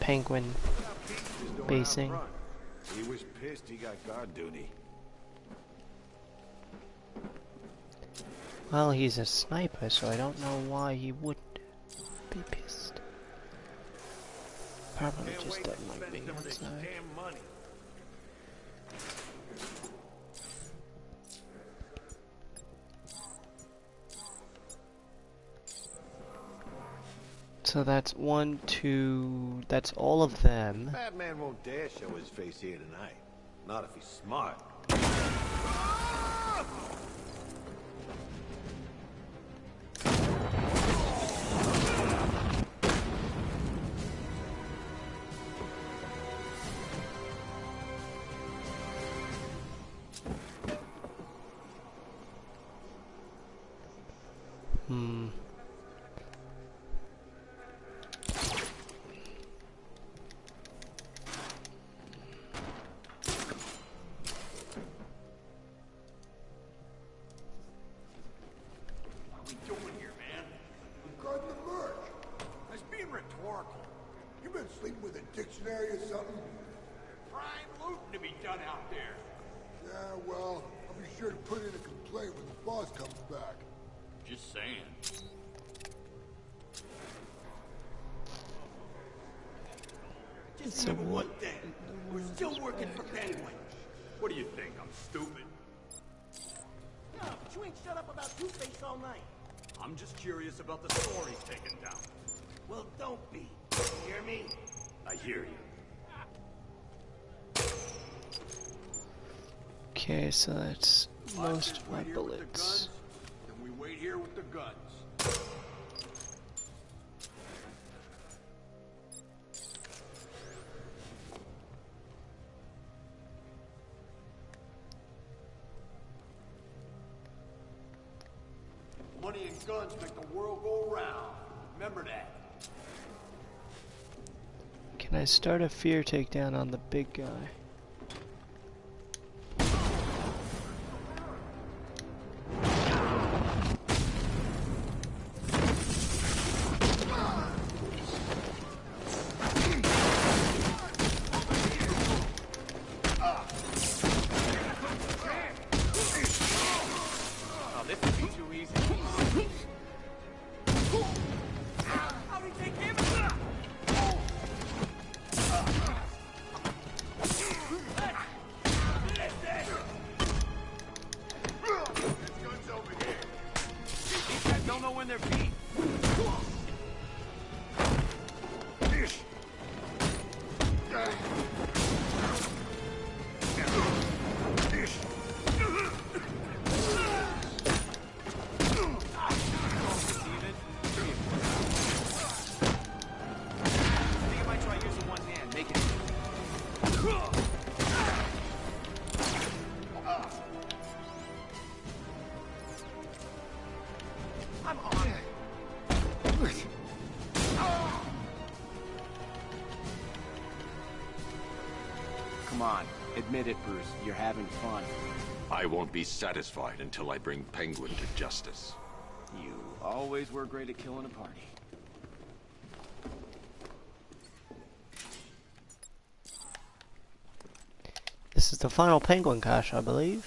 penguin basing. He was pissed he got guard duty. Well, he's a sniper, so I don't know why he would be pissed. Probably just doesn't like being outside. So that's 1, 2, that's all of them. Batman won't dare show his face here tonight. Not if he's smart. So what? We're still working for Penguin. What do you think? I'm stupid? No, but you ain't shut up about Two-Face all night. I'm just curious about the stories taken down. Well, don't be. You hear me? I hear you. Okay, so that's most of my bullets. Then we wait here with the guns. Money and guns make the world go round. Remember that. Can I start a fear takedown on the big guy? Come on, admit it, Bruce. You're having fun. I won't be satisfied until I bring Penguin to justice. You always were great at killing a party. This is the final Penguin cache, I believe.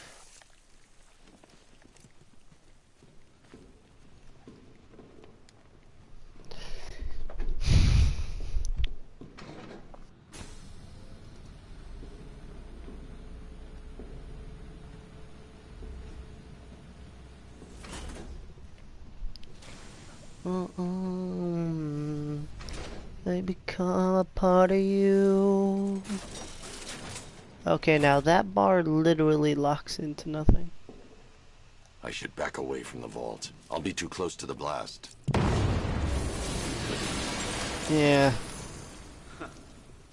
They become a part of you. Okay, now that bar literally locks into nothing. I should back away from the vault. I'll be too close to the blast. Yeah.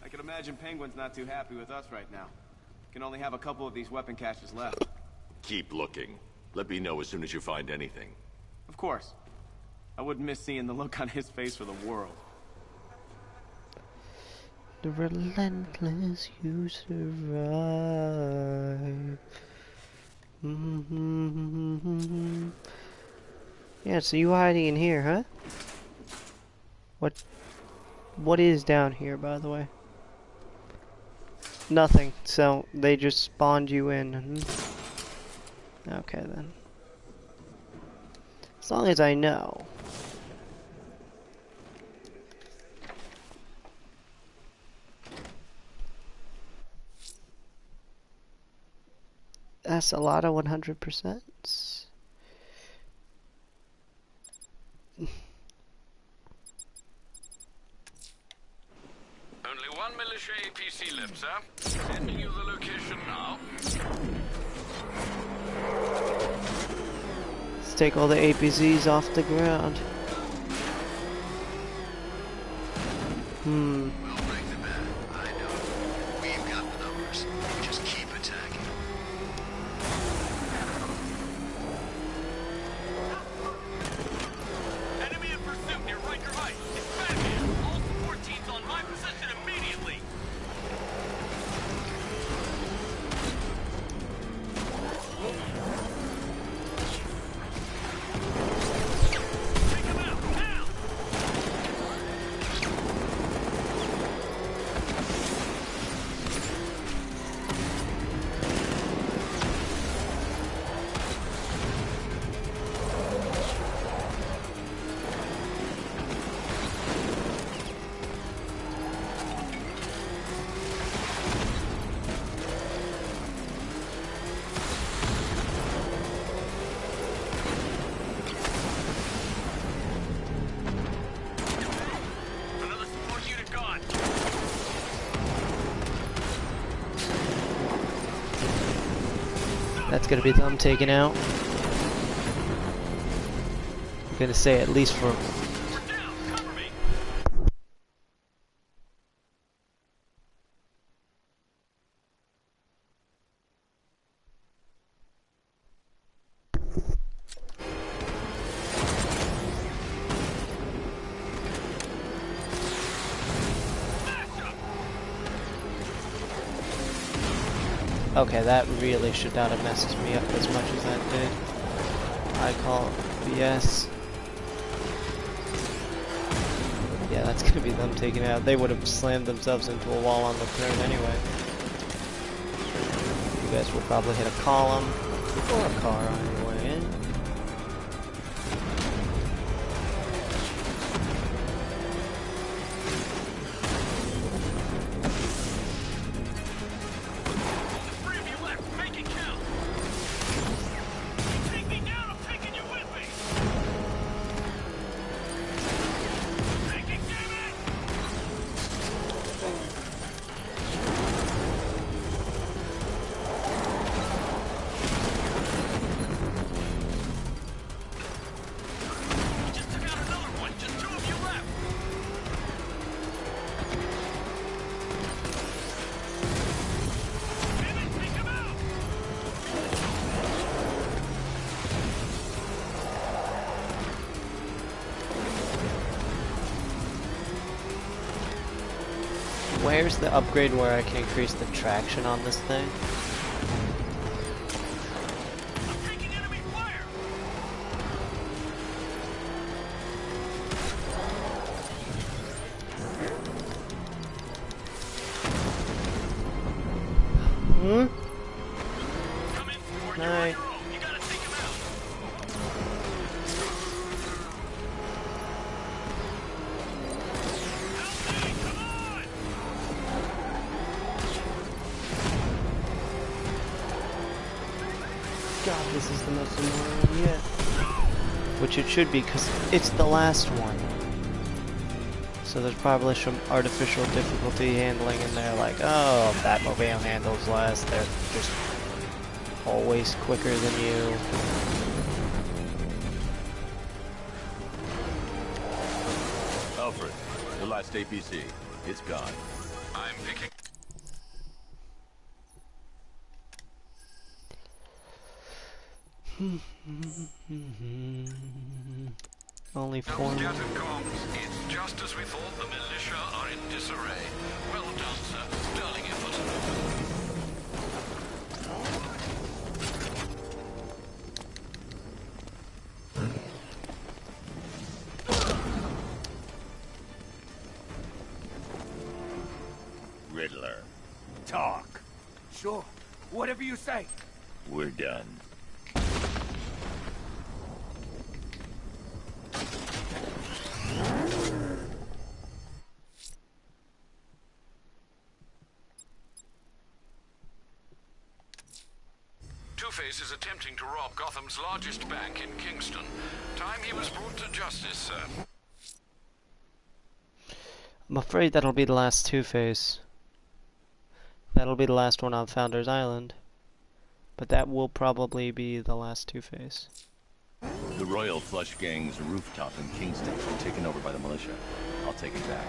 I can imagine Penguin's not too happy with us right now. Can only have a couple of these weapon caches left. Keep looking. Let me know as soon as you find anything. Of course. I wouldn't miss seeing the look on his face for the world. The relentless you survive. Yeah, so you hiding in here, huh? What What is down here, by the way? Nothing. So they just spawned you in. Okay then. As long as I know. That's a lot of 100%. Only one militia APC left, sir. Sending you the location now. Let's take all the APCs off the ground. We'll break the bat. I know. We've got the numbers. Just keep attacking. Enemy in pursuit near Riker Heights. It's Batman. All support teams on my position immediately. Take him out now. Another support unit gone. That's gonna be them taken out. I'm gonna say at least for We're down. Cover me. Okay, that really should not have messed me up as much as that did. I call BS. Yeah, that's gonna be them taken out. They would have slammed themselves into a wall on the turn anyway. You guys will probably hit a column or a car on your way in. Three of you left. Make it count. You take me down, I'm taking you with me. Take it, damn it! You just took out another one. Just two of you left. Damn it, take him out! Where's the upgrade where I can increase the traction on this thing? I'm taking enemy fire! Hmm? Come in, support. You're on Night. your own. You gotta take him out. Help me, come on! God, this is the most annoying one yet. Which it should be, because it's the last one. So there's probably some artificial difficulty handling in there, like, oh, Batmobile handles less, they're just always quicker than you. Alfred, the last APC. It's gone. I'm picking. Only Double four. scattered comms. It's just as we thought. The militia are in disarray. Well done, sir. Sterling effort. Riddler. Talk. Sure. Whatever you say. We're done. Two-Face is attempting to rob Gotham's largest bank in Kingston. Time he was brought to justice, sir. I'm afraid that'll be the last Two-Face. That'll be the last one on Founders Island. But that will probably be the last Two-Face. The Royal Flush Gang's rooftop in Kingston has been taken over by the militia. I'll take it back.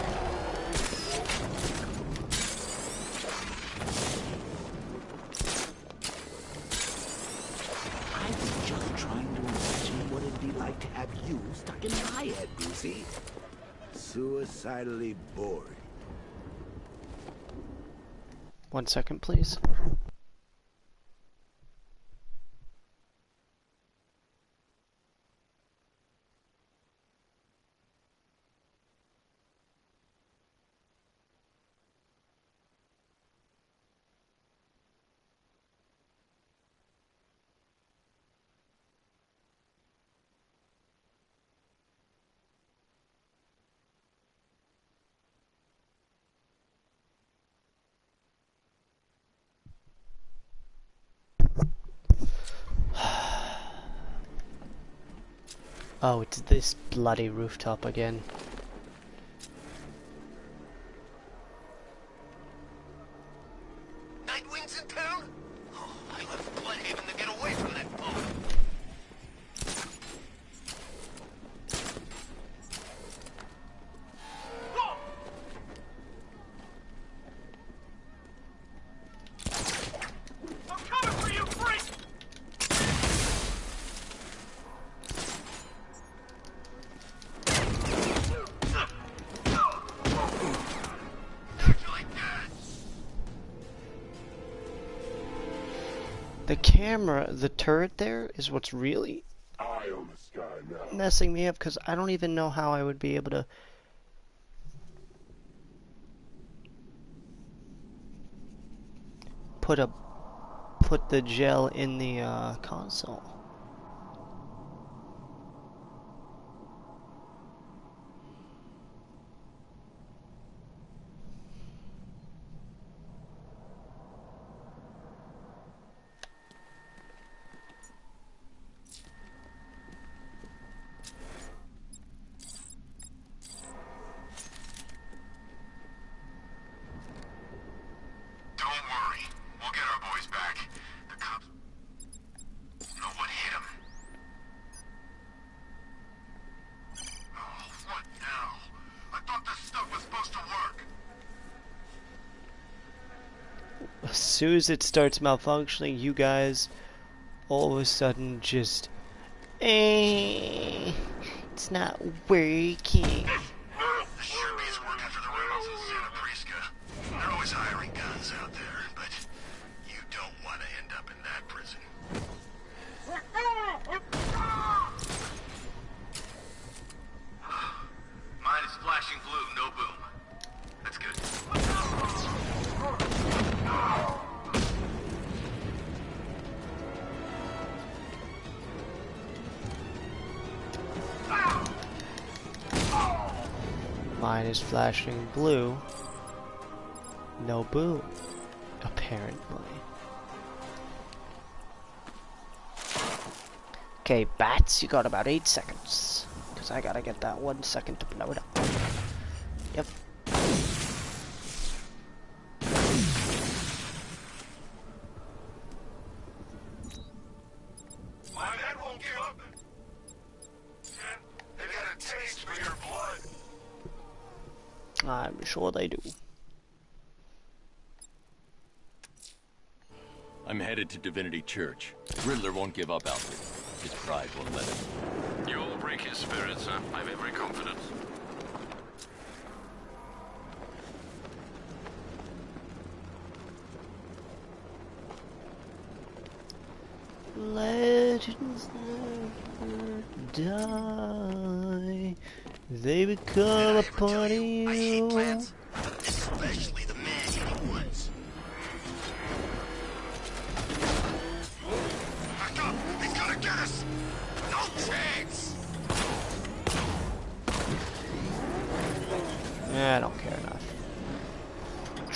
I was just trying to imagine what it'd be like to have you stuck in my head, Brucey. Suicidally bored. 1 second, please. Oh, it's this bloody rooftop again. Nightwing's in town? Oh, I left Bloodhaven to get away from that boat. I'm coming for you, freak! The camera, the turret there, is what's really messing me up, because I don't even know how I would be able to put the gel in the console. As soon as it starts malfunctioning, you guys all of a sudden just, it's not working. The Sherbies work after the rebels in Santa Prisca. They're always hiring guns out there, but you don't want to end up in that prison. Mine is flashing blue, no boom. That's good. Mine is flashing blue. No boom, apparently. Okay, bats, you got about 8 seconds. Because I gotta get that 1 second to blow it up. Yep. My men won't give up. They've got a taste for your blood. I'm sure they do. I'm headed to Divinity Church. Riddler won't give up, Alfred. His pride won't let him. You'll break his spirit, sir. I've every confidence. Legends never die. They become a part of I hate you. plants, especially the man-eating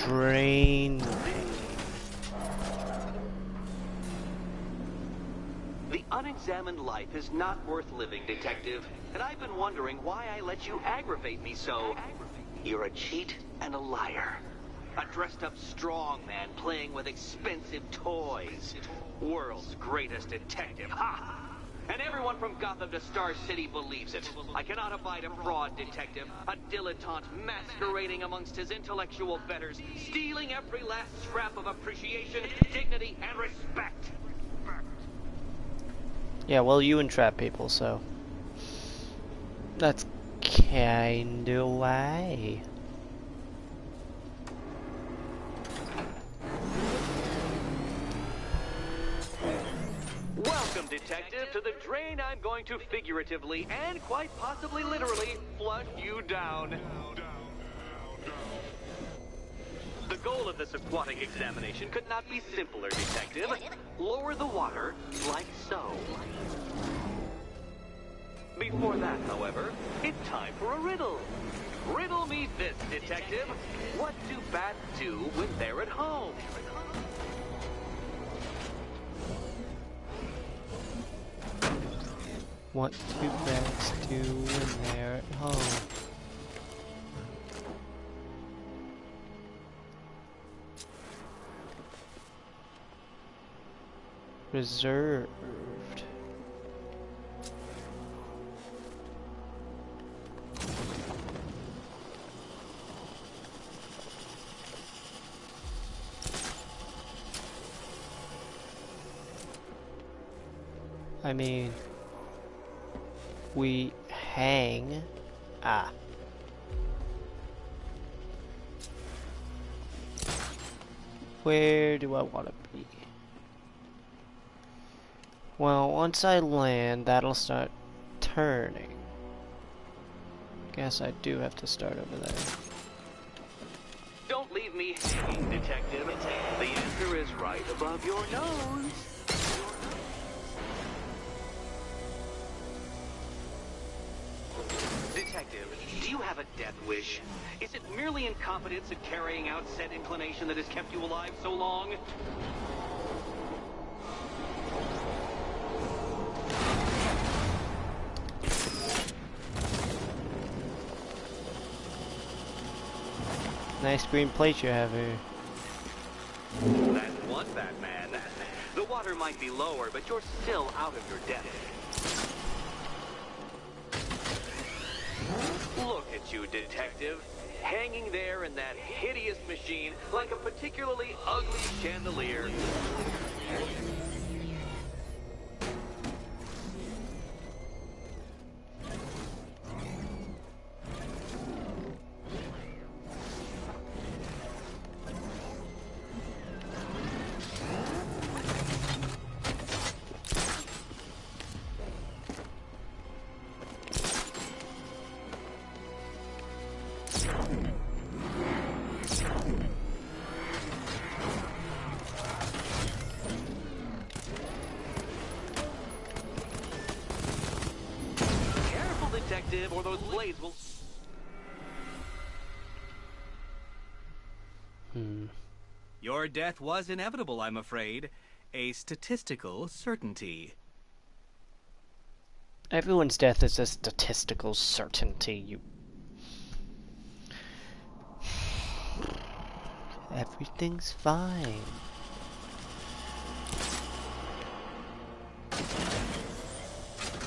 drain pain. The unexamined life is not worth living, Detective. And I've been wondering why I let you aggravate me so. You're a cheat and a liar. A dressed-up strongman playing with expensive toys. World's greatest detective, ha! And everyone from Gotham to Star City believes it. I cannot abide a fraud detective, a dilettante masquerading amongst his intellectual betters, stealing every last scrap of appreciation, dignity, and respect. Yeah, well, you entrap people, so that's kinda why. Welcome, Detective, to the drain I'm going to figuratively and quite possibly literally flush you down. The goal of this aquatic examination could not be simpler, Detective. Lower the water, like so. Before that, however, it's time for a riddle. Riddle me this, Detective. What do bats do when they're at home? What do bats do when they're at home? Reserved. I mean, we hang. Ah. Where do I want to be? Well, once I land, that'll start turning. Guess I do have to start over there. Don't leave me hanging, Detective. The answer is right above your nose. Detective, do you have a death wish? Is it merely incompetence at carrying out said inclination that has kept you alive so long? Nice green plate you have here. That's one Batman. The water might be lower, but you're still out of your depth. Look at you, Detective. Hanging there in that hideous machine like a particularly ugly chandelier. Detective, or those blades will... Your death was inevitable, I'm afraid. A statistical certainty. Everyone's death is a statistical certainty, you... Everything's fine.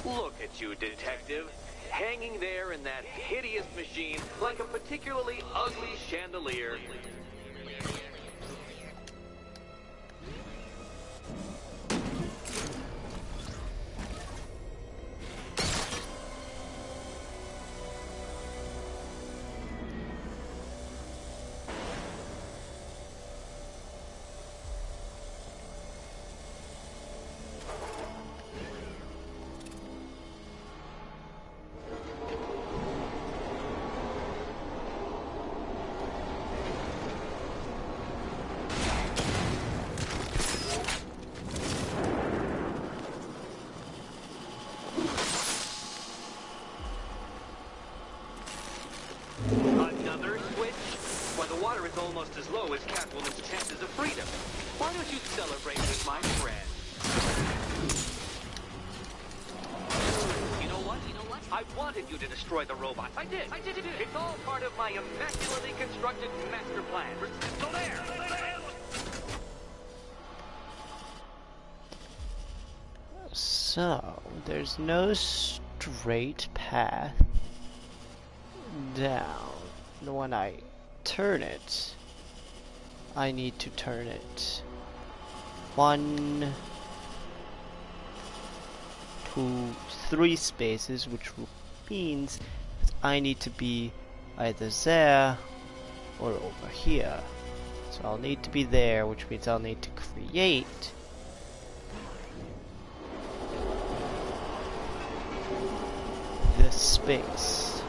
Look at you, Detective. Hanging there in that hideous machine like a particularly ugly chandelier. water is almost as low as Catwoman's chances of freedom. Why don't you celebrate with my friend? You know what? I wanted you to destroy the robots. I did. It's all part of my immaculately constructed master plan. So there. So, there's no straight path down. When I turn it, I need to turn it 1, 2, 3 spaces, which means I need to be either there or over here. So I'll need to be there, which means I'll need to create this space.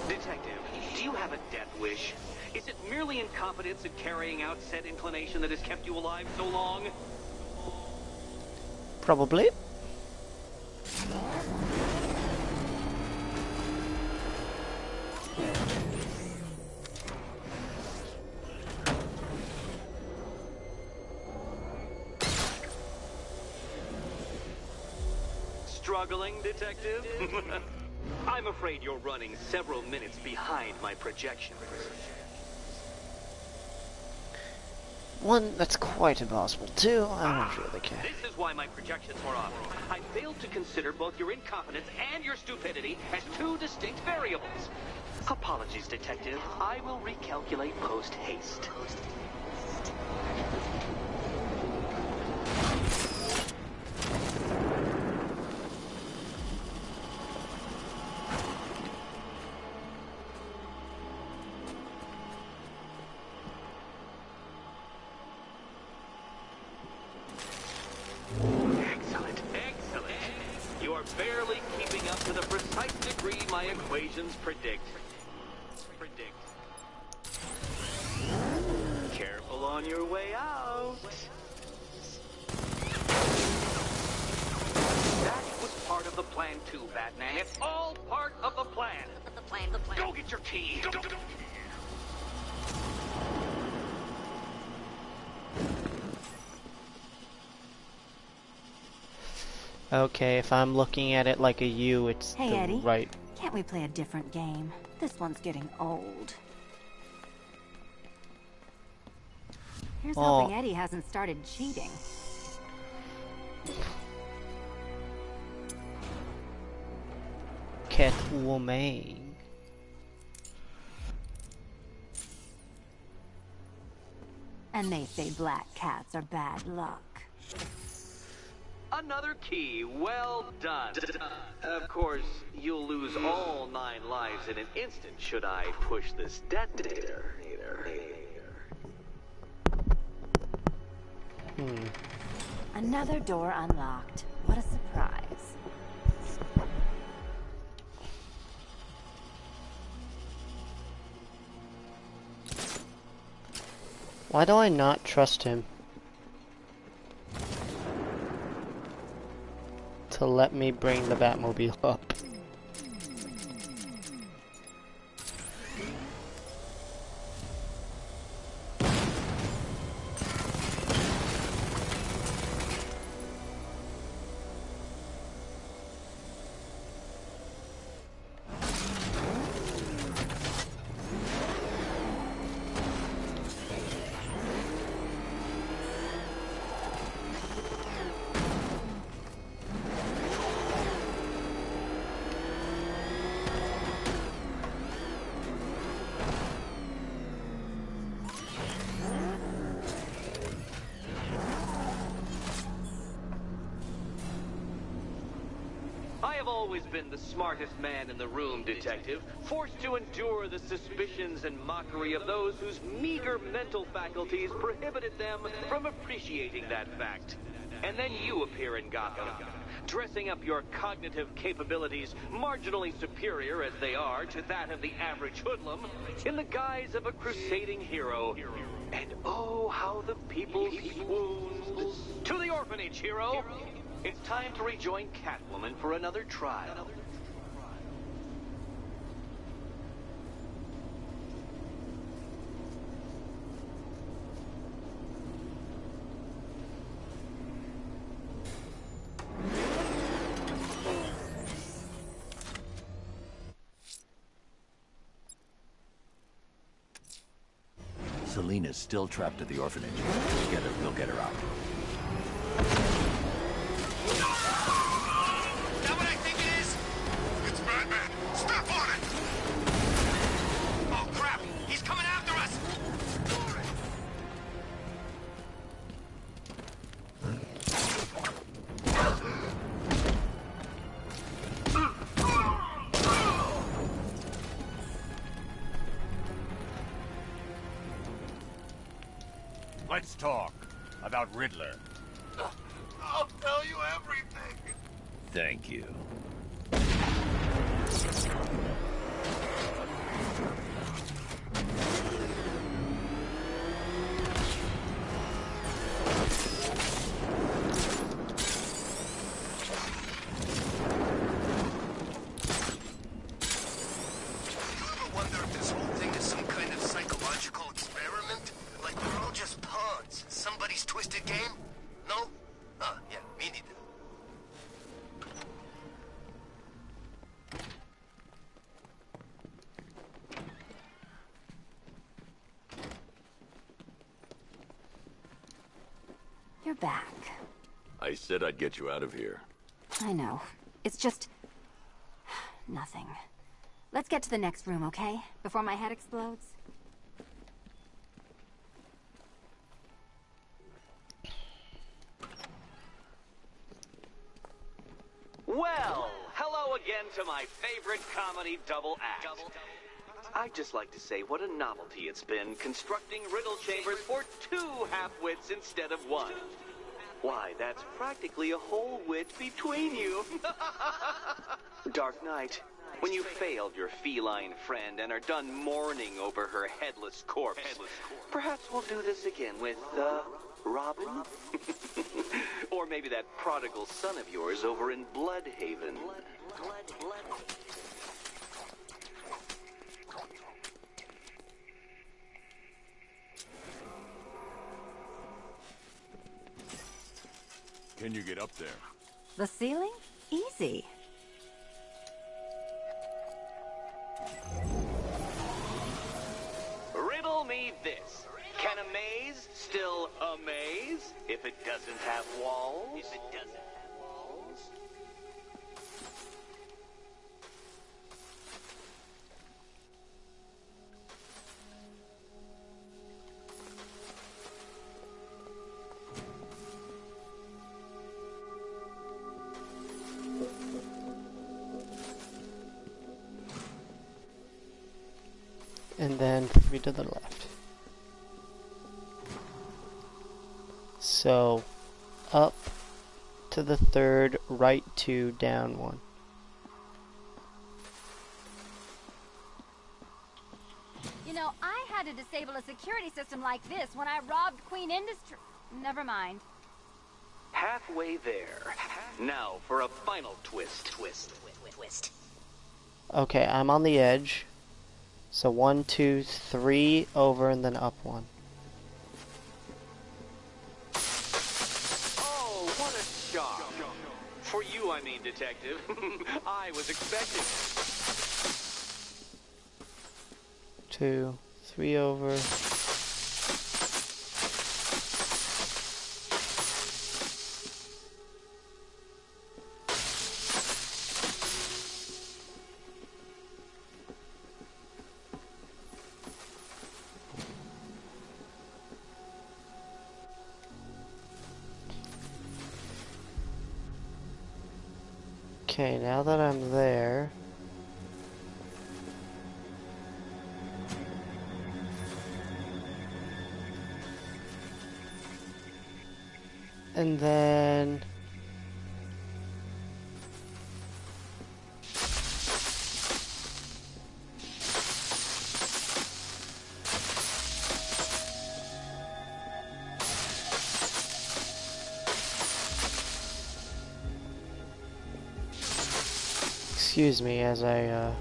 Detective, do you have a death wish? Is it merely incompetence at carrying out said inclination that has kept you alive so long? Probably. Struggling, Detective? I'm afraid you're running several minutes behind my projections. One, that's quite impossible. Two, I don't really care. This is why my projections were off. I failed to consider both your incompetence and your stupidity as two distinct variables. Apologies, Detective. I will recalculate post-haste. Barely keeping up to the precise degree my equations predict. Careful on your way out. That was part of the plan too, Batman. It's all part of the plan. The plan. Go get your key. Okay, if I'm looking at it like a U, it's Hey, the Eddie. right. Can't we play a different game? This one's getting old. Here's hoping Eddie hasn't started cheating. Catwoman. And they say black cats are bad luck. Another key. Well done. Of course, you'll lose all 9 lives in an instant should I push this detonator. Another door unlocked. What a surprise. Why do I not trust him to let me bring the Batmobile up? I've always been the smartest man in the room, Detective, forced to endure the suspicions and mockery of those whose meager mental faculties prohibited them from appreciating that fact. And then you appear in Gotham, dressing up your cognitive capabilities marginally superior as they are to that of the average hoodlum, in the guise of a crusading hero. And oh, how the people swooned. To the orphanage, hero! It's time to rejoin Catwoman for another trial. Selena's still trapped at the orphanage. Together, we'll get her out. That what I think it is? It's Batman. Step on it! Oh, crap! He's coming after us! Let's talk about Riddler. I'll tell you everything. Thank you. Wonder if this whole thing is some kind of psychological experiment? Like we're all just pawns in somebody's twisted game? No? Yeah, me neither. You're back. I said I'd get you out of here. I know. It's just... nothing. Let's get to the next room, okay? Before my head explodes. Well, hello again to my favorite comedy double act. I'd just like to say what a novelty it's been constructing riddle chambers for 2 half-wits instead of 1. Why, that's practically a whole wit between you. Dark Knight, when you failed your feline friend and are done mourning over her headless corpse, perhaps we'll do this again with, Robin? Or maybe that prodigal son of yours over in Bloodhaven. Can you get up there? The ceiling? Easy. Riddle me this. Can a maze still amaze if it doesn't have walls? And then 3 to the left. So, up to the 3rd, right 2, down 1. You know, I had to disable a security system like this when I robbed Queen Industry. Never mind. Halfway there. Now for a final twist. Okay, I'm on the edge. So 1, 2, 3 over and then up 1. Oh, what a shock. For you, I mean, Detective. I was expecting it. 2, 3 over. Okay, now that I'm there, and then excuse me as I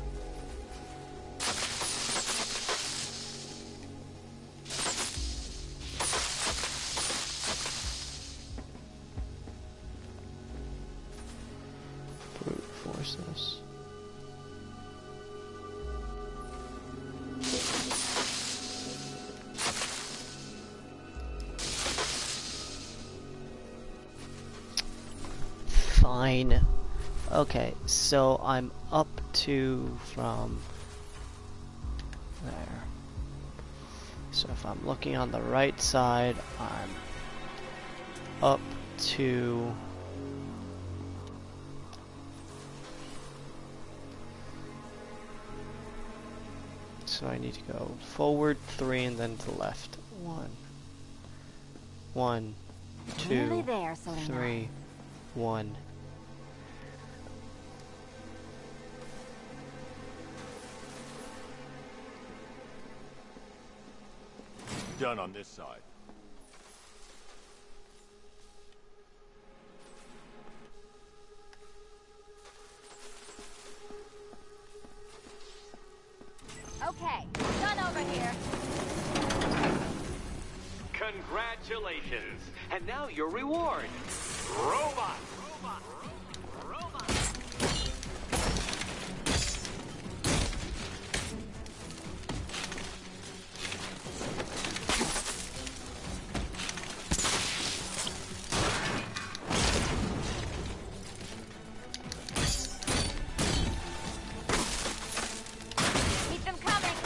brute force this. fine. Okay, so I'm up to from there. So if I'm looking on the right side, I'm up to so I need to go forward 3 and then to the left. 1, 2, Nearly there, Selena. 3, 1. Done on this side. Okay, done over here. Congratulations. And now your reward. Robot. Keep them coming.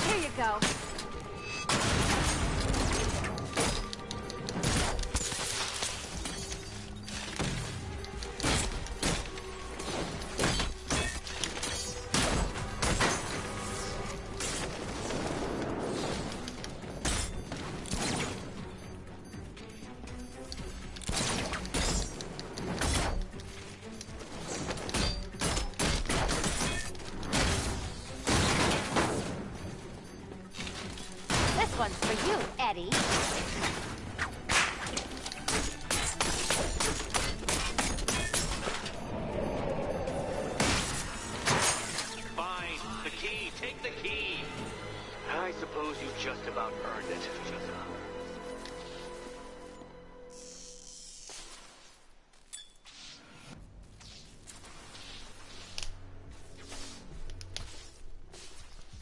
Here you go. This one's for you, Eddie. Fine. The key. Take the key. I suppose you just about earned it.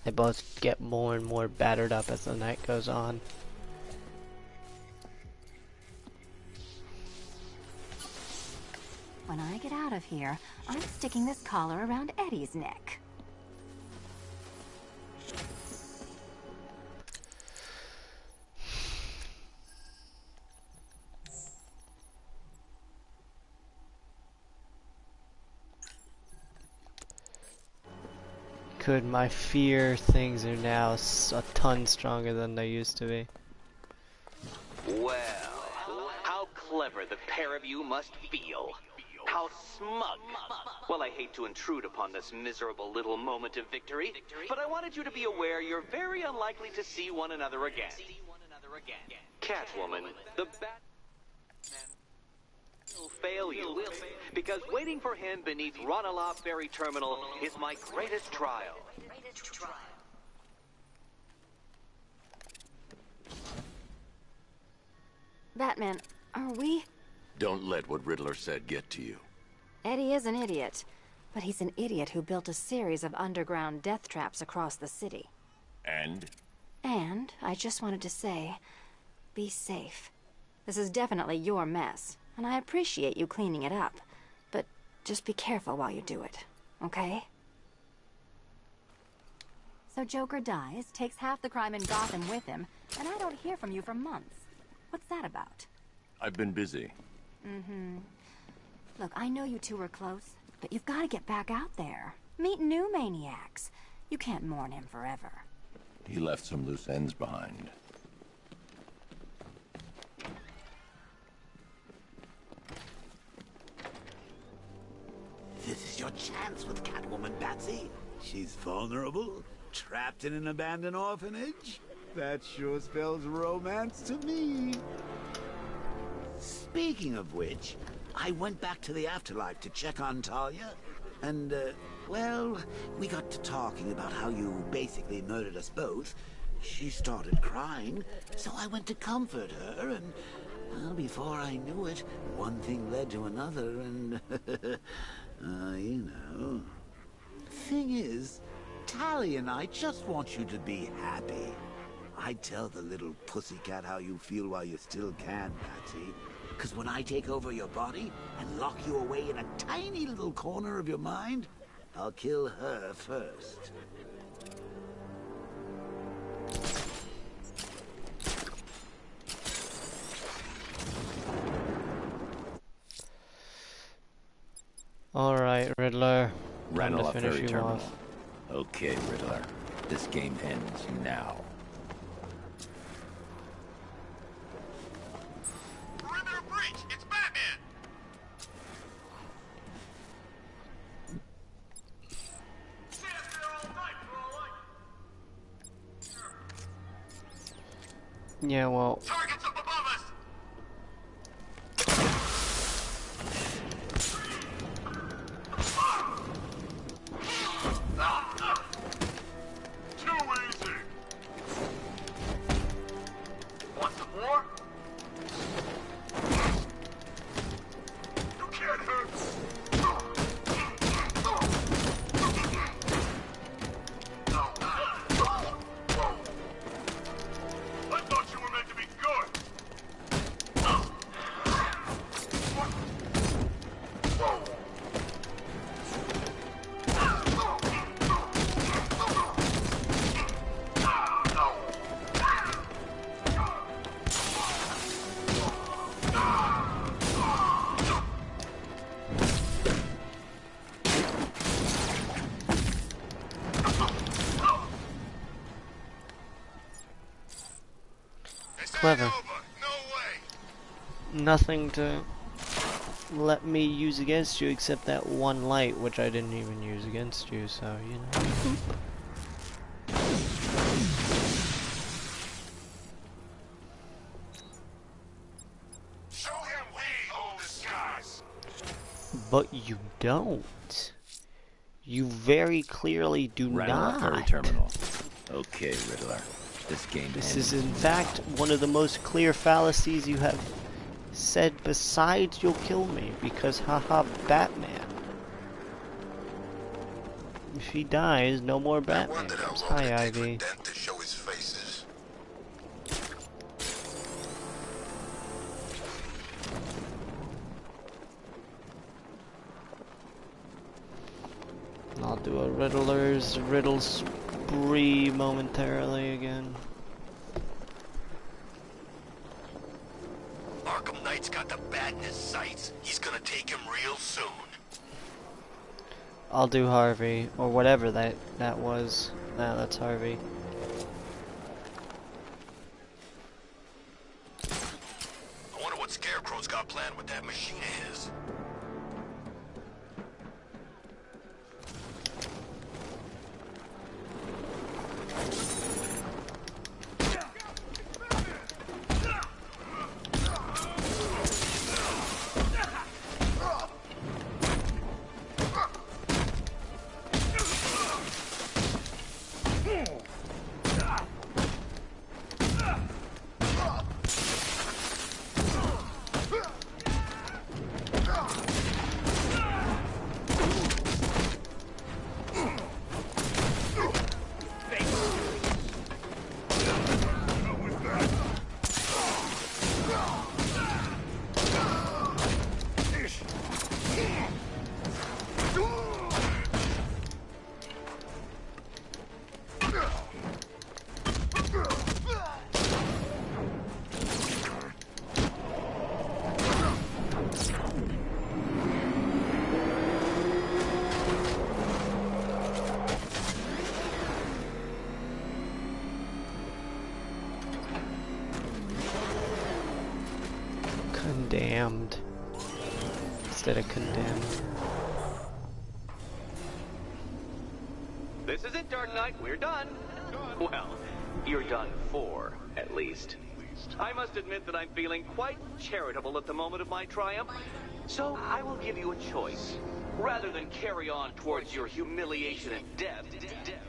They both get more and more battered up as the night goes on. When I get out of here, I'm sticking this collar around Eddie's neck. Could my fear things are now a ton stronger than they used to be. Well, how clever the pair of you must feel. How smug. Well, I hate to intrude upon this miserable little moment of victory, but I wanted you to be aware you're very unlikely to see one another again. Catwoman, the Batman will fail you, because waiting for him beneath Ranelagh Ferry Terminal is my greatest trial. Batman, are we? Don't let what Riddler said get to you. Eddie is an idiot, but he's an idiot who built a series of underground death traps across the city. And? And I just wanted to say, be safe. This is definitely your mess, and I appreciate you cleaning it up, but just be careful while you do it, okay? So Joker dies, takes half the crime in Gotham with him, and I don't hear from you for months. What's that about? I've been busy. Mm-hmm. Look, I know you two were close, but you've got to get back out there. Meet new maniacs. You can't mourn him forever. He left some loose ends behind. This is your chance with Catwoman, Batsy. She's vulnerable, trapped in an abandoned orphanage. That sure spells romance to me. Speaking of which, I went back to the afterlife to check on Talia, and, well, we got to talking about how you basically murdered us both. She started crying, so I went to comfort her, and, Well, before I knew it, one thing led to another, and... you know... Thing is, Tally and I just want you to be happy. I'd tell the little pussycat how you feel while you still can, Patsy. Because when I take over your body and lock you away in a tiny little corner of your mind, I'll kill her first. Alright, Riddler. Time to Ranelagh finish Ferry you Terminal. off. Okay, Riddler. This game ends now. Perimeter breach! It's Batman! Stay up there all night for all I... Yeah, well, Targets up above us! Too easy! Want some more? You can't hurt! I thought you were meant to be good! clever. No way! Nothing to let me use against you except that one light, which I didn't even use against you, so, you know. Show him we hold the skies! But you don't. You very clearly do Ranelagh Ferry not. Terminal. Okay, Riddler. This game This ends is in fact one of the most clear fallacies you have said besides you'll kill me, because haha Batman. If he dies, no more Batman. Wondered how comes. long Hi, it'd take for Ivy. Dent to show his faces. I'll do a Riddler's riddle spree momentarily again. Arkham Knight's got the bat in his sights. He's gonna take him real soon. I'll do Harvey, or whatever that was. Nah, that's Harvey. I wonder what Scarecrow's got planned with that machine of his. Condemned instead of condemned. This is it, Dark Knight. We're done. Well, you're done for, at least. I must admit that I'm feeling quite charitable at the moment of my triumph. So I will give you a choice. Rather than carry on towards your humiliation and death,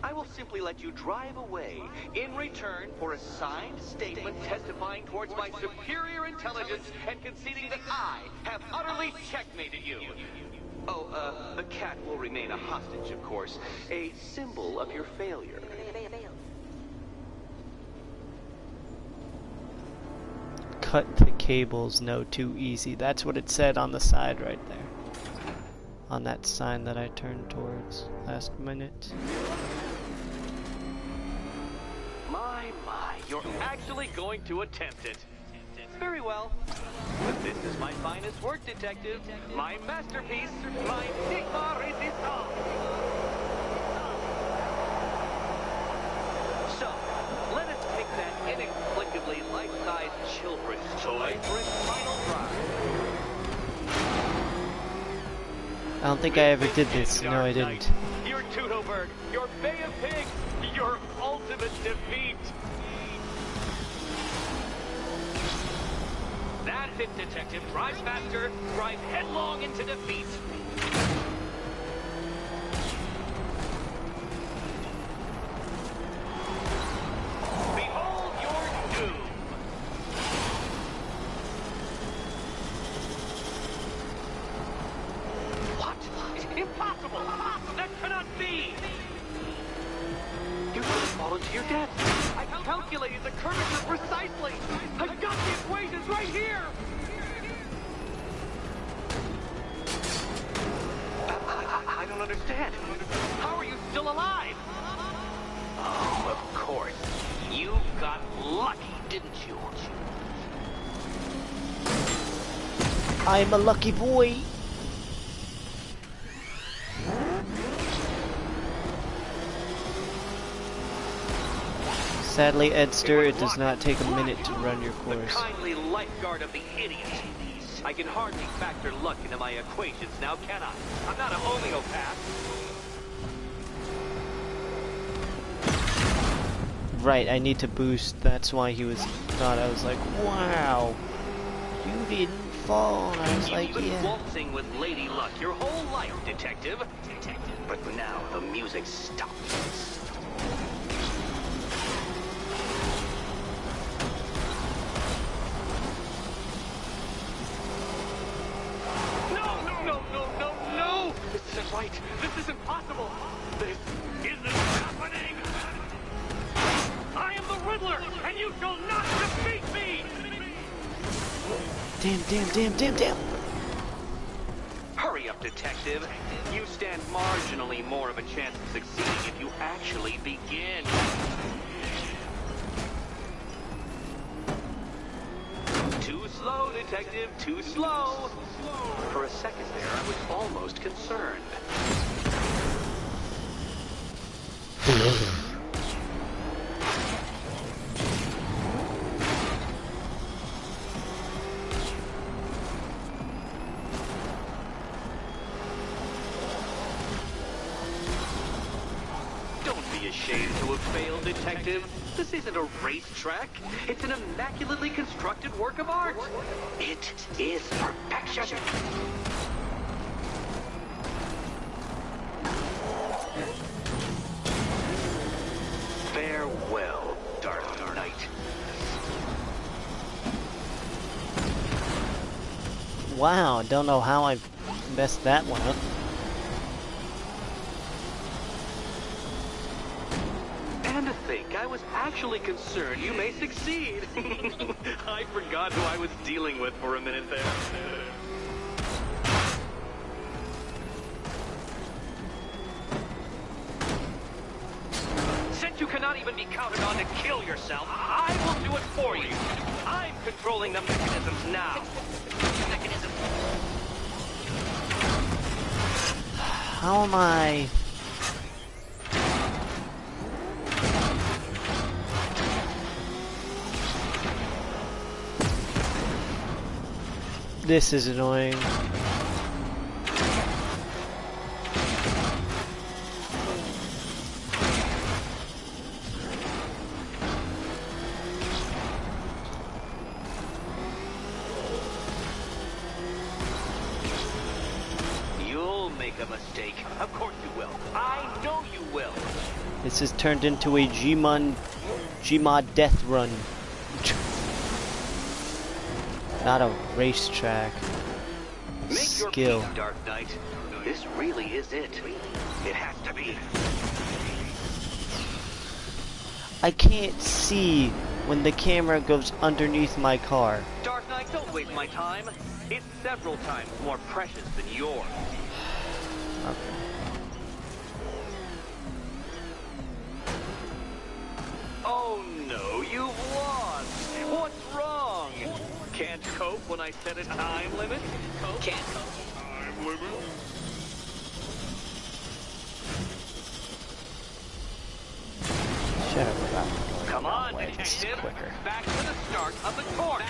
I I will simply let you drive away in return for a signed statement testifying towards my superior intelligence and conceding that I have utterly checkmated you. Oh, the cat will remain a hostage, of course. A symbol of your failure. Cut the cables, no too easy. That's what it said on the side right there. On that sign that I turned towards last minute. My, you're actually going to attempt it. Very well. But this is my finest work, Detective. My masterpiece, my Sigma Resistance. So, let us take that inexplicably life-sized children's toy for its final drive. I don't think I ever did this. No, I didn't. Your Tudoberg, your Bay of Pigs, your ultimate defeat. That's it, Detective. Drive faster. Drive headlong into defeat. Behold your doom. What? Impossible! That cannot be! You're going to fall into your death. I calculated the curvature precisely. I've got the equations right here. I don't understand. How are you still alive? Oh, of course. You got lucky, didn't you? I'm a lucky boy. Sadly, Edster, it does not take a minute to run your course. The kindly lifeguard of the idiot. I can hardly factor luck into my equations now, can I? I'm not a homeopath. Right, I need to boost. That's why he was thought I was like, wow, you didn't fall. And I was like, You've been yeah. waltzing with Lady Luck your whole life, Detective. But now the music stops. No! This isn't right. This is impossible. This isn't happening. I am the Riddler, and you shall not defeat me! Damn. Hurry up, Detective. You stand marginally more of a chance of succeeding if you actually begin. Too slow, Detective, too slow. For a second there, I was almost concerned. Don't be ashamed to have failed, Detective. This isn't a racetrack. It's an immaculately constructed work of art. It is perfection. Farewell, Dark Knight. Wow, don't know how I messed that one up. And to think, I was actually concerned you may succeed. I forgot who I was dealing with for a minute there. Since you cannot even be counted on to kill yourself, I will do it for you. I'm controlling the mechanisms now. How am I? This is annoying. You'll make a mistake. Of course you will. I know you will. This has turned into a Gmod death run. Not a racetrack. Make Skill. your peace, Dark Knight. This really is it. It has to be. I can't see when the camera goes underneath my car. Dark Knight, don't waste my time. It's several times more precious than yours. Okay. Oh no, you've lost. What's wrong? Can't cope when I set a time limit? Can't cope. Time limit? Shut up about it. Come on, Way. This is detective. quicker. Back to the start of the course.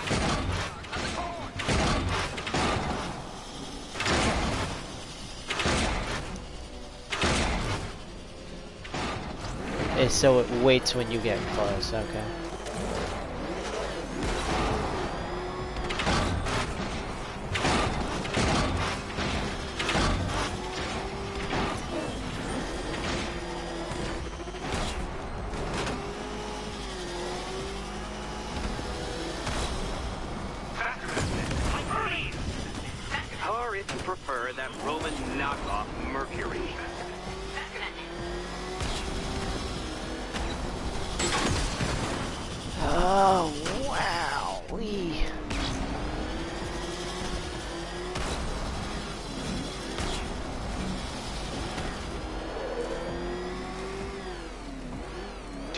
So it waits when you get close, okay. Or if you prefer, that Roman knockoff Mercury. Oh, wow.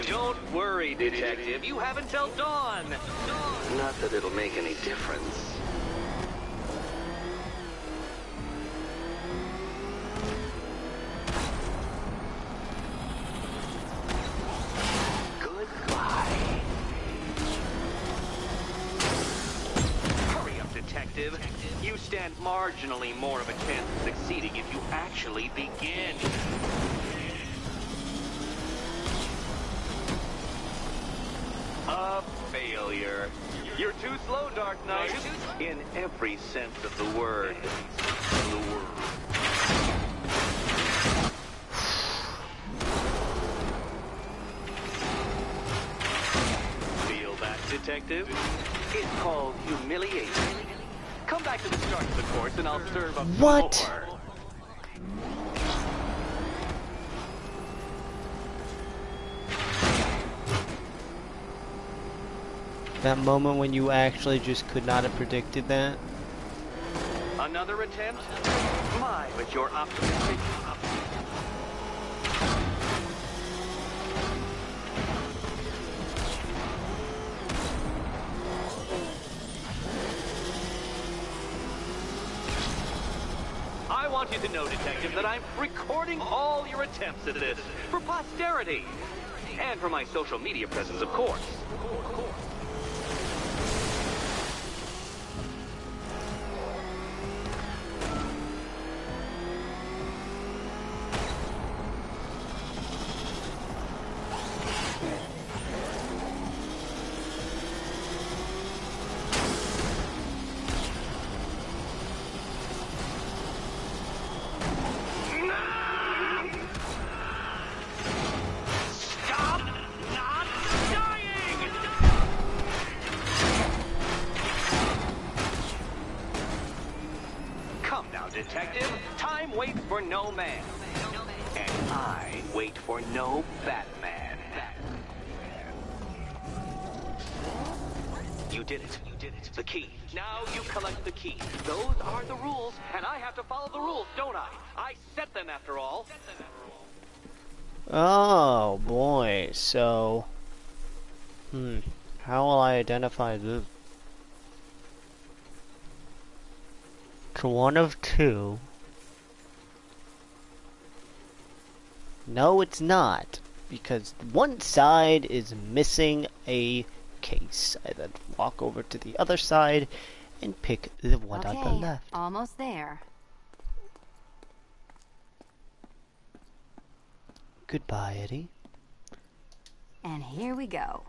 Don't worry, detective. You have until dawn. Not that it'll make any difference. Goodbye. Hurry up, detective. You stand marginally more of a chance of succeeding if you actually begin. A failure. You're too slow, Dark Knight. In every sense of the word. Feel that, detective? It's called humiliation. Come back to the start of the course and I'll serve up What? more. That moment when you actually just could not have predicted that? Another attempt? My, but you're optimistic. I want you to know, detective, that I'm recording all your attempts at this for posterity. And for my social media presence, of course. Detective, time waits for no man. And I wait for no Batman. You did it. You did it. The key. Now you collect the key. Those are the rules, and I have to follow the rules, don't I? I set them after all. Oh boy, so how will I identify this? It's one of two. No, it's not, because one side is missing a case. I then walk over to the other side and pick the one on the left. Almost there. Goodbye, Eddie. And here we go.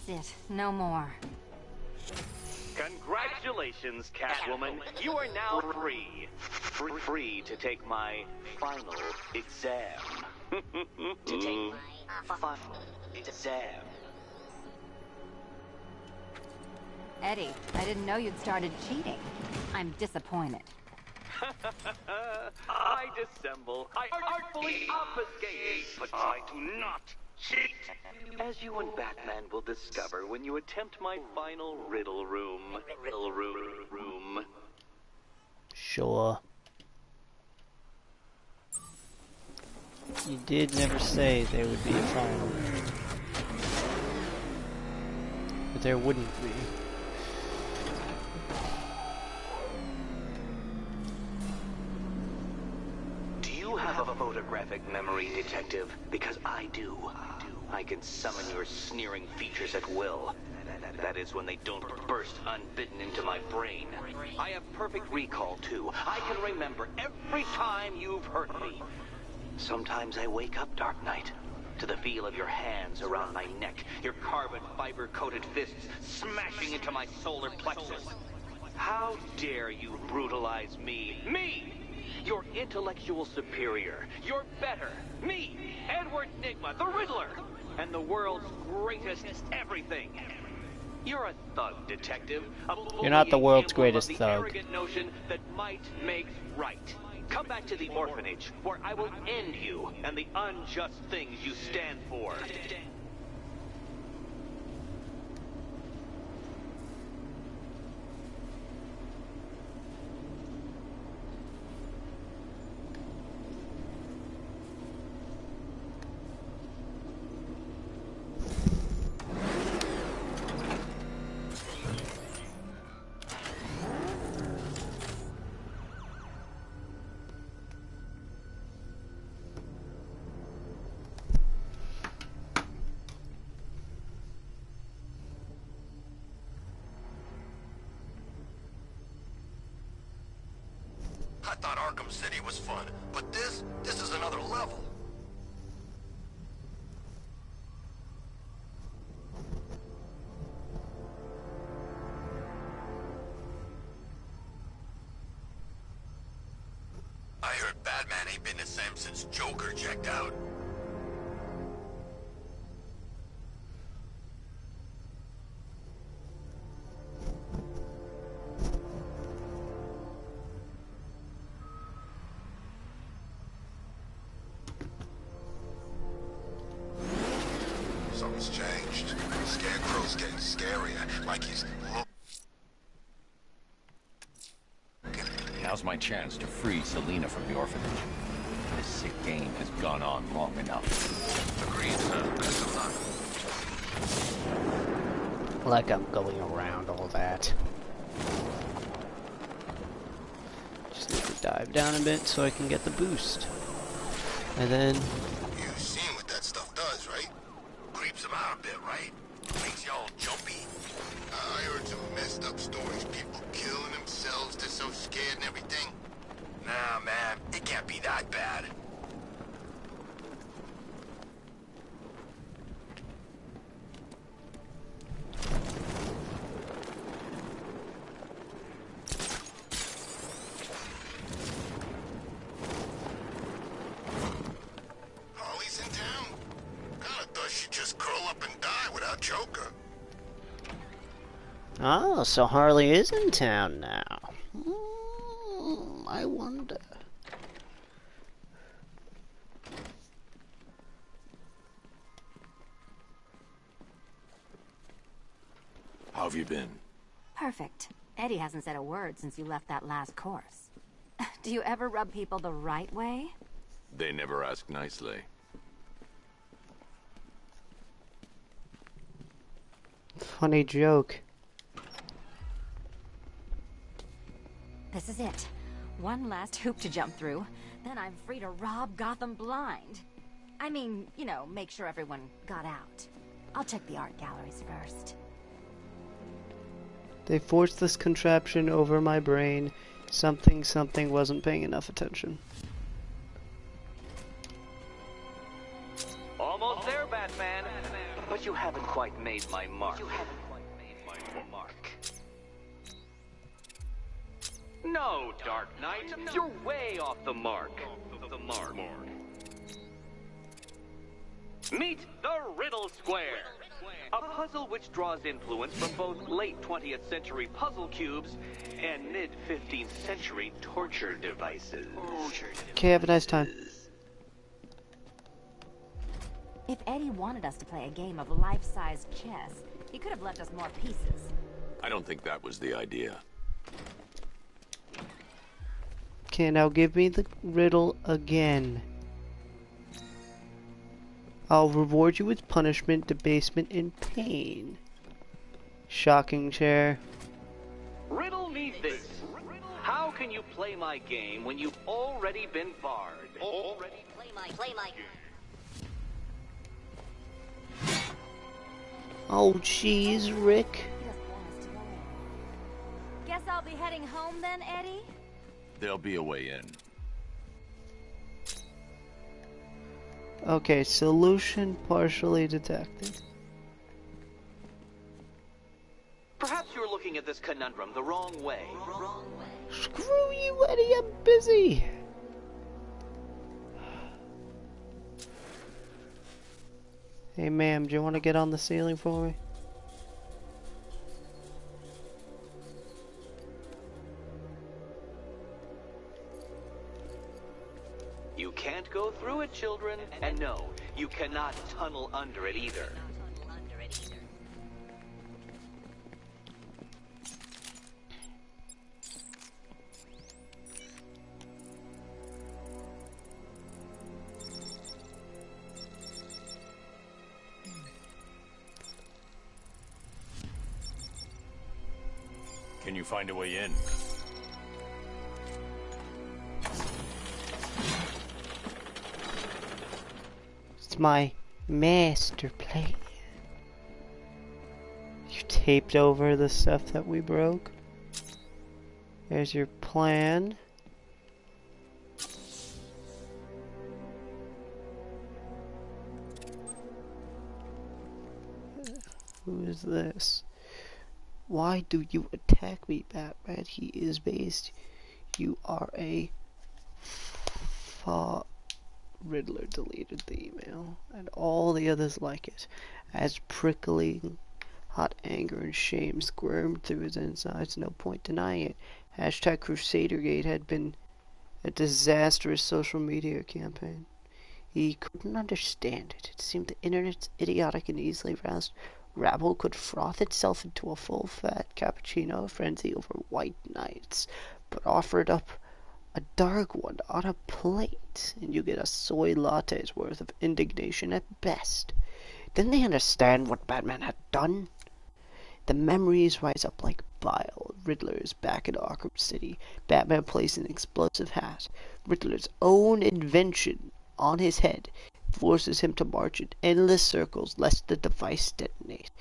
it. No more. Congratulations, Catwoman. You are now free. Free to take my final exam. To take my final exam. Eddie, I didn't know you'd started cheating. I'm disappointed. I dissemble. I artfully obfuscate. But I do not cheat. As you and Batman will discover when you attempt my final riddle room. Riddle room. Sure. You did never say there would be a final. But there wouldn't be. Do you have a photographic memory, Detective? Because I do. I can summon your sneering features at will. That is when they don't burst unbidden into my brain. I have perfect recall, too. I can remember every time you've hurt me. Sometimes I wake up, Dark Knight, to the feel of your hands around my neck, your carbon fiber-coated fists smashing into my solar plexus. How dare you brutalize me? Me! Your intellectual superior. You're better. Me, Edward Nygma, the Riddler, and the world's greatest everything. You're a thug, Detective. You're not the world's greatest the thug. Arrogant notion that might makes right. Come back to the orphanage, where I will end you and the unjust things you stand for. I thought Arkham City was fun, but this is another level. I heard Batman ain't been the same since Joker checked out. Something's changed. Scarecrow's getting scarier, like he's Now's my chance to free Selina from the orphanage. This sick game has gone on long enough. Agreed, sir. Best of luck. Like I'm going around all that. Just need to dive down a bit so I can get the boost. And then... You've seen what that stuff does, right? Creeps them out a bit, right? Makes y'all jumpy. I heard some messed up stories. People killing themselves, they're so scared and everything. Nah, man, it can't be that bad. Harley's in town? Kinda thought she'd just curl up and die without Joker. Oh, so Harley is in town now. I wonder. How have you been? Perfect. Eddie hasn't said a word since you left that last course. Do you ever rub people the right way? They never ask nicely. Funny joke. This is it. One last hoop to jump through. Then I'm free to rob Gotham blind. I mean, you know, make sure everyone got out. I'll check the art galleries first. They forced this contraption over my brain. Something wasn't paying enough attention. Almost there, Batman. But you haven't quite made made my mark. You haven't quite made my mark. No, Dark Knight, you're way off the mark. Meet the Riddle Square, a puzzle which draws influence from both late 20th century puzzle cubes and mid 15th century torture devices. Okay, have a nice time. If Eddie wanted us to play a game of life-size chess, he could have left us more pieces. I don't think that was the idea. Okay, now give me the riddle again. I'll reward you with punishment, debasement, and pain. Shocking chair. Riddle me this. How can you play my game when you've already been barred? Already play my game. Oh, jeez, Rick. Guess I'll be heading home then, Eddie? There'll be a way in. Okay, solution partially detected. Perhaps you're looking at this conundrum the wrong way. Screw you, Eddie, I'm busy. Hey, ma'am, do you want to get on the ceiling for me? You can't go through it, children. And no, you cannot tunnel under it either. Can you find a way in? It's my master plan. You taped over the stuff that we broke. There's your plan. Who is this? Why do you attack me, Batman? He is based. You are a Riddler deleted the email, and all the others like it, as prickling hot anger and shame squirmed through his insides. No point denying it. Hashtag Crusadergate had been a disastrous social media campaign. He couldn't understand it. It seemed the internet's idiotic and easily roused rabble could froth itself into a full-fat cappuccino frenzy over white knights, but offered up a dark one on a plate, and you get a soy latte's worth of indignation at best. Didn't they understand what Batman had done? The memories rise up like bile. Riddler's back in Arkham City. Batman placed an explosive hat, Riddler's own invention, on his head, forces him to march in endless circles lest the device detonate.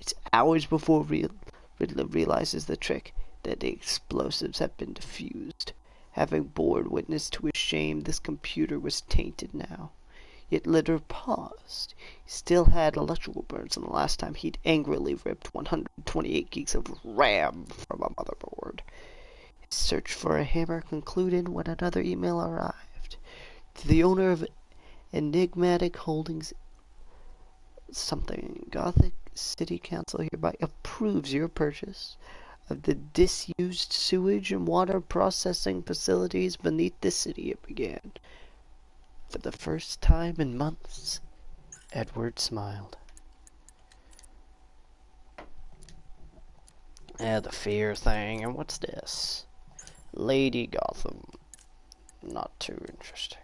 It's hours before Riddler realizes the trick, that the explosives have been defused. Having borne witness to his shame, this computer was tainted now. Yet Riddler paused. He still had electrical burns from the last time he'd angrily ripped 128 gigs of RAM from a motherboard. His search for a hammer concluded when another email arrived. To the owner of Enigmatic Holdings something, Gothic City Council hereby approves your purchase of the disused sewage and water processing facilities beneath the city. It began. For the first time in months, Edward smiled. The fear thing, and what's this? Lady Gotham. Not too interesting.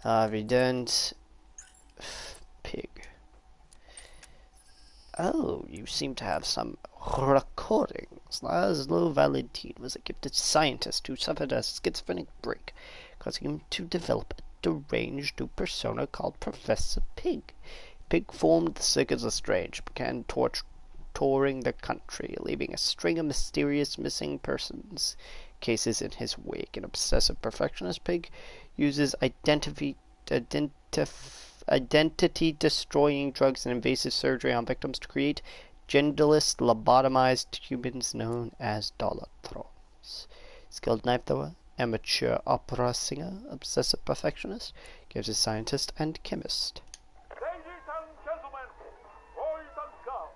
Evident pig. Oh, you seem to have some recordings. Laszlo Valentin was a gifted scientist who suffered a schizophrenic break, causing him to develop a deranged new persona called Professor Pig. Pig formed the Circus of Strange, began touring the country, leaving a string of mysterious missing persons cases in his wake. An obsessive perfectionist, Pig uses identity-destroying drugs and invasive surgery on victims to create genderless, lobotomized humans known as Dolatrons. Skilled knife thrower, amateur opera singer, obsessive perfectionist, gives a scientist and chemist. Ladies and gentlemen, boys and girls,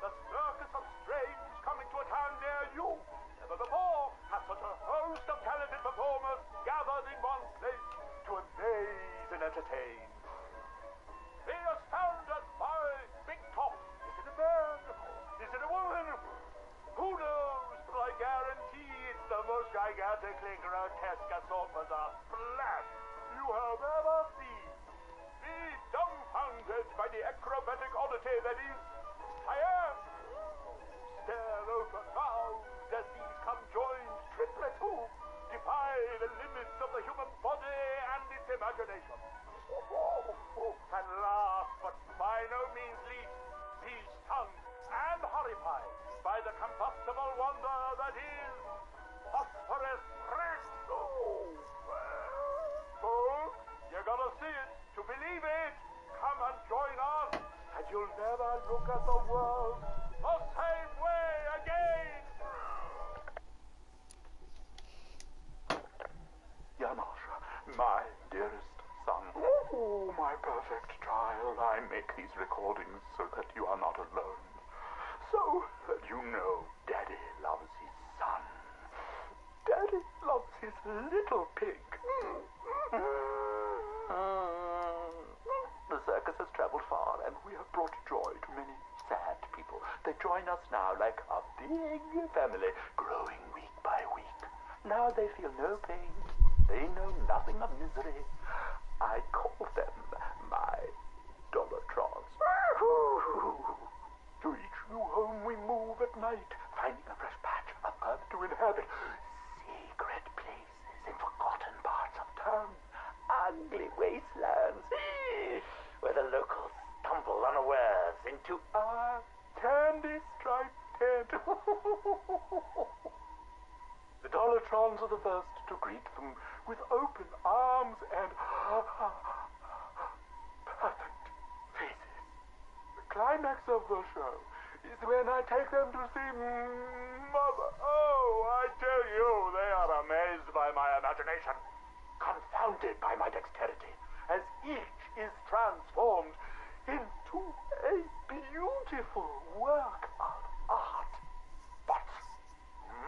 the circus of strange coming to a town near you. Never before has such a host of talented performers gathered in one place to amaze and entertain. Be astounded by Big Top. Is it a man? Is it a woman? Who knows? But I guarantee it's the most gigantically grotesque assortment of flesh you have ever seen. Be dumbfounded by the acrobatic oddity that is Cheyenne. Stare open mouthed as these conjoined triplet hooves defy the limits of the human body and its imagination. And last, but by no means least, be stunned and horrified by the combustible wonder that is phosphorus breath. Folks, you gotta see it to believe it. Come and join us, and you'll never look at the world the same way again. Janosch, my dearest son. Oh, my perfect child. I make these recordings so that you are not alone. So that you know Daddy loves his son. Daddy loves his little pig. The circus has traveled far, and we have brought joy to many sad people. They join us now like a big family, growing week by week. Now they feel no pain. They know nothing of misery. I call them my Dolatrons. To each new home we move at night, finding a fresh patch of earth to inhabit. Secret places in forgotten parts of town. Ugly wastelands where the locals stumble unawares into our candy-striped tent. The Dolatrons are the first to greet them with open arms and perfect faces. The climax of the show is when I take them to see Mother. Oh, I tell you, they are amazed by my imagination, confounded by my dexterity, as each is transformed into a beautiful work of art. But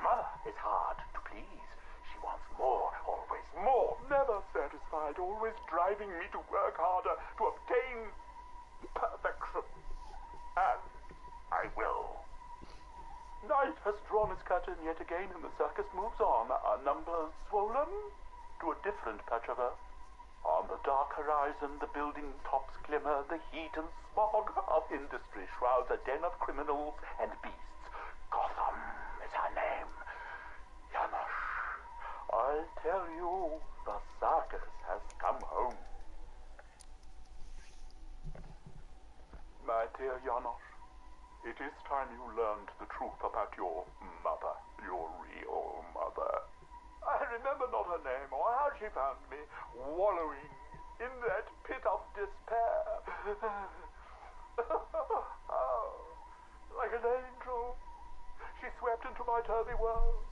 Mother is hard to please. She wants more, always more, never satisfied, always driving me to work harder to obtain perfection. And I will. Night has drawn its curtain yet again, and the circus moves on, our numbers swollen to a different patch of earth. On the dark horizon, the building tops glimmer, the heat and smog of industry shrouds a den of criminals and beasts. Gotham is her name. Janosch, I'll tell you, the circus has come home. My dear Janosch, it is time you learned the truth about your mother, your real mother. I remember not her name or how she found me wallowing in that pit of despair. Oh, like an angel, she swept into my turvy world,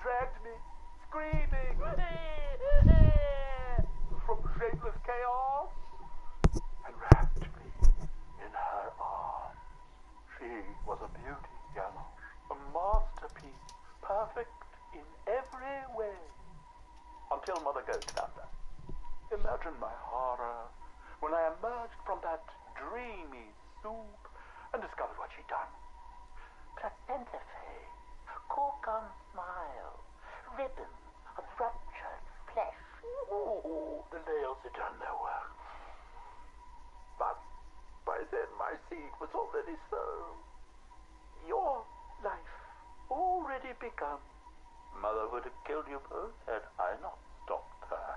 dragged me, screaming, from shapeless chaos, and wrapped me in her arms. She was a beauty, Janosch, a masterpiece, perfect in every way, until Mother Ghost found her. Imagine my horror when I emerged from that dreamy soup and discovered what she'd done. Placenta face, cork-on smile, ribbons of ruptured flesh. Ooh, the nails had done their work. But by then my seed was already sown. Your life already begun. Mother would have killed you both had I not stopped her.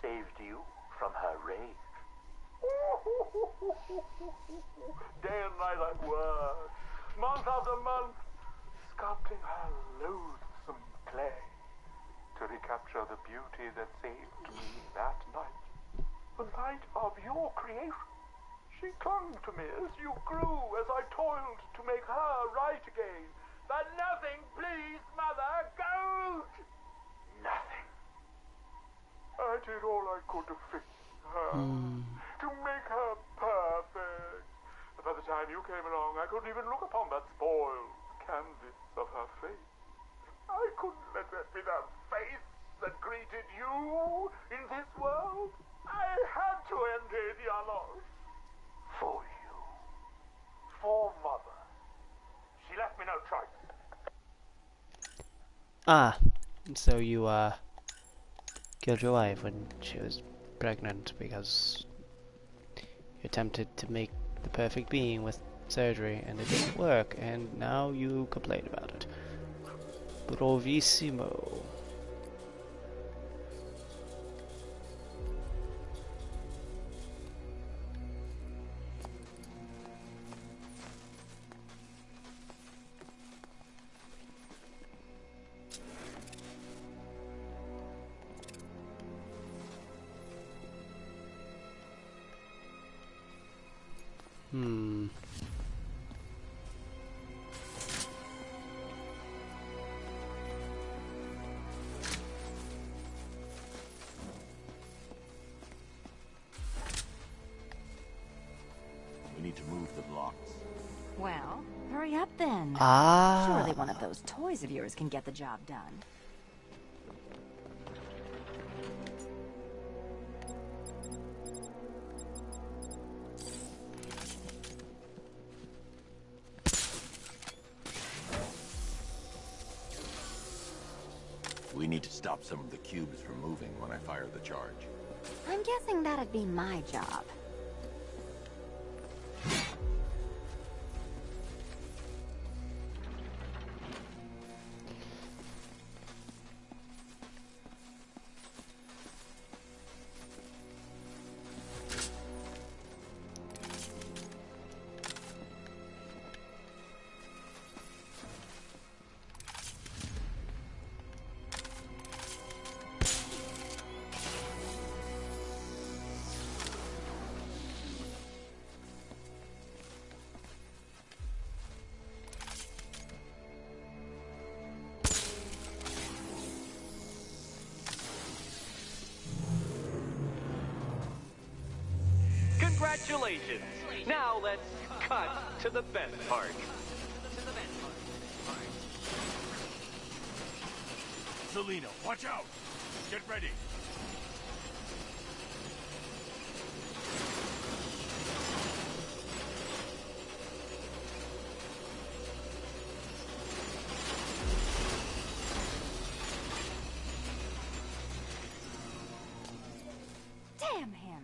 Saved you from her rage. Day and night I worked, month after month, sculpting her loathsome clay to recapture the beauty that saved me that night. the night of your creation. She clung to me as you grew, as I toiled to make her right again. But nothing pleased Mother Goat! Nothing. I did all I could to fix her, to make her perfect. But by the time you came along, I couldn't even look upon that spoiled canvas of her face. I couldn't let that be the face that greeted you in this world. I had to end it, Janos. For you. For Mother. She left me no choice. Ah, so you, killed your wife when she was pregnant because you attempted to make the perfect being with surgery and it didn't work, and now you complain about it. Bravissimo. We need to move the blocks. Well, hurry up then. Ah. Surely one of those toys of yours can get the job done. We need to stop some of the cubes from moving when I fire the charge. I'm guessing that'd be my job. Congratulations! Now let's cut to the best part. Selena, watch out! Get ready! Damn him!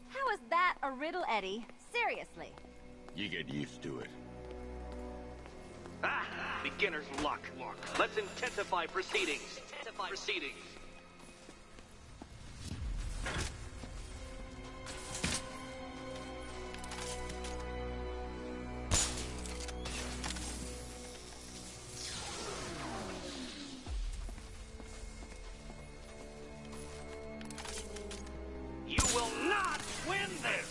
How is that a riddle, Eddie? Seriously. You get used to it. Ah! Beginner's luck. Let's intensify proceedings. Proceedings. You will not win this!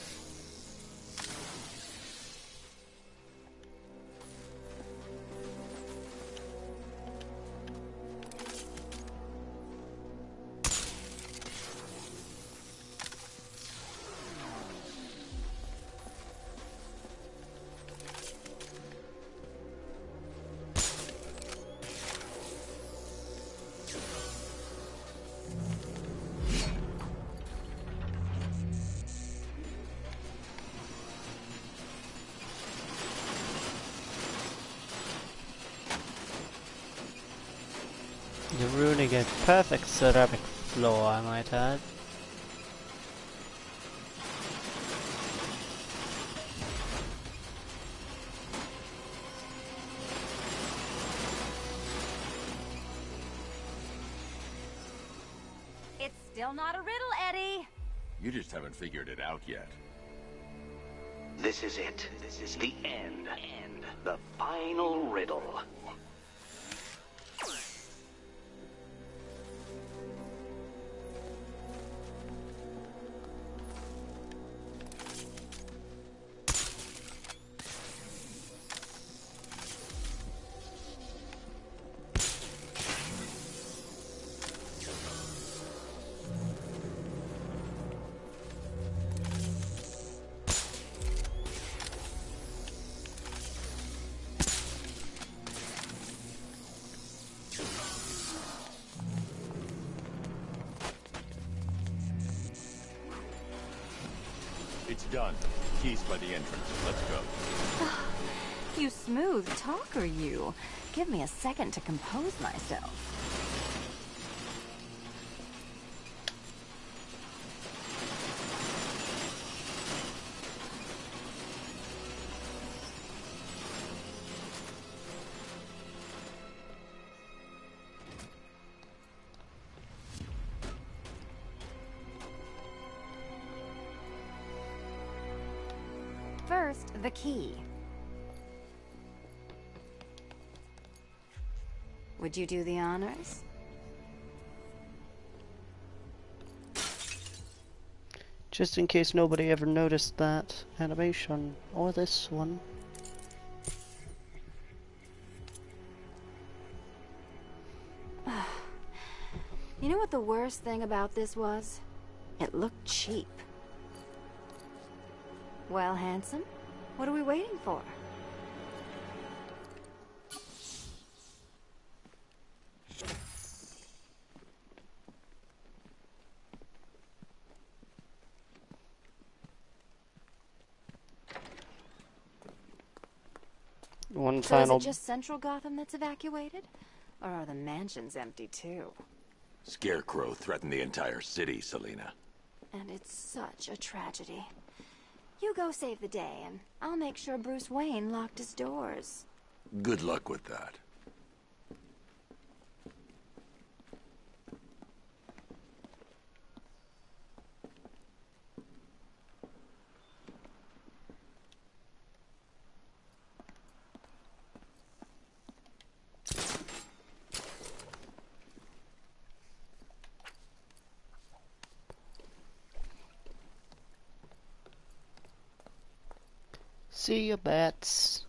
You're ruining a perfect ceramic floor, I might add. It's still not a riddle, Eddie. You just haven't figured it out yet. This is it. This is the end. The final riddle. Done. Keys by the entrance. Let's go. You smooth talker, you. Give me a second to compose myself. First, the key. Would you do the honors? Just in case nobody ever noticed that animation, or this one. You know what the worst thing about this was? It looked cheap. Well, handsome, what are we waiting for? So is it just Central Gotham that's evacuated? Or are the mansions empty too? Scarecrow threatened the entire city, Selina. And it's such a tragedy. You go save the day, and I'll make sure Bruce Wayne locked his doors. Good luck with that. See ya, bats.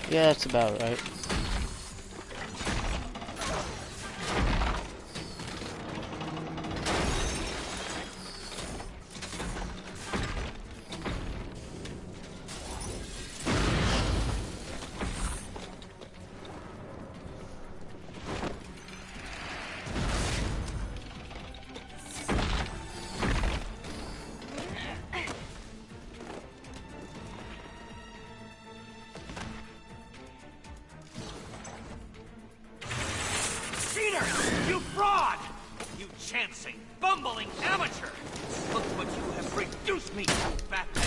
Yeah, that's about right. You fraud! You chancing, bumbling amateur! Look what you have reduced me to, Batman!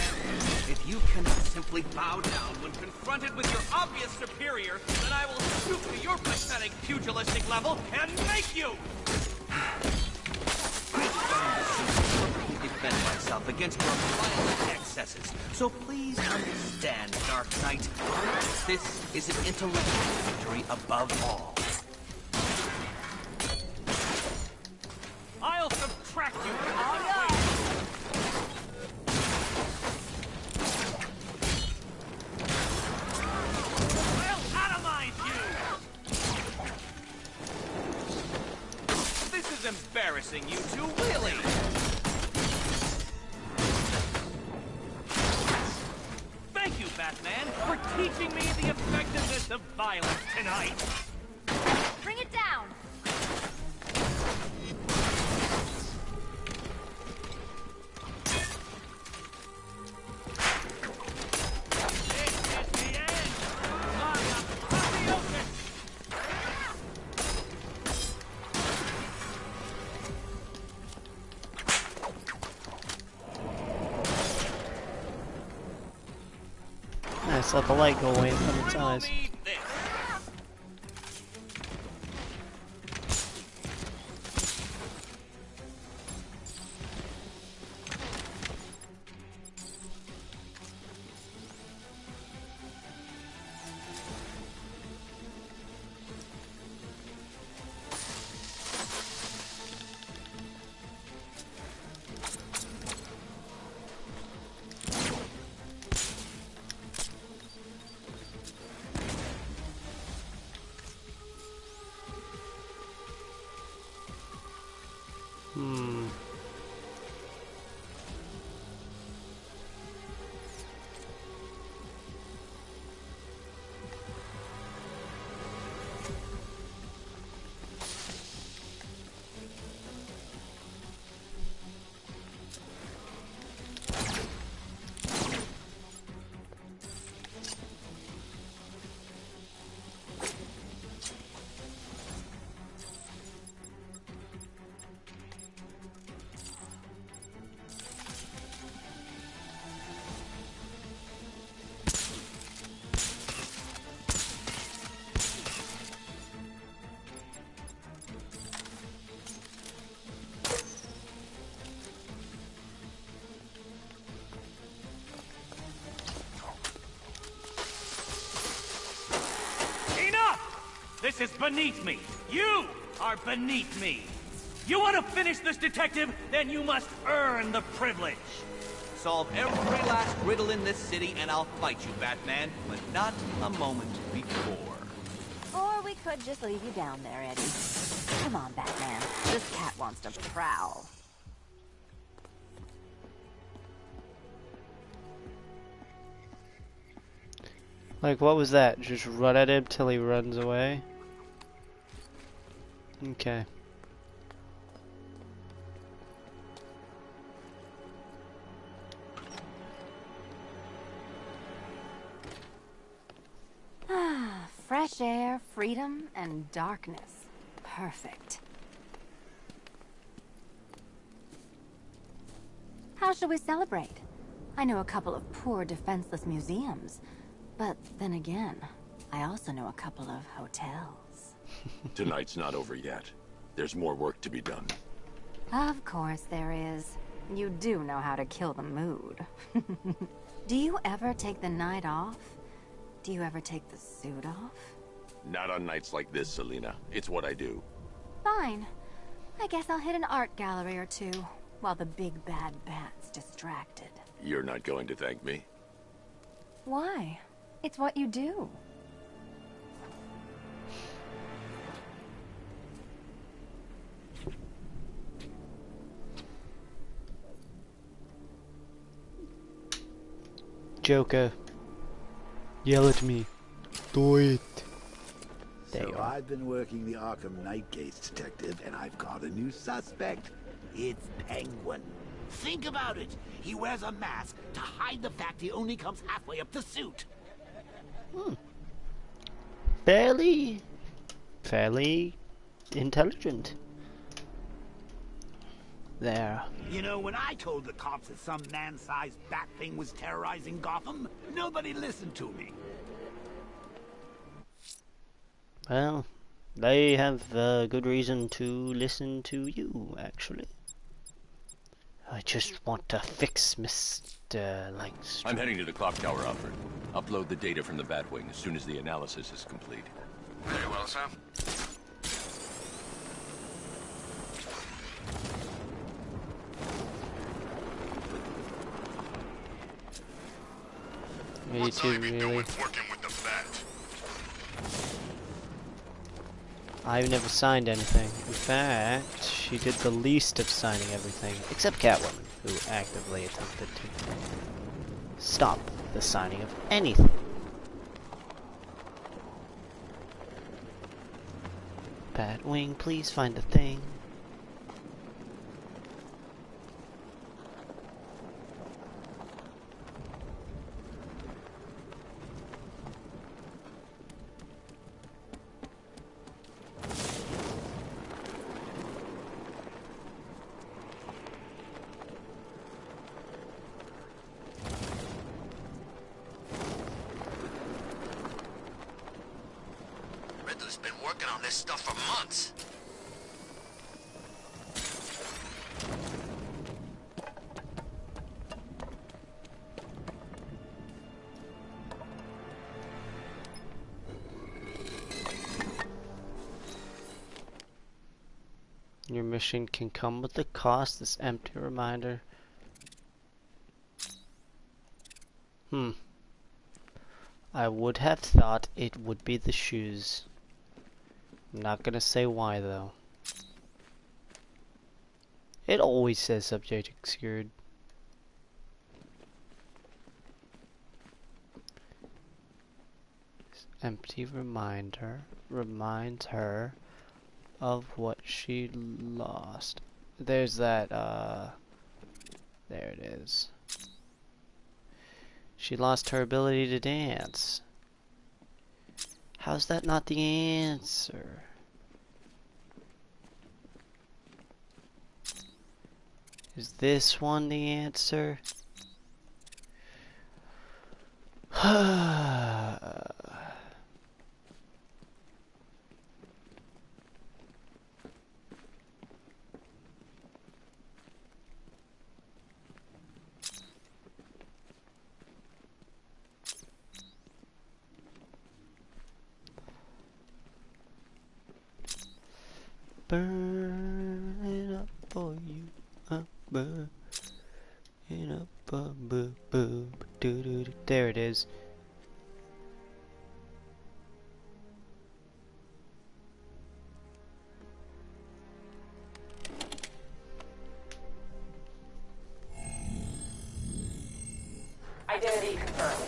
If you cannot simply bow down when confronted with your obvious superior, then I will stoop to your pathetic pugilistic level and make you! I perfectly defend myself against your violent excesses, so please understand, Dark Knight. This is an intellectual victory above all. I'll subtract you. Oh, no. I'll atomize you. This is embarrassing, you two, really. Thank you, Batman, for teaching me the effectiveness of violence tonight. Bring it down. Nice, let the light go away from its eyes. This is beneath me. You are beneath me. You want to finish this, detective? Then you must earn the privilege. Solve every last riddle in this city and I'll fight you, Batman, but not a moment before. Or we could just leave you down there, Eddie. Come on, Batman. This cat wants to prowl. Like, what was that? Just run at him till he runs away? Okay. Ah, fresh air, freedom, and darkness. Perfect. How shall we celebrate? I know a couple of poor, defenseless museums. But then again, I also know a couple of hotels. Tonight's not over yet. There's more work to be done. Of course there is. You do know how to kill the mood. Do you ever take the night off? Do you ever take the suit off? Not on nights like this, Selina. It's what I do. Fine. I guess I'll hit an art gallery or two, while the big bad bat's distracted. You're not going to thank me? Why? It's what you do. Joker. Yell at me. Do it. There you So are. I've been working the Arkham Knight case, detective, and I've caught a new suspect. It's Penguin. Think about it. He wears a mask to hide the fact he only comes halfway up the suit. Fairly intelligent. There. You know, when I told the cops that some man-sized bat thing was terrorizing Gotham, nobody listened to me. Well, they have good reason to listen to you, actually. I just want to fix Mr. Langstrom. I'm heading to the clock tower, Alfred. Upload the data from the Batwing as soon as the analysis is complete. Very well, sir. Me too, really. Working with the bat. I've never signed anything. In fact, she did the least of signing everything, except Catwoman, who actively attempted to stop the signing of anything. Batwing, please find the thing. Riddler's been working on this stuff for months. Your mission can come with the cost, this empty reminder. I would have thought it would be the shoes. I'm not gonna say why though. It always says subject obscured. This empty reminder reminds her of what she lost. There's that, there it is. She lost her ability to dance. How's that not the answer? Is this one the answer? burning up for you. Burning up, there it is. Identity confirmed.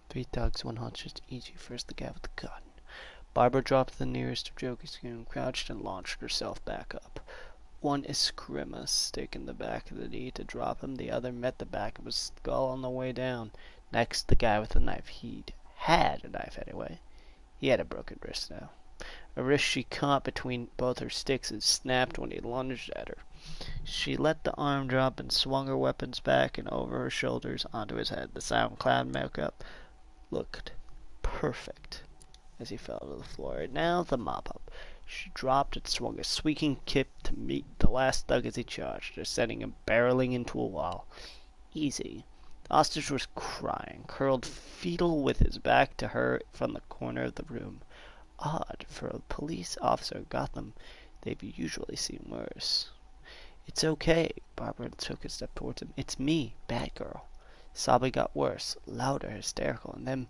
Three thugs, one hostage each. First the guy with the gun. Barbara dropped the nearest of Joker's goon, crouched and launched herself back up. One Eskrima stick in the back of the knee to drop him. The other met the back of his skull on the way down. Next, the guy with the knife. He'd had a knife anyway. He had a broken wrist now. A wrist she caught between both her sticks and snapped when he lunged at her. She let the arm drop and swung her weapons back and over her shoulders onto his head. The SoundCloud makeup looked perfect as he fell to the floor. Now the mop-up. She dropped and swung a squeaking kick to meet the last thug as he charged her, sending him barreling into a wall. Easy. The hostage was crying, curled fetal with his back to her from the corner of the room. Odd, for a police officer in Gotham, they've usually seen worse. It's okay. Barbara took a step towards him. It's me, Batgirl. Sobbing got worse, louder, hysterical, and then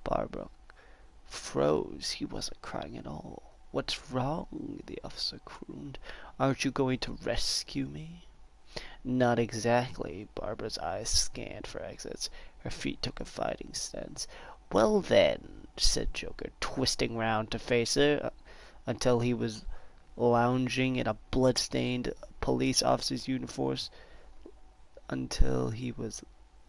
Barbara froze. He wasn't crying at all. What's wrong? The officer crooned. Aren't you going to rescue me? Not exactly. Barbara's eyes scanned for exits. Her feet took a fighting stance. Well then, said Joker, twisting round to face her until he was lounging in a blood-stained police officer's uniform.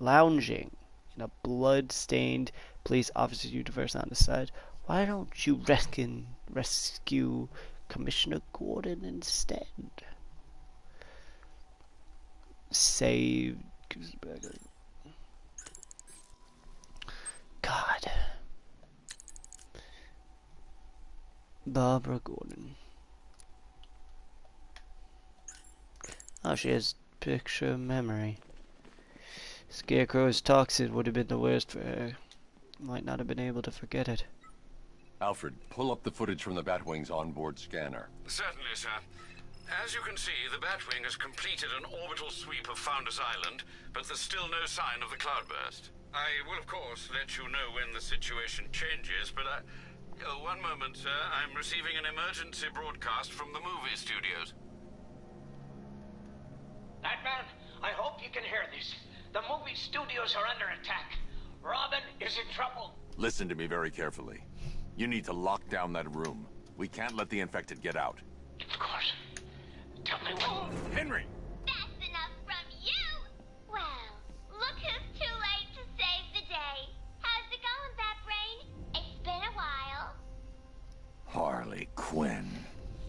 Lounging in a blood-stained police officer's universe on the side. Why don't you rescue Commissioner Gordon instead? Save... God. Barbara Gordon. Oh, she has picture memory. Scarecrow's toxin would have been the worst for her. Might not have been able to forget it. Alfred, pull up the footage from the Batwing's onboard scanner. Certainly, sir. As you can see, the Batwing has completed an orbital sweep of Founders Island, but there's still no sign of the cloudburst. I will, of course, let you know when the situation changes, but one moment, sir. I'm receiving an emergency broadcast from the movie studios. Batman, I hope you can hear this. The movie studios are under attack. Robin is in trouble. Listen to me very carefully. You need to lock down that room. We can't let the infected get out. Of course. Tell me what... Henry! That's enough from you! Well, look who's too late to save the day. How's it going, Batbrain? It's been a while. Harley Quinn.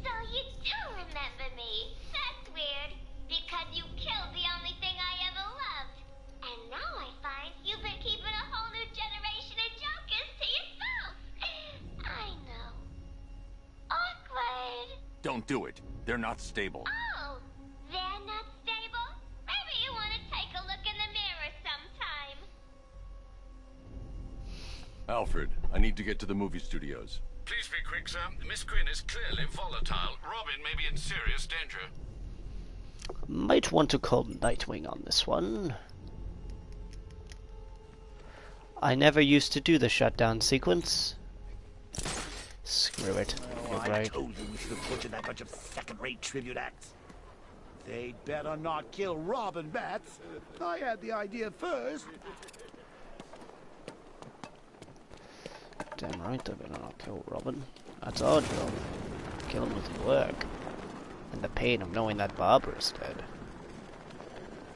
So you do remember me. That's weird, because you killed the only thing I ever loved. And now I find you've been keeping a whole new generation of Jokers to yourself. I know. Awkward. Don't do it. They're not stable. Oh, they're not stable? Maybe you want to take a look in the mirror sometime. Alfred, I need to get to the movie studios. Please be quick, sir. Miss Quinn is clearly volatile. Robin may be in serious danger. Might want to call Nightwing on this one. I never used to do the shutdown sequence. Screw it. Oh, I Right. told you we should have butchered that bunch of second-rate tribute acts. They'd better not kill Robin Bats. I had the idea first. Damn right, they better not kill Robin. That's our job. Kill him with work. And the pain of knowing that Barbara's dead.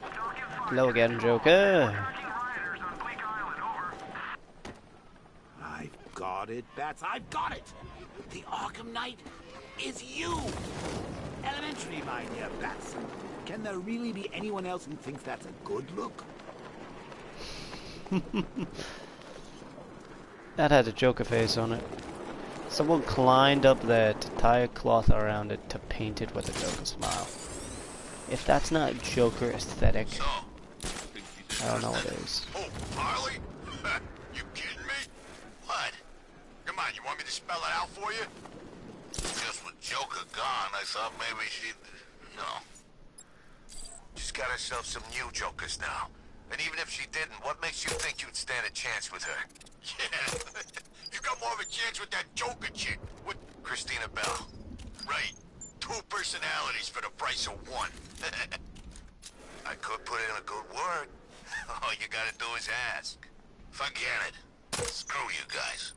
Hello again, Joker. I've got it, Bats. I've got it. The Arkham Knight is you. Elementary, my dear Bats. Can there really be anyone else who thinks that's a good look? That had a Joker face on it. Someone climbed up there to tie a cloth around it to paint it with a Joker smile. If that's not Joker aesthetic, I don't know what is. Oh, Harley? You kidding me? What? Come on, you want me to spell it out for you? Just with Joker gone, I thought maybe she'd... No. She's got herself some new Jokers now. And even if she didn't, what makes you think you'd stand a chance with her? Yeah, you got more of a chance with that Joker chick, with Christina Bell. Right. 2 personalities for the price of 1. I could put in a good word. All you gotta do is ask. Forget it. Screw you guys.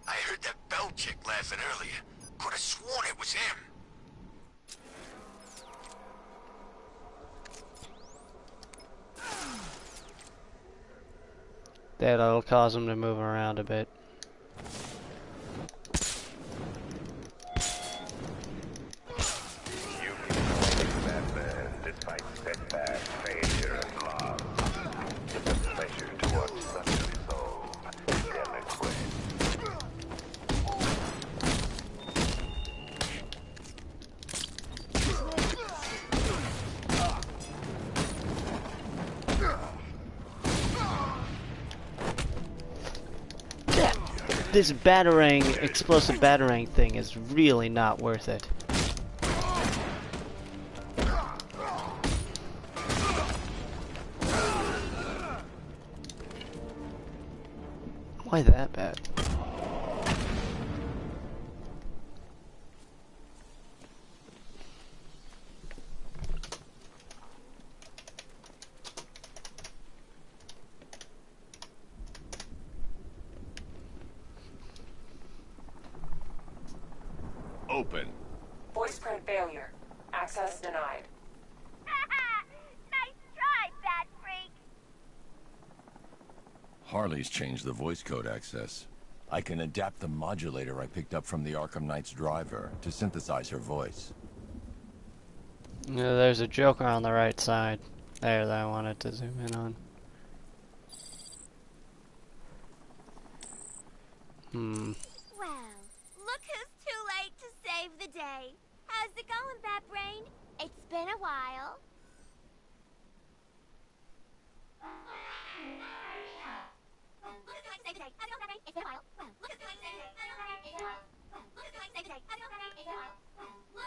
I heard that Bell chick laughing earlier. Could have sworn it was him. That'll cause him to move around a bit. This explosive batarang thing is really not worth it. Why that bad? Open. Voice print failure. Access denied. Nice try, Bat Freak. Harley's changed the voice code access. I can adapt the modulator I picked up from the Arkham Knight's driver to synthesize her voice. Yeah, there's a Joker on the right side. There, that I wanted to zoom in on. Well, look who's too late to save the day. How's it going, Bat Brain? It's been a while. It's been a while. Well, look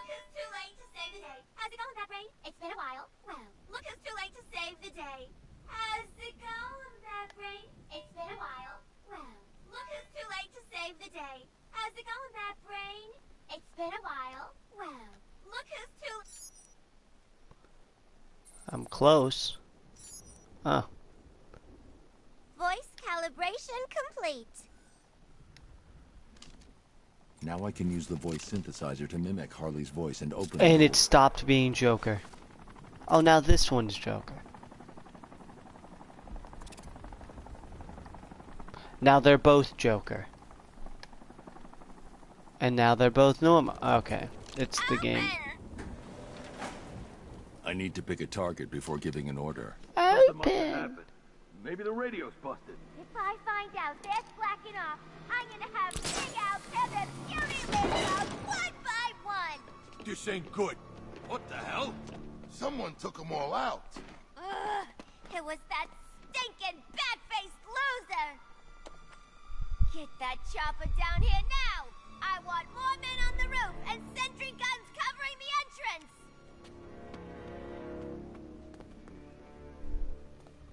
who's too late to save the day. How's it going, Bat Brain? It's been a while. Well, look who's too late to save the day. How's it going, Bat Brain? It's been a while. Well, look who's too late to save the day. How's it going, Bat Brain? It's been a while. Well, look who's too... I'm close. Oh. Voice calibration complete. Now I can use the voice synthesizer to mimic Harley's voice and open... And it stopped being Joker. Oh, now this one's Joker. Now they're both Joker. And now they're both normal. Okay, it's the game. I need to pick a target before giving an order. Open! Maybe the radio's busted. If I find out they're slacking off, I'm gonna have Big Al tear their puny limbs out 1 by 1. This ain't good. What the hell? Someone took them all out. Ugh, it was that stinking bat-faced loser. Get that chopper down here now. I want more men on the roof and sentry guns covering the entrance.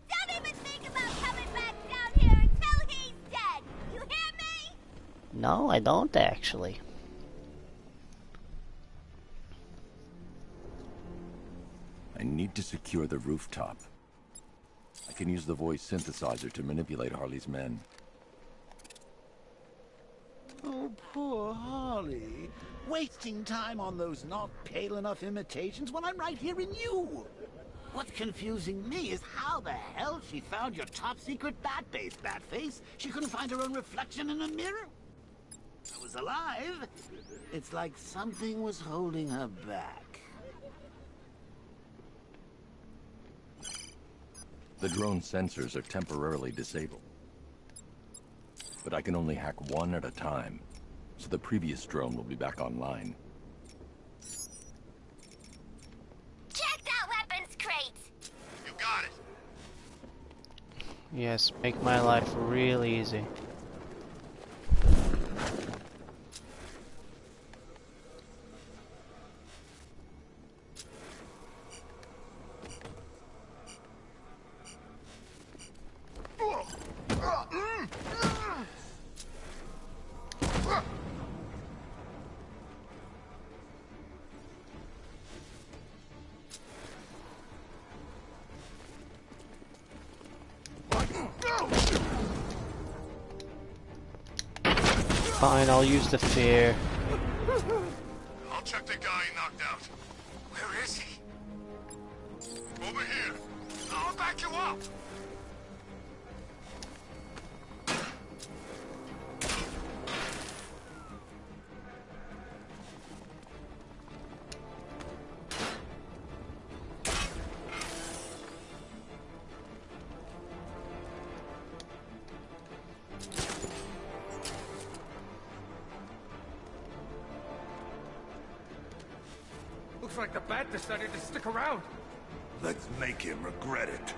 Don't even think about coming back down here until he's dead. You hear me? No, I don't actually. I need to secure the rooftop. I can use the voice synthesizer to manipulate Harley's men. Oh, poor Harley. Wasting time on those not pale enough imitations when I'm right here in you. What's confusing me is how the hell she found your top secret bat base, Batface. She couldn't find her own reflection in a mirror. I was alive. It's like something was holding her back. The drone sensors are temporarily disabled. But I can only hack one at a time, so the previous drone will be back online. Check that weapons crate! You got it. Yes, make my life real easy. Fine, I'll use the fear. I'll check the guy he knocked out. Where is he? Over here. I'll back you up. Looks like the bat decided to stick around. Let's make him regret it.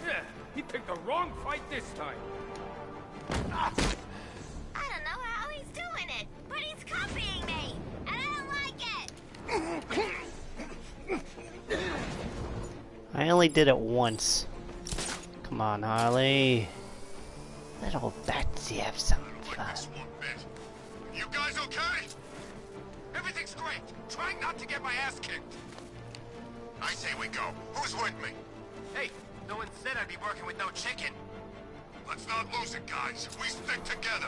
Yeah, he picked the wrong fight this time. I don't know how he's doing it, but he's copying me, and I don't like it. I only did it once. Come on, Harley. Let old Batsy have some fun. You guys okay? Everything's great. Trying not to get my ass kicked. I say we go. Who's with me? Hey, no one said I'd be working with no chicken. Let's not lose it, guys. We stick together.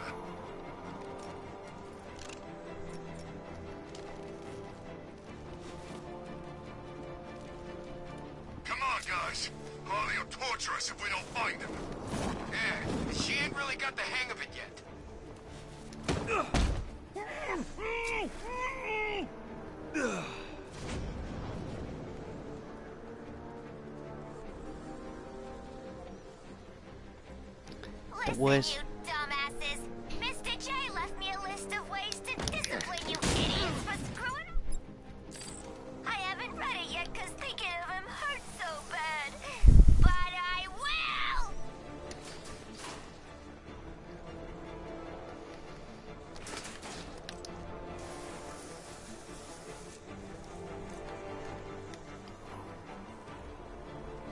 Come on, guys. Harley will torture us if we don't find him. Yeah, she ain't really got the hang of it yet. The worst. You dumbasses. Mr. J left me a list of ways to discipline you idiots for screwing up. I haven't read it yet because thinking of him hurts so bad. But I will!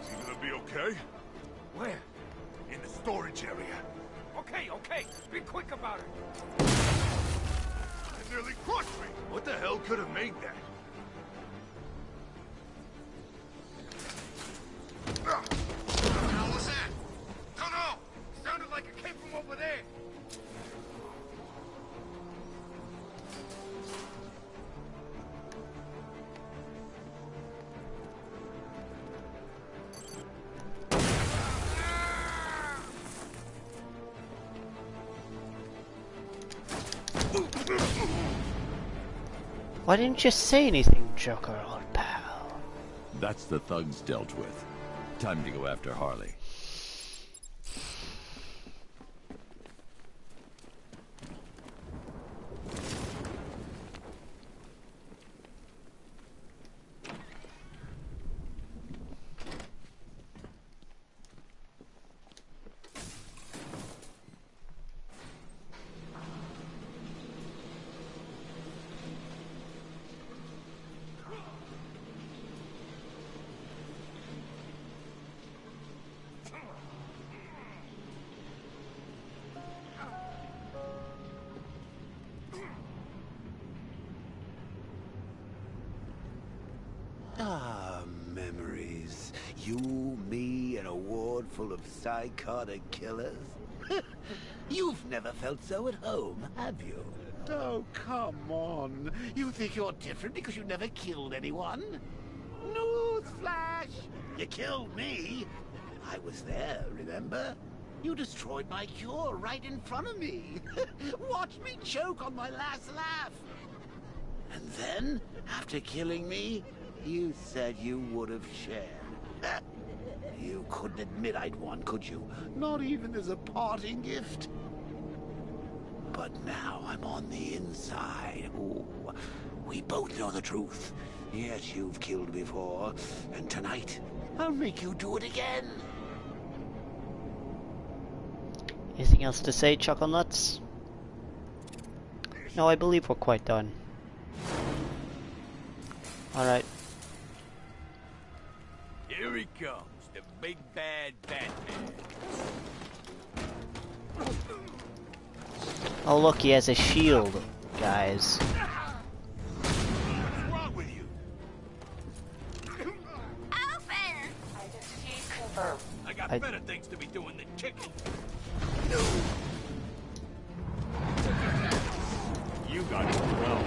Is he gonna be okay? Where? In the storage area. Okay, be quick about it. It nearly crushed me. What the hell could have made that? What the hell was that? Don't know. Sounded like it came from over there. Why didn't you say anything, Joker, old pal? That's the thugs dealt with. Time to go after Harley. Ah, memories. You, me, and a ward full of psychotic killers. You've never felt so at home, have you? Oh, come on. You think you're different because you never killed anyone? Newsflash! You killed me. I was there, remember? You destroyed my cure right in front of me. Watch me choke on my last laugh. And then, after killing me, you said you would have shared. You couldn't admit I'd won, could you? Not even as a parting gift. But now I'm on the inside. Ooh, we both know the truth. Yes, you've killed before. And tonight, I'll make you do it again. Anything else to say, Chuckle Nuts? No, I believe we're quite done. Alright. Here he comes, the big bad Batman. Oh look, he has a shield, guys. What's wrong with you? Open! Identity confirmed. I got better things to be doing than kicking. You got it well.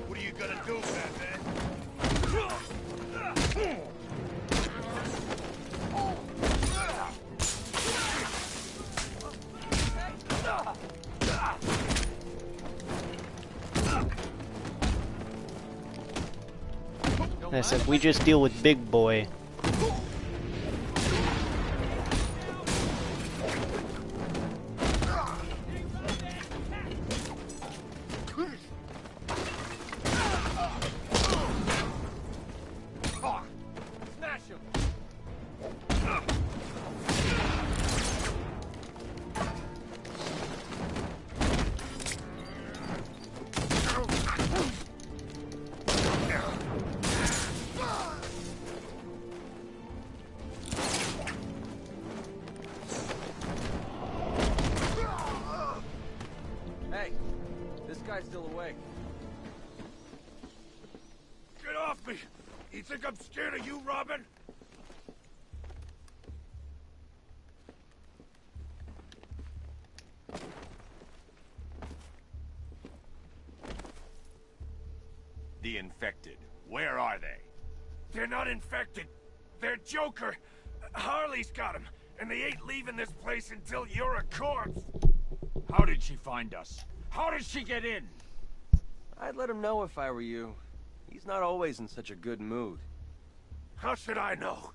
What are you gonna do, Batman? Listen, we just deal with Big Boy. Smash him! Hey, this guy's still awake. Get off me! You think I'm scared of you, Robin? The infected. Where are they? They're not infected. They're Joker. Harley's got him, and they ain't leaving this place until you're a corpse. How did she find us? How did she get in? I'd let him know if I were you. He's not always in such a good mood. How should I know?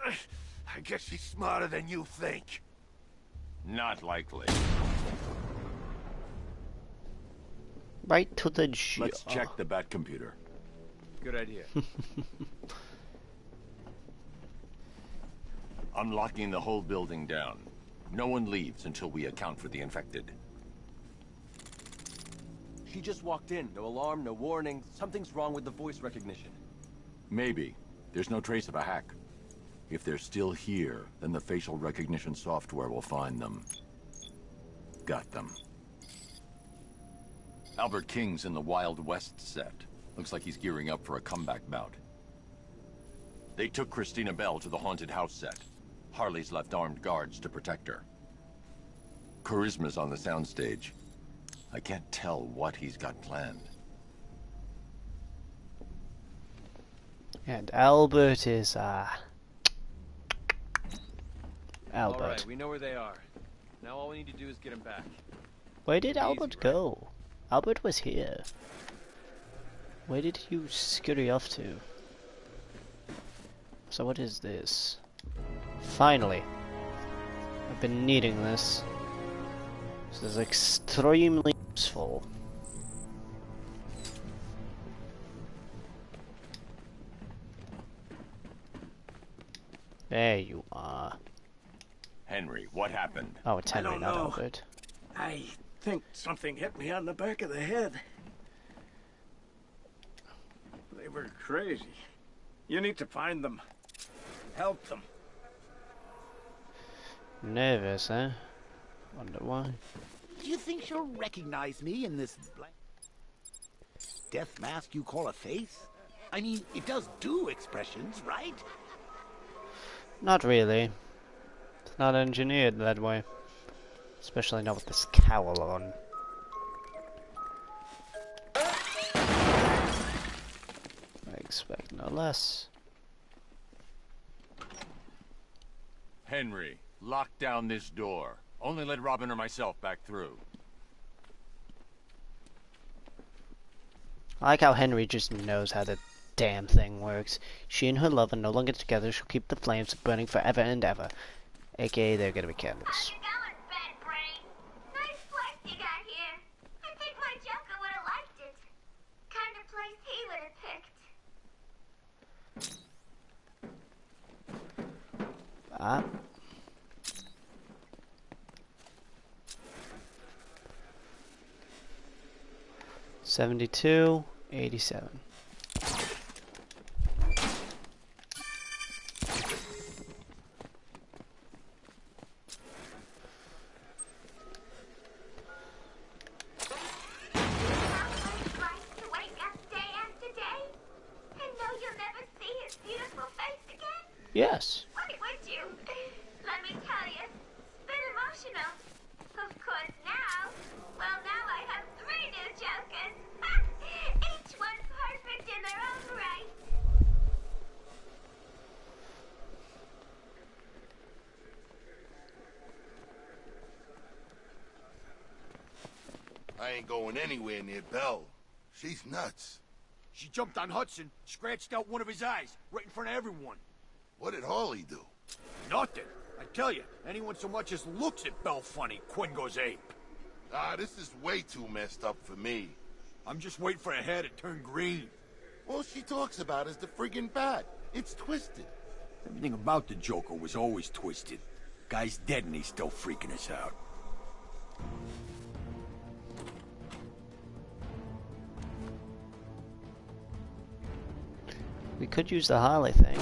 I guess she's smarter than you think. Not likely. Right to the jaw. Let's check the bat computer. Good idea. I'm locking the whole building down. No one leaves until we account for the infected. She just walked in. No alarm, no warning. Something's wrong with the voice recognition. Maybe. There's no trace of a hack. If they're still here, then the facial recognition software will find them. Got them. Albert King's in the Wild West set. Looks like he's gearing up for a comeback bout. They took Christina Bell to the haunted house set. Harley's left armed guards to protect her. Charisma's on the soundstage. I can't tell what he's got planned. And Albert is, Albert. Alright, we know where they are. Now all we need to do is get him back. Where did Albert go? Albert was here. Where did you scurry off to? So what is this? Finally. I've been needing this. This is extremely useful. There you are. Henry, what happened? Oh, it's Henry, I don't not know. Albert. I think something hit me on the back of the head. They were crazy. You need to find them. Help them. Nervous, eh? Wonder why. Do you think she'll recognize me in this blank death mask you call a face? I mean, it does do expressions, right? Not really. It's not engineered that way. Especially not with this cowl on. Expect no less. Henry, lock down this door. Only let Robin or myself back through. I like how Henry just knows how the damn thing works. She and her lover no longer together shall keep the flames burning forever and ever. AKA they're gonna be candles. How you going, bad brain? Nice place you got here. I think my Joker would have liked it. Kind of place he would have picked. Ah. $72, $87. Yes. Why would you? Let me tell you, it's been emotional. Of course now, well now I have 3 new Jokers. Each one perfect in their own right. I ain't going anywhere near Belle. She's nuts. She jumped on Hudson, scratched out one of his eyes, right in front of everyone. What did Harley do? Nothing. I tell you, anyone so much as looks at Belle funny, Quinn goes ape. Ah, this is way too messed up for me. I'm just waiting for her hair to turn green. All she talks about is the friggin' bat. It's twisted. Everything about the Joker was always twisted. Guy's dead and he's still freaking us out. We could use the Harley thing.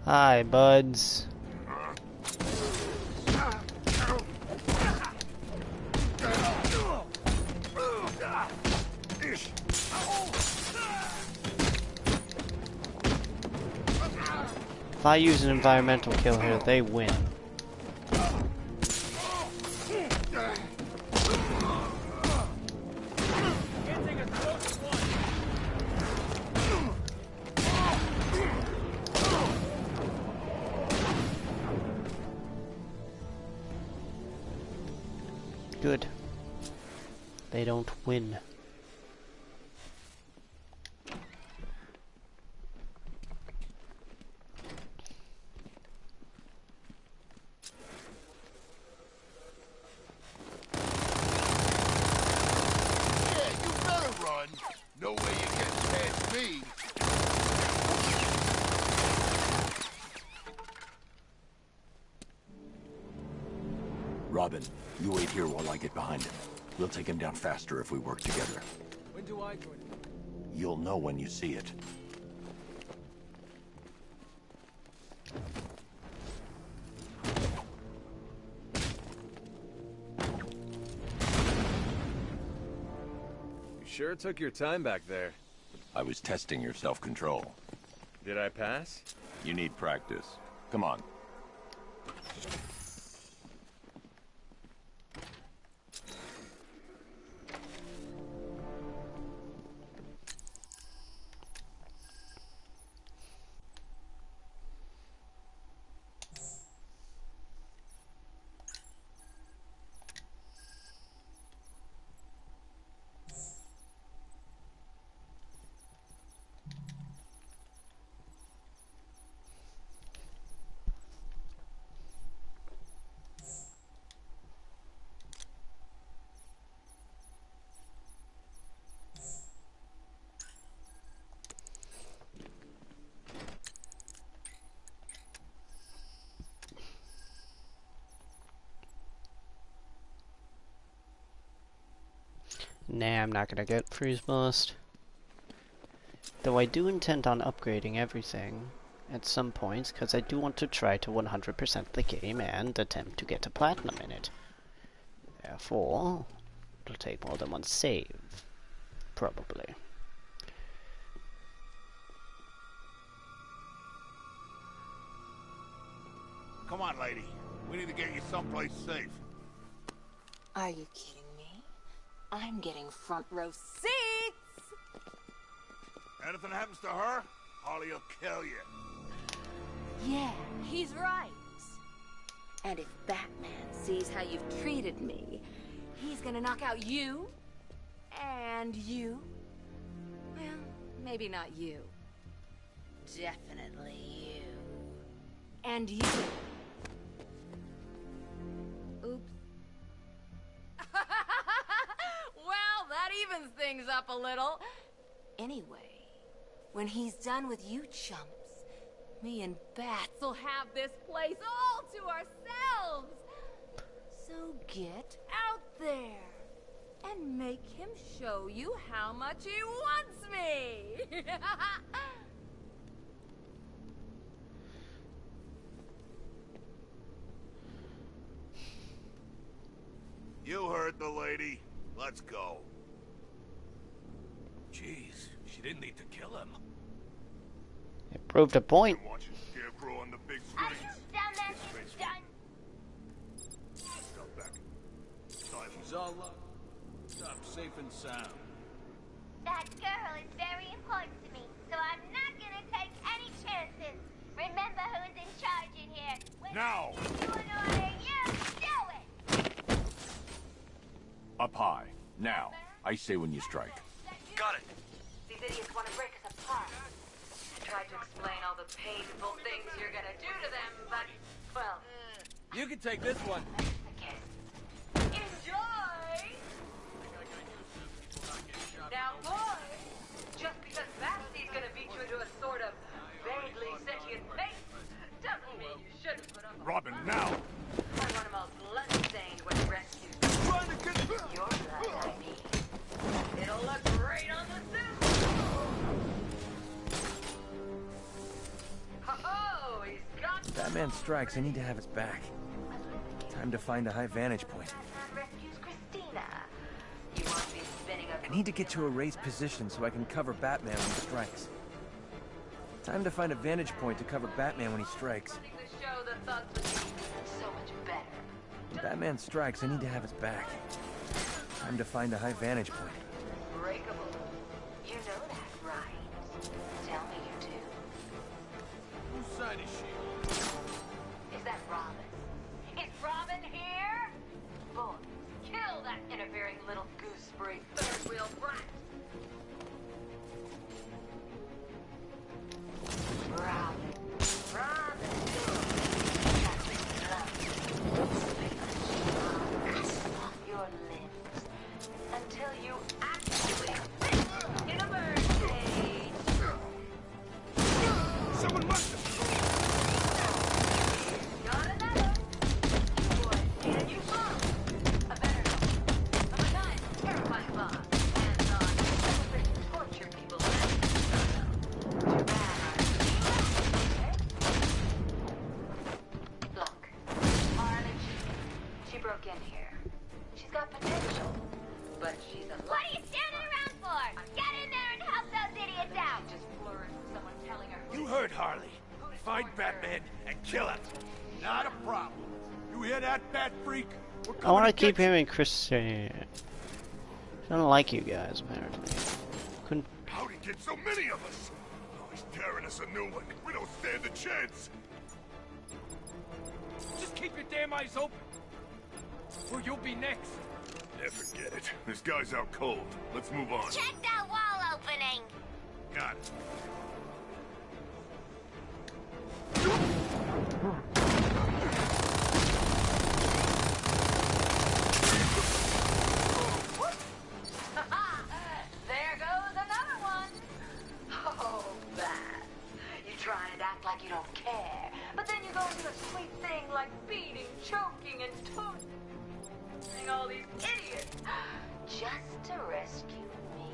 Hi, buds. If I use an environmental kill here, they win. Good. They don't win. No way you get past me. Robin, you wait here while I get behind him. We'll take him down faster if we work together. When do I join? You'll know when you see it. You sure took your time back there. I was testing your self-control. Did I pass? You need practice. Come on. Nah, I'm not gonna get freeze blast. Though I do intend on upgrading everything at some points, because I do want to try to 100% the game and attempt to get a platinum in it. Therefore, it'll take more than one save. Probably. Come on, lady. We need to get you someplace safe. Are you kidding me? I'm getting front row seats! Anything happens to her, Harley will kill you. Yeah, he's right. And if Batman sees how you've treated me, he's gonna knock out you, and you. Well, maybe not you. Definitely you. And you. Oops. Well, that evens things up a little. Anyway, when he's done with you chumps, me and Bats will have this place all to ourselves. So get out there and make him show you how much he wants me. You heard the lady. Let's go. Jeez, she didn't need to kill him. It proved a point. Watching Scarecrow on the big Are screen. you dumbasses done? Go back. She's all up. Stop safe and sound. That girl is very important to me, so I'm not gonna take any chances. Remember who's in charge in here. When Now! I give you an order, you do it! Up high. Now. I say when you strike. Got it. These idiots want to break us apart. I tried to explain all the painful things you're gonna do to them, but, well, You can take this one. enjoy! Now, boys, just because Basty's gonna beat you into a sort of vaguely sentient face doesn't mean you shouldn't put up a Robin, now! I want him all blood-stained when he rescues your blood, I mean. It'll look great on the suit! Oh, he's got Batman strikes. I need to have his back. Time to find a high vantage point. Batman rescues Christina. You want to be spinning a I need to get to a raised position so I can cover Batman when he strikes. Time to find a vantage point to cover Batman when he strikes. running the show that thought would be so much better. When Batman strikes, I need to have his back. Time to find a high vantage point. Breakable. You know that, right? Tell me you do. Whose side is she? Is that Robin? Is Robin here? Boys, kill that interfering little gooseberry third-wheel brat. Robin. Robin. Your limbs until you actually fit in a birdcage. Someone must have... Got another. Boy, can you bomb? A better bomb. Of a kind, terrifying bomb. Hands-on, that would torture people. Too bad, Look, Harley, she broke in here. She's got potential, but she's a... What are you standing around for? Get in there and help those idiots out! Just flourished with someone telling her... You heard Harley. Find Batman and kill him. Not a problem. You hear that, Bat Freak? We're I want to coming keep get you. hearing Chris. I don't like you guys, apparently. Couldn't. How'd he get so many of us? Oh, he's tearing us a new one. We don't stand a chance. Just keep your damn eyes open, or you'll be next. Yeah, forget it. This guy's out cold. Let's move on. Check that wall opening! Got it. There goes another one. Oh, bad. You try and act like you don't care, but then you go and do a sweet thing like beating, choking, and torturing all these idiots just to rescue me.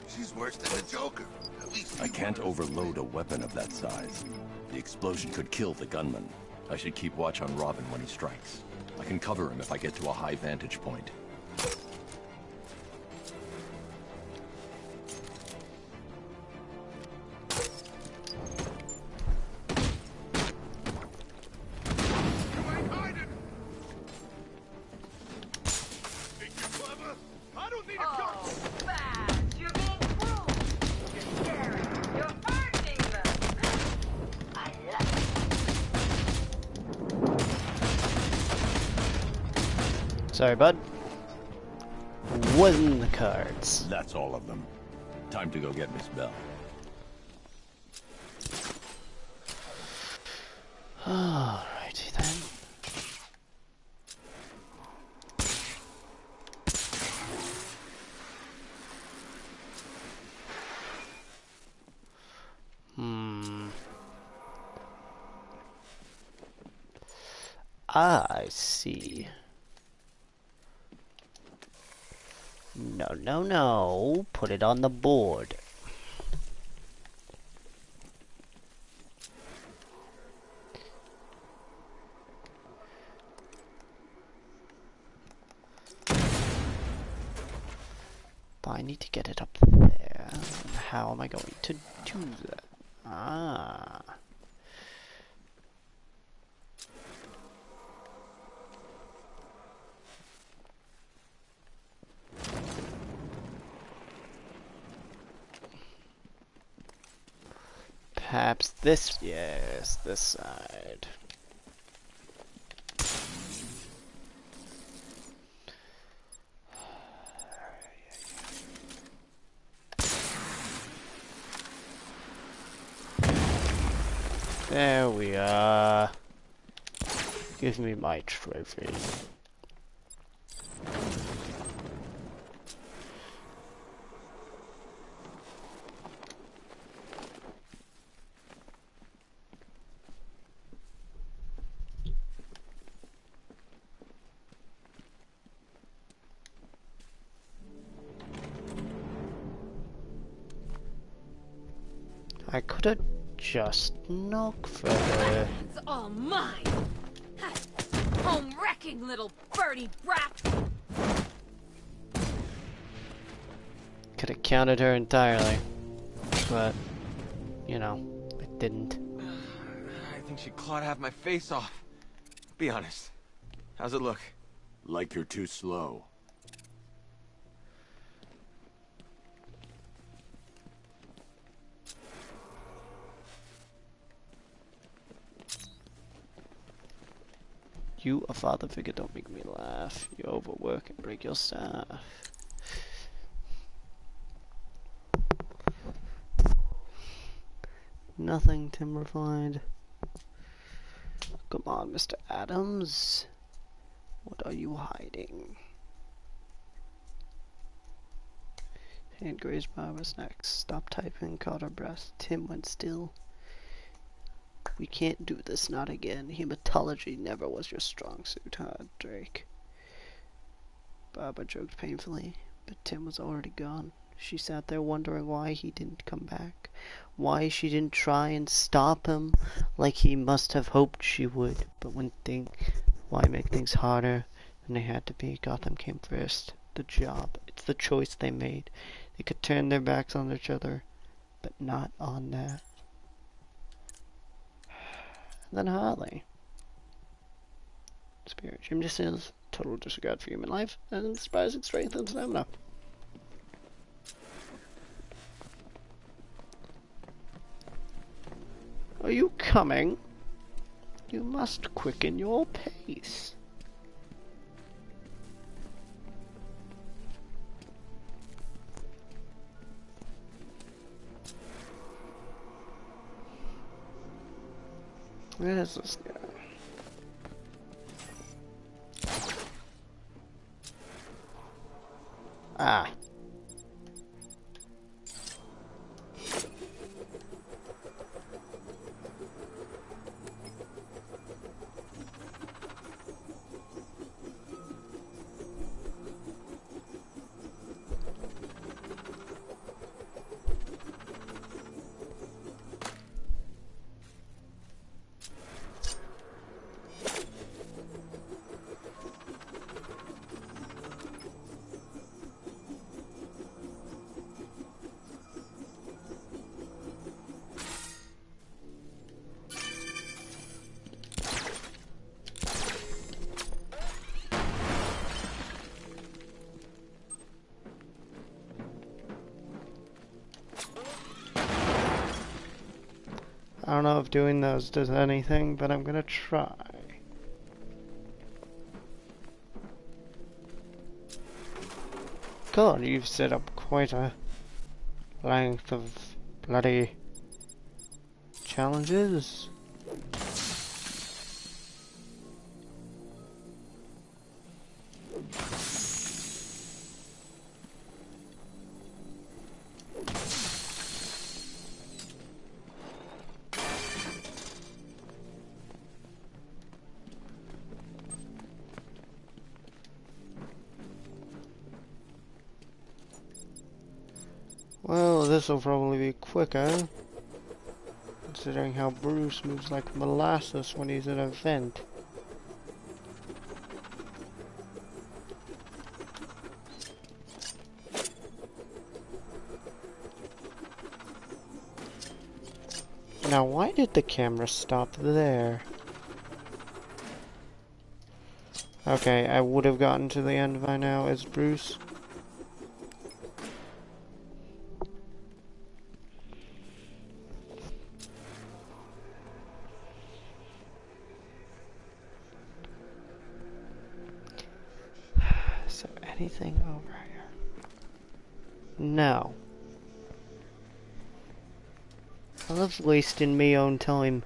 She's worse than the Joker. At least I can't overload a weapon of that size. The explosion could kill the gunman. I should keep watch on Robin when he strikes. I can cover him if I get to a high vantage point. You ain't hiding. Think you're clever? I don't need a You're being cruel. You're scaring. You're hurting them. I love it. Sorry, bud. Wasn't in the cards. That's all of them. Time to go get Miss Bell. Alrighty then. I see. No, no, no. Put it on the board. But I need to get it up there. How am I going to do that? Ah. Perhaps this, yes, this side. There we are. Give me my trophy. I could have just knocked further. It's all mine. Home wrecking little birdie brat. Could have counted her entirely, but you know, I didn't. I think she clawed half my face off. Be honest. How's it look? Like you're too slow. You, a father figure, don't make me laugh. You overwork and break your staff. Nothing, Tim replied. Come on, Mr. Adams. What are you hiding? Hand grazed Barbara's neck. Stop typing, caught her breath. Tim went still. We can't do this, not again. Hematology never was your strong suit, huh, Drake? Barbara joked painfully, but Tim was already gone. She sat there wondering why he didn't come back. Why she didn't try and stop him like he must have hoped she would. But why make things harder than they had to be? Gotham came first. The job. It's the choice they made. They could turn their backs on each other, but not on that. Then Harley. Spirit. Jim just says total disregard for human life and surprising strength and stamina. Are you coming? You must quicken your pace. Where is this guy? Ah. I don't know if doing those does anything, but I'm gonna try. God, you've set up quite a length of bloody challenges. Well, this'll probably be quicker, considering how Bruce moves like molasses when he's at a vent. Now, why did the camera stop there? Okay, I would have gotten to the end by now as Bruce. So, anything over here? No. I love wasting me own time.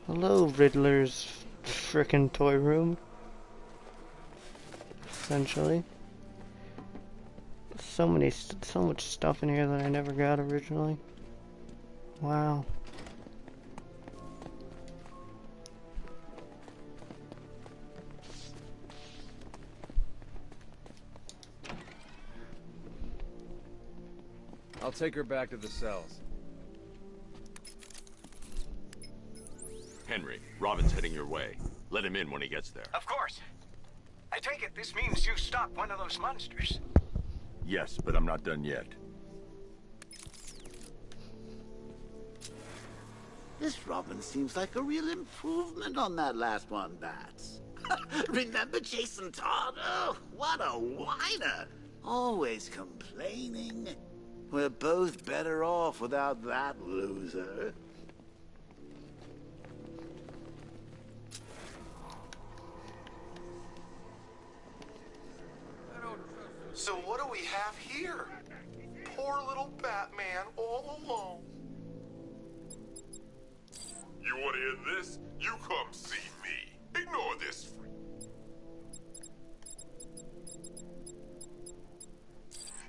Hello, Riddler's frickin' toy room. Essentially. So much stuff in here that I never got originally. Wow. I'll take her back to the cells. Henry, Robin's heading your way. Let him in when he gets there. Of course. I take it this means you stopped one of those monsters. Yes, but I'm not done yet. This Robin seems like a real improvement on that last one, Bats. Remember Jason Todd? Oh, what a whiner. Always complaining. We're both better off without that loser. So what do we have here? Poor little Batman all alone. You want to hear this? You come see me. Ignore this freak.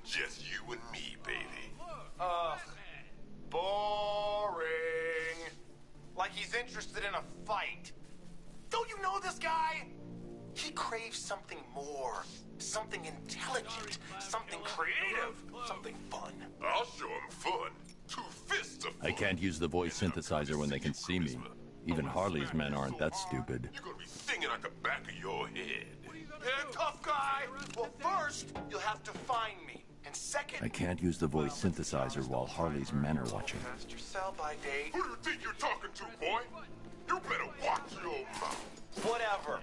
Just you and me, baby. Ugh. Boring. Like he's interested in a fight. Don't you know this guy? He craves something more. Something intelligent. Something creative. Something fun. I'll show him fun. 2 fists of fun. I can't use the voice synthesizer when they can see me. Even Harley's men aren't that stupid. You're gonna be singing at the back of your head. Yeah, tough guy. Well, first, you'll have to find me. And second... I can't use the voice synthesizer while Harley's men are watching. Past your sell-by date. Who do you think you're talking to, boy? You better watch your mouth. Whatever.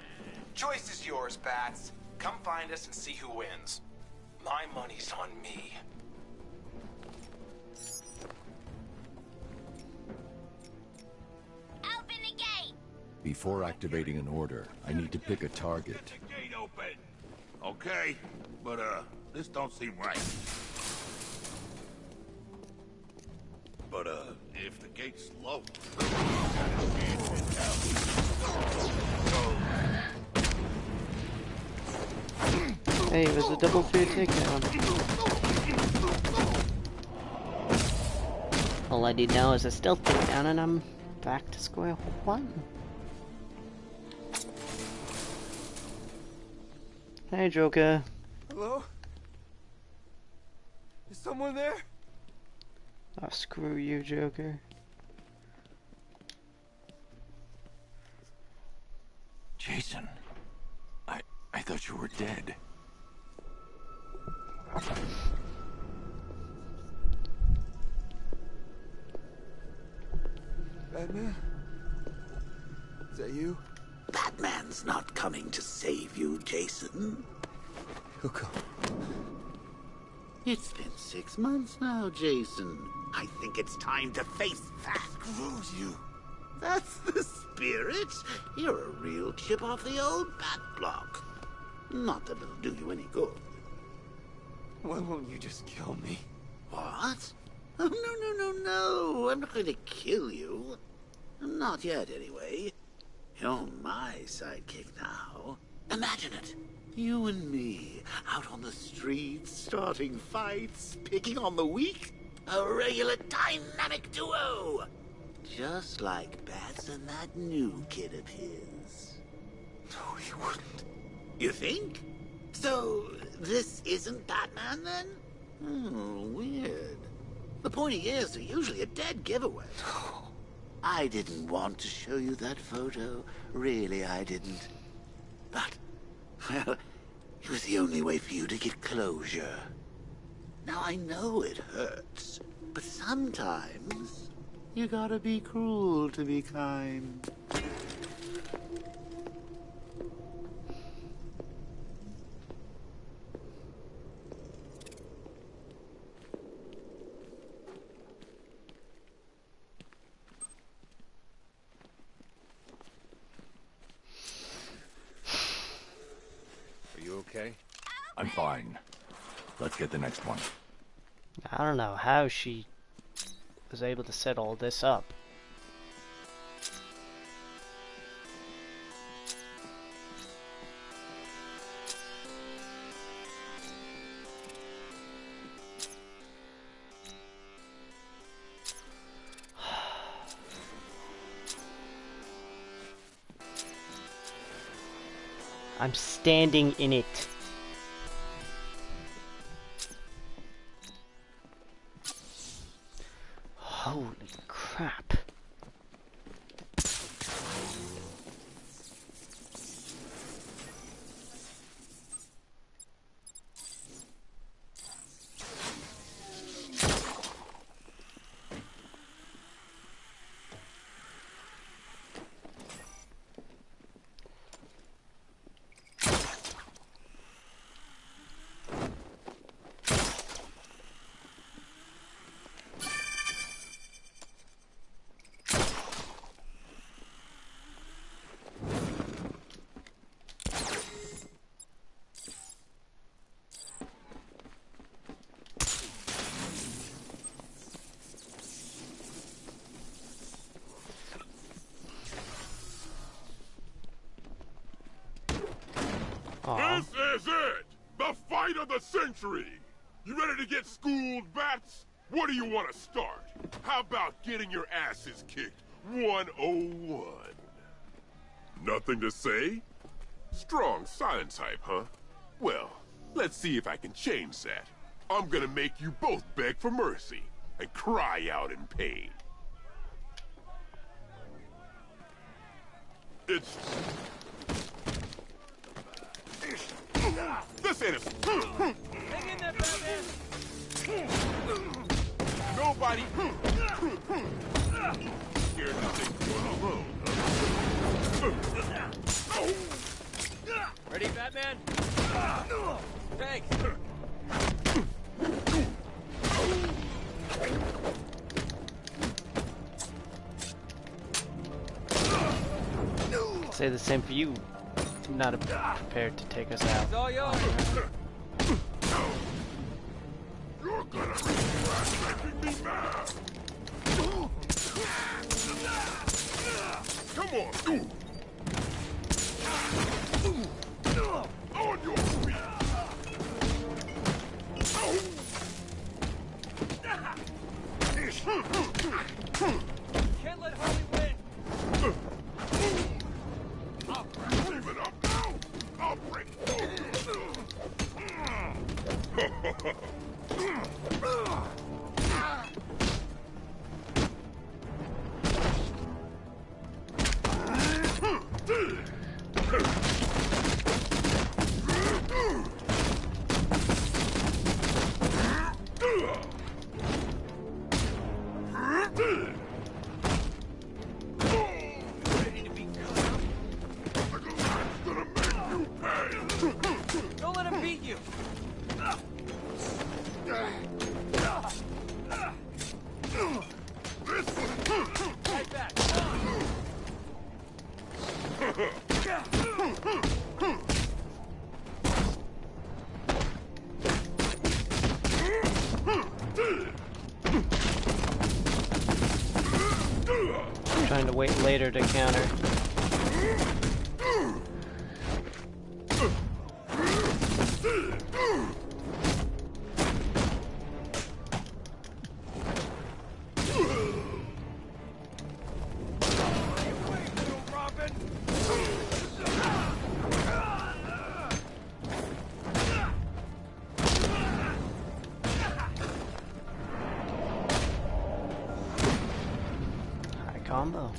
Choice is yours, Bats. Come find us and see who wins. My money's on me. Open the gate! Before activating an order, I need to pick a target. Gate open. Okay, but this don't seem right. But if the gate's low, Hey, it was a double fear takedown. All I need now is a stealth takedown and I'm back to square one. Hey, Joker. Hello? Is someone there? Oh, screw you, Joker. Jason, I thought you were dead. Batman? Is that you? Batman's not coming to save you, Jason. He'll come. It's been 6 months now, Jason. I think it's time to face that. screws you. That's the spirit. You're a real chip off the old bat block. Not that it'll do you any good. Why won't you just kill me? What? Oh, no. I'm not going to kill you. Not yet, anyway. You're my sidekick now. Imagine it. You and me, out on the streets, starting fights, picking on the weak. A regular dynamic duo. Just like Bats and that new kid of his. No, he wouldn't. You think? So, this isn't Batman, then? Oh, weird. The pointy ears are usually a dead giveaway. I didn't want to show you that photo. Really, I didn't. But, well, it was the only way for you to get closure. Now, I know it hurts, but sometimes you gotta be cruel to be kind. Are you okay? I'm fine. Let's get the next one. I don't know how she was able to set all this up. I'm standing in it. Holy crap. This is it! The fight of the century! You ready to get schooled, Bats? What do you want to start? How about getting your asses kicked 101? Nothing to say? Strong silent type, huh? Well, let's see if I can change that. I'm gonna make you both beg for mercy and cry out in pain. It's... This ain't a... Hang in there, Batman! Nobody... Scared to take one alone, huh? Ready, Batman? Thanks! Say the same for you. Not prepared to take us out. It's all yours. You're gonna regret making me mad! Come on! On your feet! Can't let Harley win. Leave it up now! I'll break Ready to be cut up. gonna make you pay! Don't let him beat you. Right back. Trying to wait later to counter. High combo.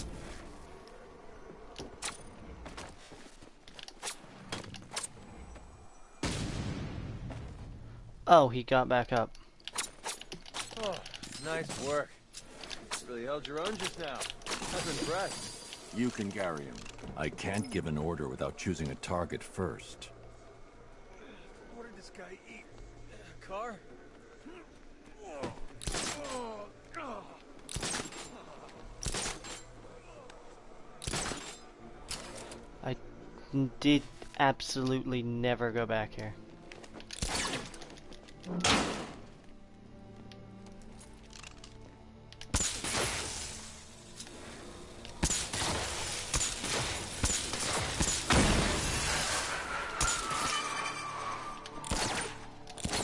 Oh, he got back up. Oh, nice work. Really held your own just now. I was impressed. You can carry him. I can't give an order without choosing a target first. What did this guy eat? A car? I did absolutely never go back here.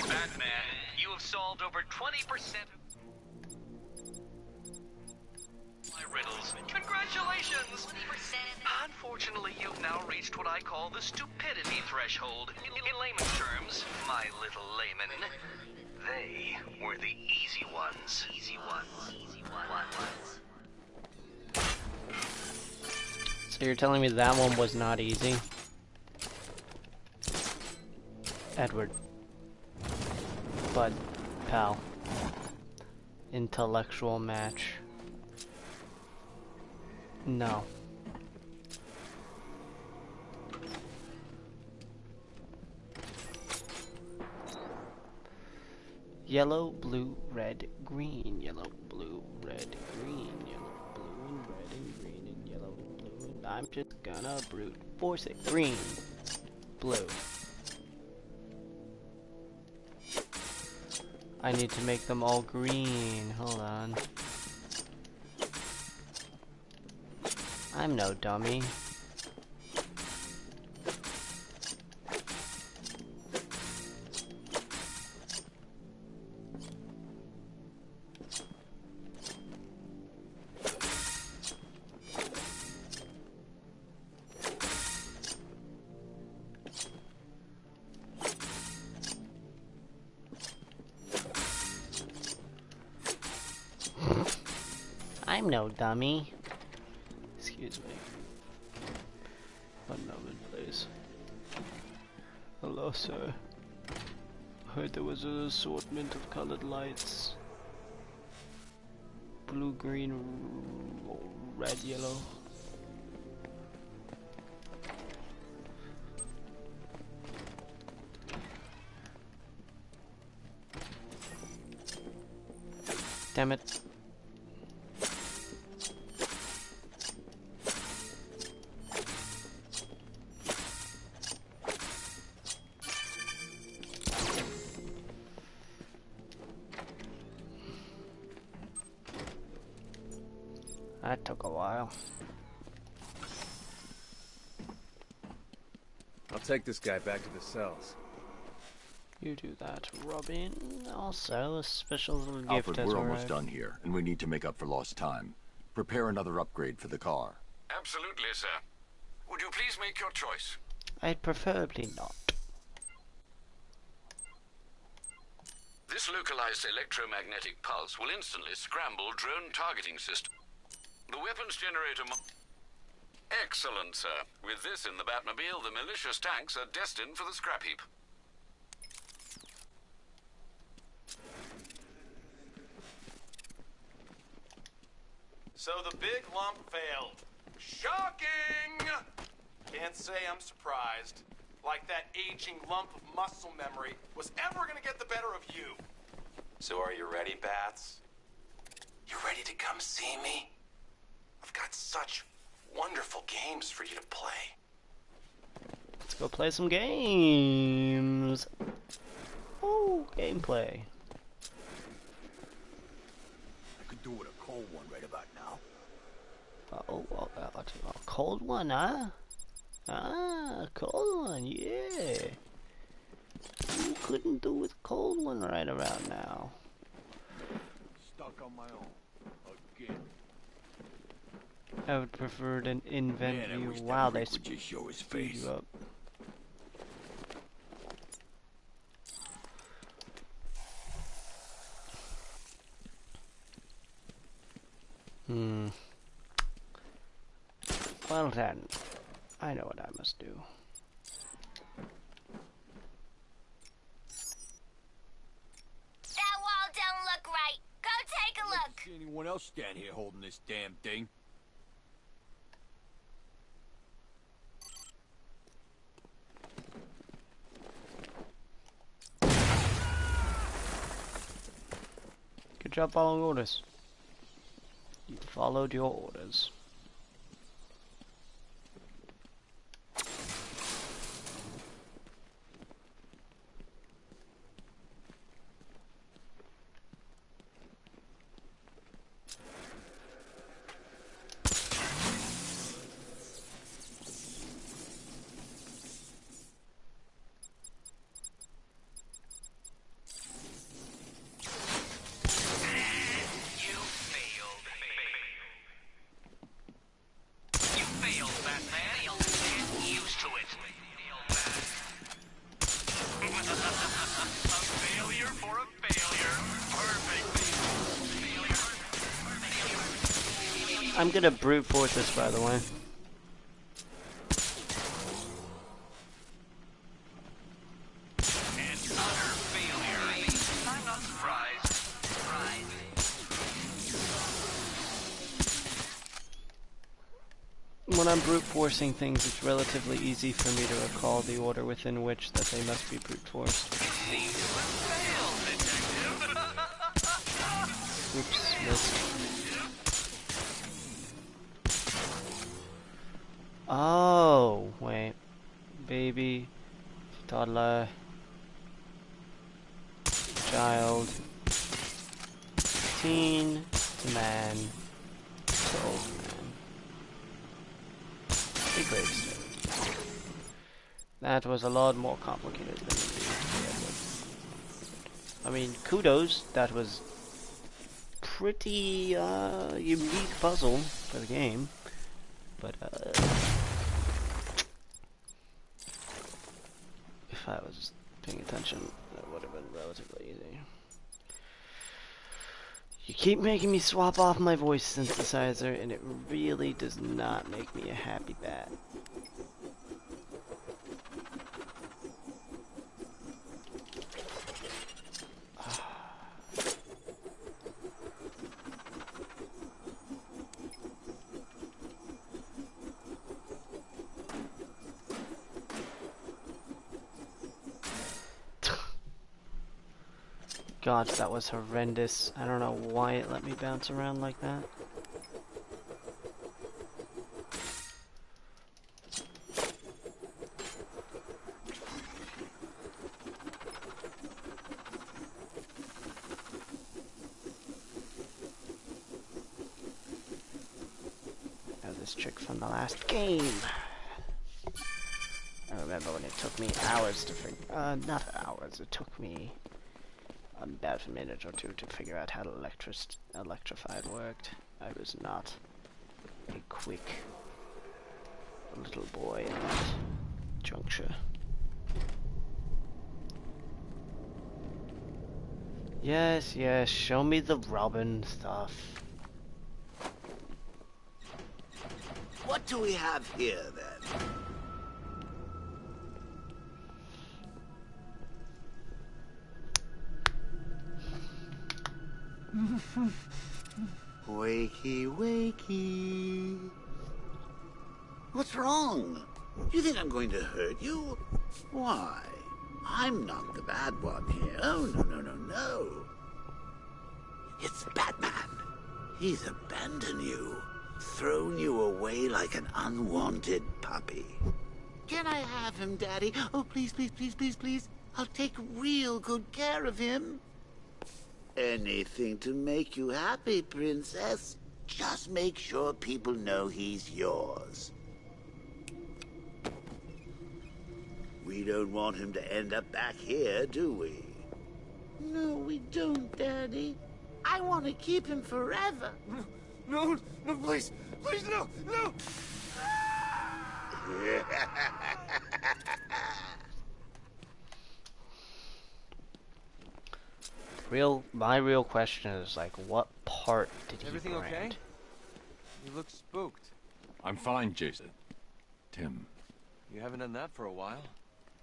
Batman, you have solved over 20% of my riddles. Congratulations! 20%? Unfortunately, you've now reached what I call the stupidity threshold. In layman's terms, my little layman, they were the easy ones. Easy ones. Easy ones. So you're telling me that one was not easy? Edward. Bud. Pal. Intellectual match. No. Yellow, blue, red, green. Yellow, blue, red, green. Yellow, blue, and red, and green, and yellow, blue, and I'm just gonna brute force it. Green. Blue. I need to make them all green. Hold on. I'm no dummy. I'm no dummy. Excuse me. One moment, please. Hello, sir. Heard there was an assortment of colored lights. Blue, green, red, yellow. Damn it. That took a while. I'll take this guy back to the cells. You do that, Robin. Also, a special little gift Alfred, has we're almost arrived. done here, and we need to make up for lost time. Prepare another upgrade for the car. Absolutely, sir. Would you please make your choice? I'd preferably not. This localized electromagnetic pulse will instantly scramble drone targeting system. The weapons generator... Excellent, sir. With this in the Batmobile, the malicious tanks are destined for the scrap heap. So the big lump failed. Shocking! Can't say I'm surprised. Like that aging lump of muscle memory was ever gonna get the better of you. So are you ready, Bats? You ready to come see me? I've got such wonderful games for you to play. Let's go play some games. Oh, gameplay. I could do with a cold one right about now. A cold one, huh? Ah, a cold one, yeah. You couldn't do with a cold one right around now. Stuck on my own. Again. I would prefer an invent Man, I view. wish that Wow, they prick would just show his speed face. you up. Well then, I know what I must do. That wall don't look right. Go take a look. See anyone else stand here holding this damn thing? Good job following orders. You followed your orders. I'm gonna brute force this, by the way. When I'm brute forcing things, it's relatively easy for me to recall the order within which that they must be brute forced. Oops, missed. Oh, wait. Baby, toddler, child, teen, to man, to old man. Big gravestone. That was a lot more complicated than it. I mean, kudos, that was pretty unique puzzle for the game. But if I was paying attention, that would have been relatively easy. You keep making me swap off my voice synthesizer, and it really does not make me a happy bat. God, that was horrendous. I don't know why it let me bounce around like that. this chick from the last game. I remember when it took me hours to figure... not hours, it took me about a minute or two to figure out how to electrified worked. I was not a quick little boy in that juncture. Yes, yes, show me the Robin stuff. What do we have here, then? Wakey, wakey. What's wrong? You think I'm going to hurt you? Why? I'm not the bad one here. Oh, no, no, no, no. It's Batman. He's abandoned you, thrown you away like an unwanted puppy. Can I have him, Daddy? Oh, please, please, please, please, please. I'll take real good care of him. Anything to make you happy, Princess. Just make sure people know he's yours. We don't want him to end up back here, do we? No, we don't, Daddy. I want to keep him forever. No, no, please, please, no, no! My real question is, like, what part did he Everything brand? okay? You look spooked. I'm fine, Jason. Tim. You haven't done that for a while.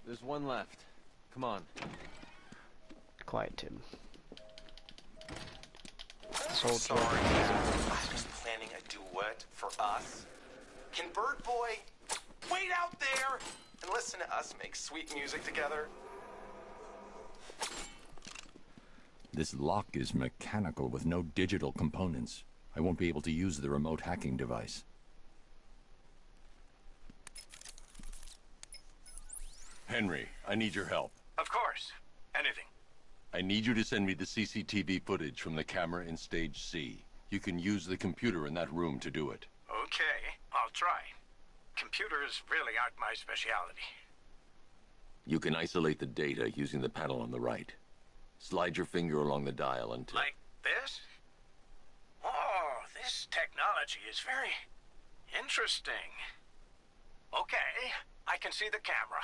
There's one left. Come on. Quiet, Tim. Sorry, I was planning a duet for us. Can Bird Boy wait out there and listen to us make sweet music together? This lock is mechanical with no digital components. I won't be able to use the remote hacking device. Henry, I need your help. Of course. Anything. I need you to send me the CCTV footage from the camera in Stage C. You can use the computer in that room to do it. Okay, I'll try. Computers really aren't my specialty. You can isolate the data using the panel on the right. Slide your finger along the dial until... Like this? Oh, this technology is very interesting. Okay, I can see the camera.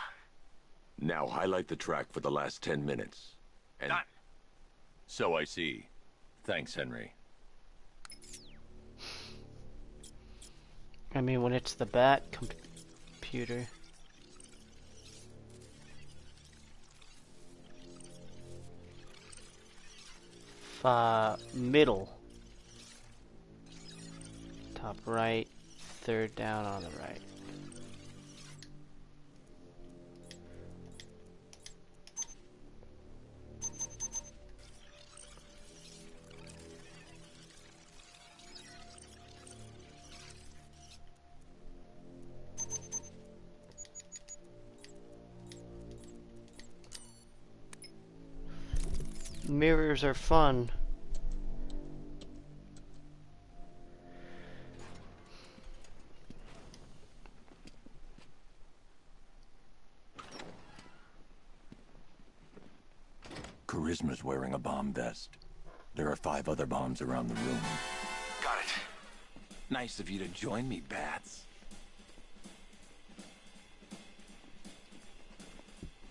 Now highlight the track for the last 10 minutes. And done. So I see. Thanks, Henry. I mean, when it's the Bat computer. Middle. Top right, third down on the right. Mirrors are fun. Charisma's wearing a bomb vest. There are 5 other bombs around the room. Got it. Nice of you to join me, Bats.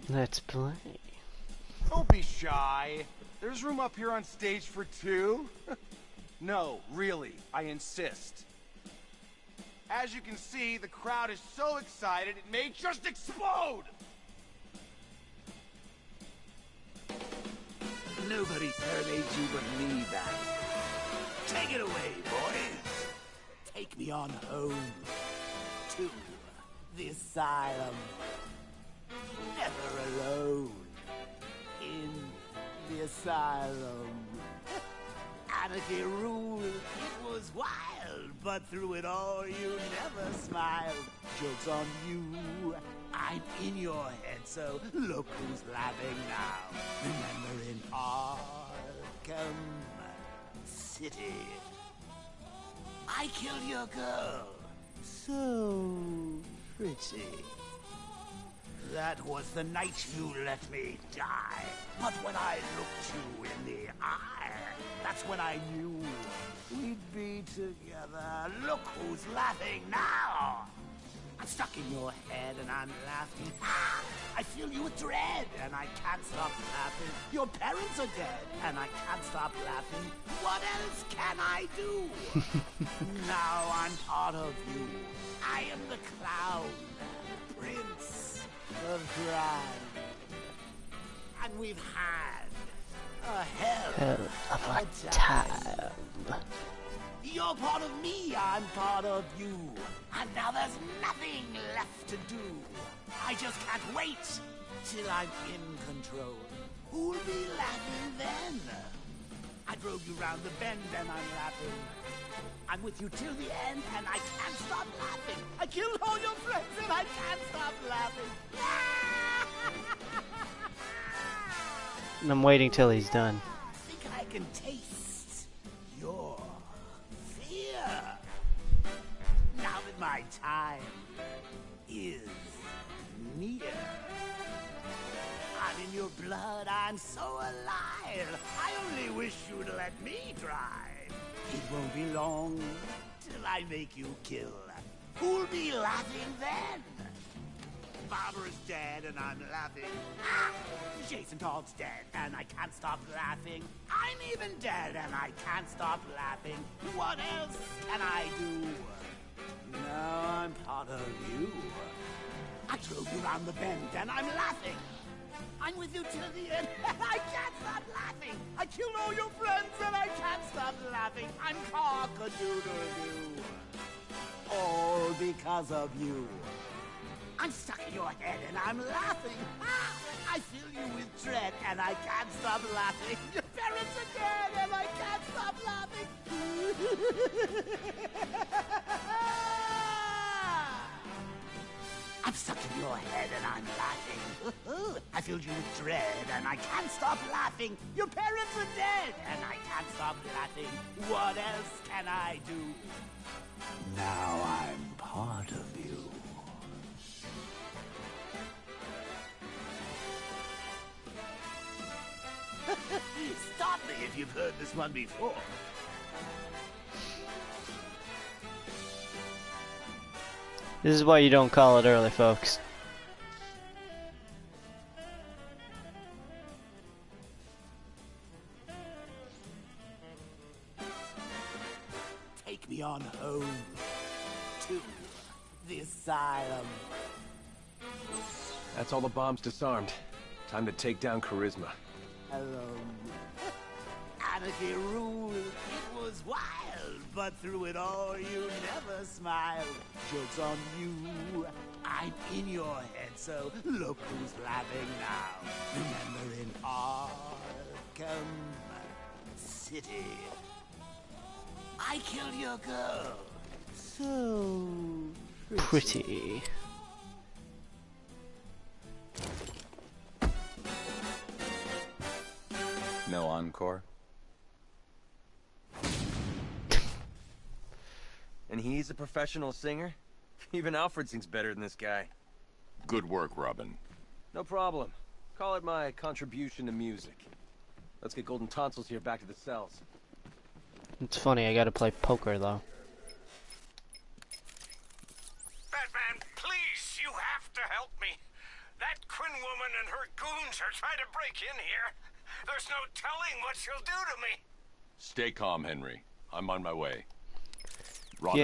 Let's play. Don't be shy. There's room up here on stage for 2. No, really, I insist. As you can see, the crowd is so excited it may just explode! Nobody serenades you but me, Bats. Take it away, boys. Take me on home to the asylum. Never alone in the asylum. Anarchy ruled. It was wild, but through it all you never smiled. Joke's on you. I'm in your head, so look who's laughing now. Remember in Arkham City, I killed your girl, So pretty. That was the night you let me die. But when I looked you in the eye, that's when I knew we'd be together. Look who's laughing now. I'm stuck in your head and I'm laughing. Ah, I feel you with dread and I can't stop laughing. Your parents are dead and I can't stop laughing. What else can I do? Now I'm part of you. I am the clown, prince of crime. And we've had a hell of a time. You're part of me, I'm part of you. And now there's nothing left to do. I just can't wait till I'm in control. Who'll be laughing then? I drove you round the bend and I'm laughing. I'm with you till the end and I can't stop laughing. I killed all your friends and I can't stop laughing. And I'm waiting till he's done. I think I can taste your fear. Now that my time is near, I'm in your blood, I'm so alive. I only wish you'd let me drive. It won't be long till I make you kill. Who'll be laughing then? Barbara's dead and I'm laughing. Ah! Jason Todd's dead and I can't stop laughing. I'm even dead and I can't stop laughing. What else can I do? Now I'm part of you. I drove you round the bend and I'm laughing. I'm with you till the end and I can't stop laughing. I killed all your friends and I can't stop laughing. I'm cock-a-doodle-doo. All because of you. I'm stuck in your head and I'm laughing. Ah, I fill you with dread and I can't stop laughing. Your parents are dead and I can't stop laughing. I'm stuck in your head and I'm laughing. I filled you with dread and I can't stop laughing. Your parents are dead and I can't stop laughing. What else can I do? Now I'm part of you. Stop me if you've heard this one before. This is why you don't call it early, folks. Take me on home to the asylum. That's all the bombs disarmed. Time to take down Charisma. Anarchy ruled. It was wild, but through it all you never smiled. Joke's on you. I'm in your head, so look who's laughing now. Remember in Arkham City, I killed your girl. So Pretty. No encore? And he's a professional singer? Even Alfred sings better than this guy. Good work, Robin. No problem. Call it my contribution to music. Let's get Golden Tonsils here back to the cells. It's funny, I gotta play poker though. Batman, please, you have to help me. That Quinn woman and her goons are trying to break in here. There's no telling what she'll do to me. Stay calm, Henry. I'm on my way. Robin,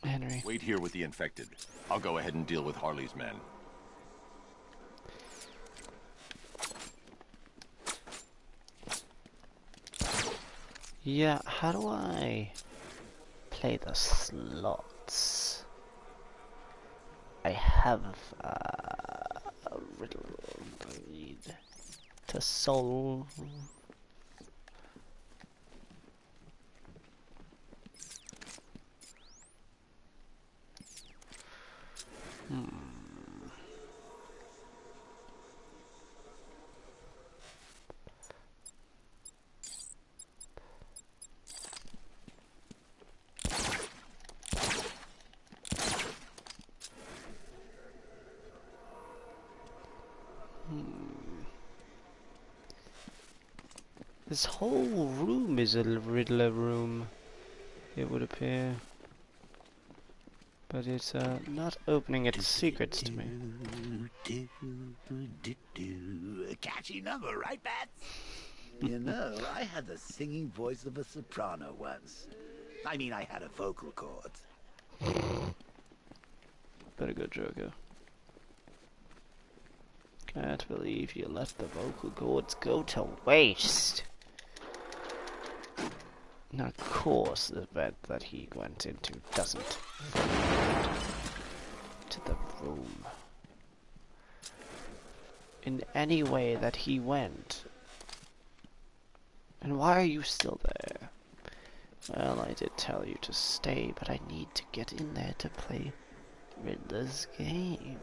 Yeah, Henry. wait here with the infected. I'll go ahead and deal with Harley's men. Yeah, how do I play the slots? I have a riddle I need to solve. This whole room is a Riddler room, it would appear. But it's not opening its secrets to me. Catchy number, right, Bats? You know, I had the singing voice of a soprano once. I mean, I had a vocal cords. Better go, Joker. Can't believe you let the vocal cords go to waste. Now, of course, the bed that he went into doesn't fit to the room in any way that he went. And why are you still there? Well, I did tell you to stay, but I need to get in there to play Riddler's game.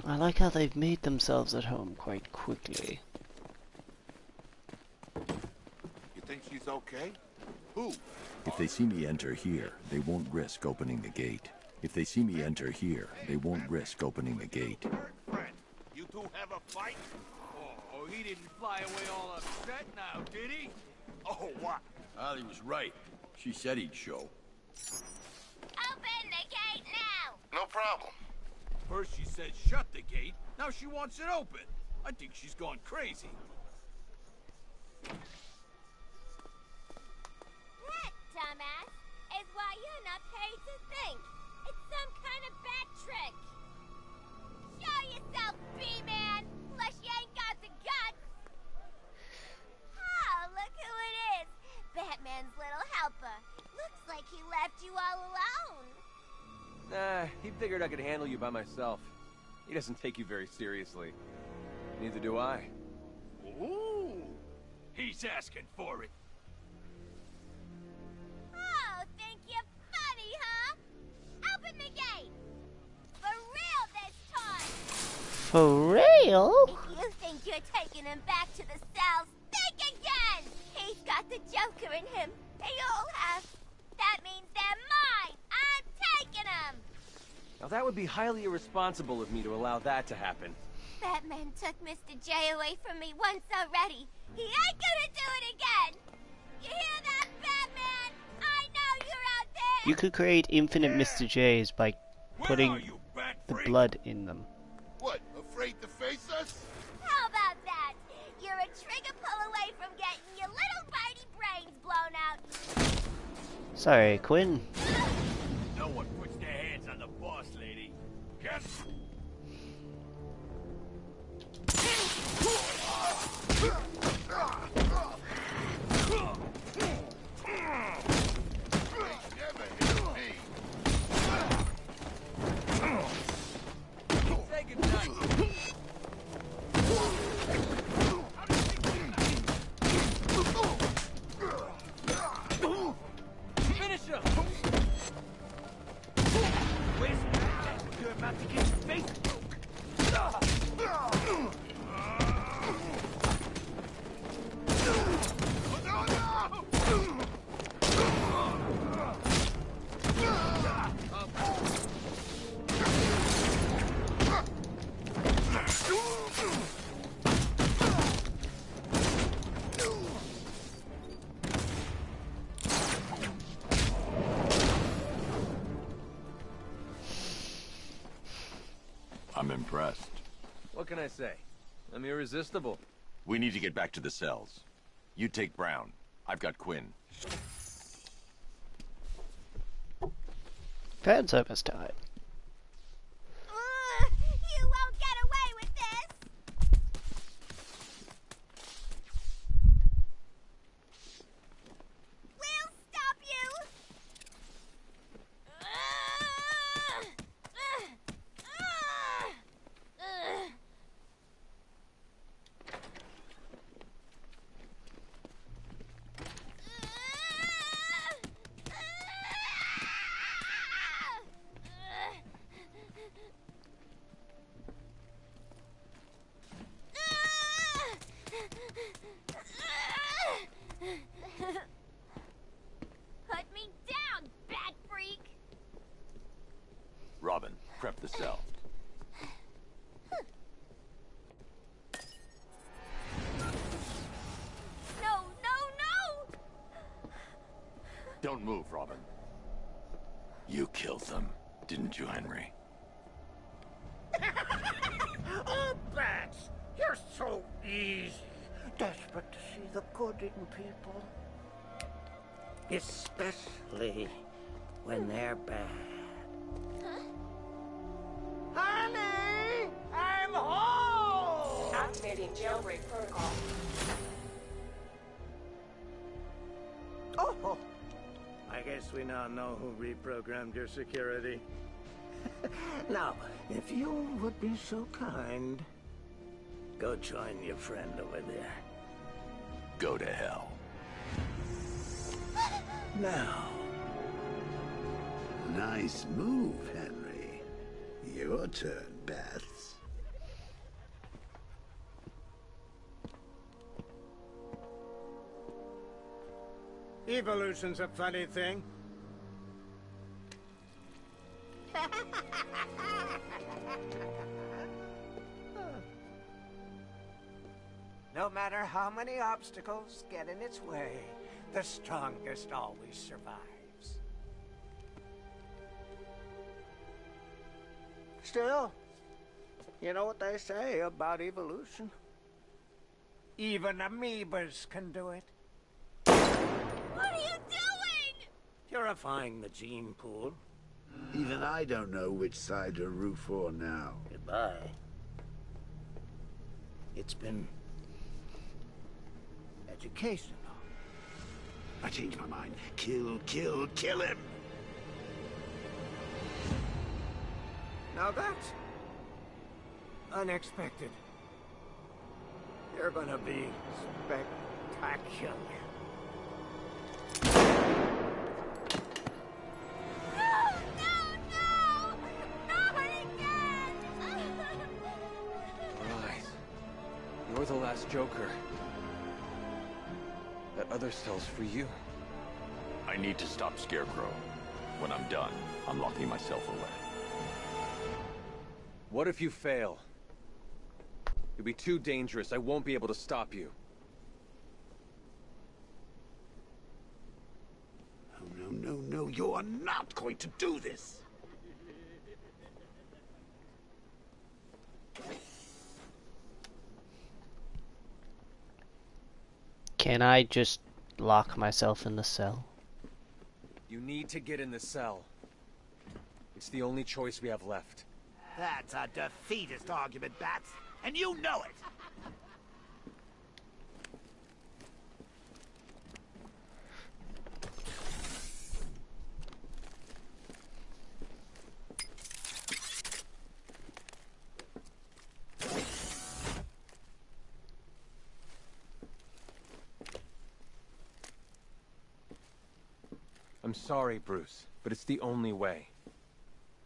I like how they've made themselves at home quite quickly. You think she's okay? Who? If they see me enter here, they won't risk opening the gate. If they see me enter here, they won't risk opening the gate. You two have a fight? Oh, he didn't fly away all upset now, did he? Oh, what? Ali was right. She said he'd show. Open the gate now! No problem. First she said shut the gate, now she wants it open. I think she's gone crazy. That, dumbass, is why you're not paid to think. It's some kind of bad trick. Show yourself, B-Man, unless you ain't got the guts. Oh, look who it is. Batman's little helper. Looks like he left you all alone. Nah, he figured I could handle you by myself. He doesn't take you very seriously. Neither do I. Ooh, he's asking for it. Oh, think you're funny, huh? Open the gate. For real this time. For real? If you think you're taking him back to the cells, think again. He's got the Joker in him. They all have. That means they're mine. I'm taking them. Now that would be highly irresponsible of me to allow that to happen. Batman took Mr. J away from me once already. He ain't gonna do it again. You hear that, Batman? I know you're out there. You could create infinite Mr. J's by putting the blood in them. What, afraid to face us? How about that? You're a trigger pull away from getting your little bitey brains blown out. Sorry, Quinn. No one puts their hands on the boss, lady. Get... Say goodnight. Finish him! Wait, you're about to get your face broke. I'm impressed. What can I say? I'm irresistible. We need to get back to the cells. You take Brown. I've got Quinn. Fan service time. You won't get away with this. We'll stop you. Prep the cell. No, no, no! Don't move, Robin. You killed them, didn't you, Henry? Oh, Bats! You're so easy. Desperate to see the good in people. Especially when they're bad. Honey! I'm home! Activating jailbreak protocol. Oh! I guess we now know who reprogrammed your security. Now, if you would be so kind, go join your friend over there. Go to hell. Now. Nice move, Henry. Your turn, Bats. Evolution's a funny thing. No matter how many obstacles get in its way, the strongest always survives. Still, you know what they say about evolution? Even amoebas can do it. What are you doing? Purifying the gene pool. Even I don't know which side to root for now. Goodbye. It's been educational. I changed my mind. Kill, kill, kill him! Now that's unexpected. You're gonna be spectacular. Right. You're the last Joker. That other cell's for you. I need to stop Scarecrow. When I'm done, I'm locking myself away. What if you fail? You'll be too dangerous. I won't be able to stop you. Oh, no, no, no. You are not going to do this. Can I just lock myself in the cell? You need to get in the cell. It's the only choice we have left. That's a defeatist argument, Bats, and you know it. I'm sorry, Bruce, but it's the only way.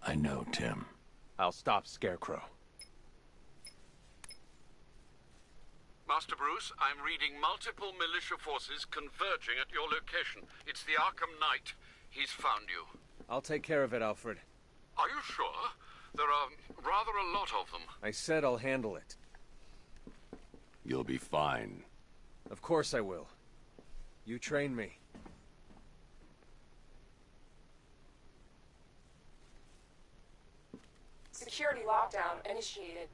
I know, Tim. I'll stop Scarecrow. Master Bruce, I'm reading multiple militia forces converging at your location. It's the Arkham Knight. He's found you. I'll take care of it, Alfred. Are you sure? There are rather a lot of them. I said I'll handle it. You'll be fine. Of course I will. You train me. Security lockdown initiated.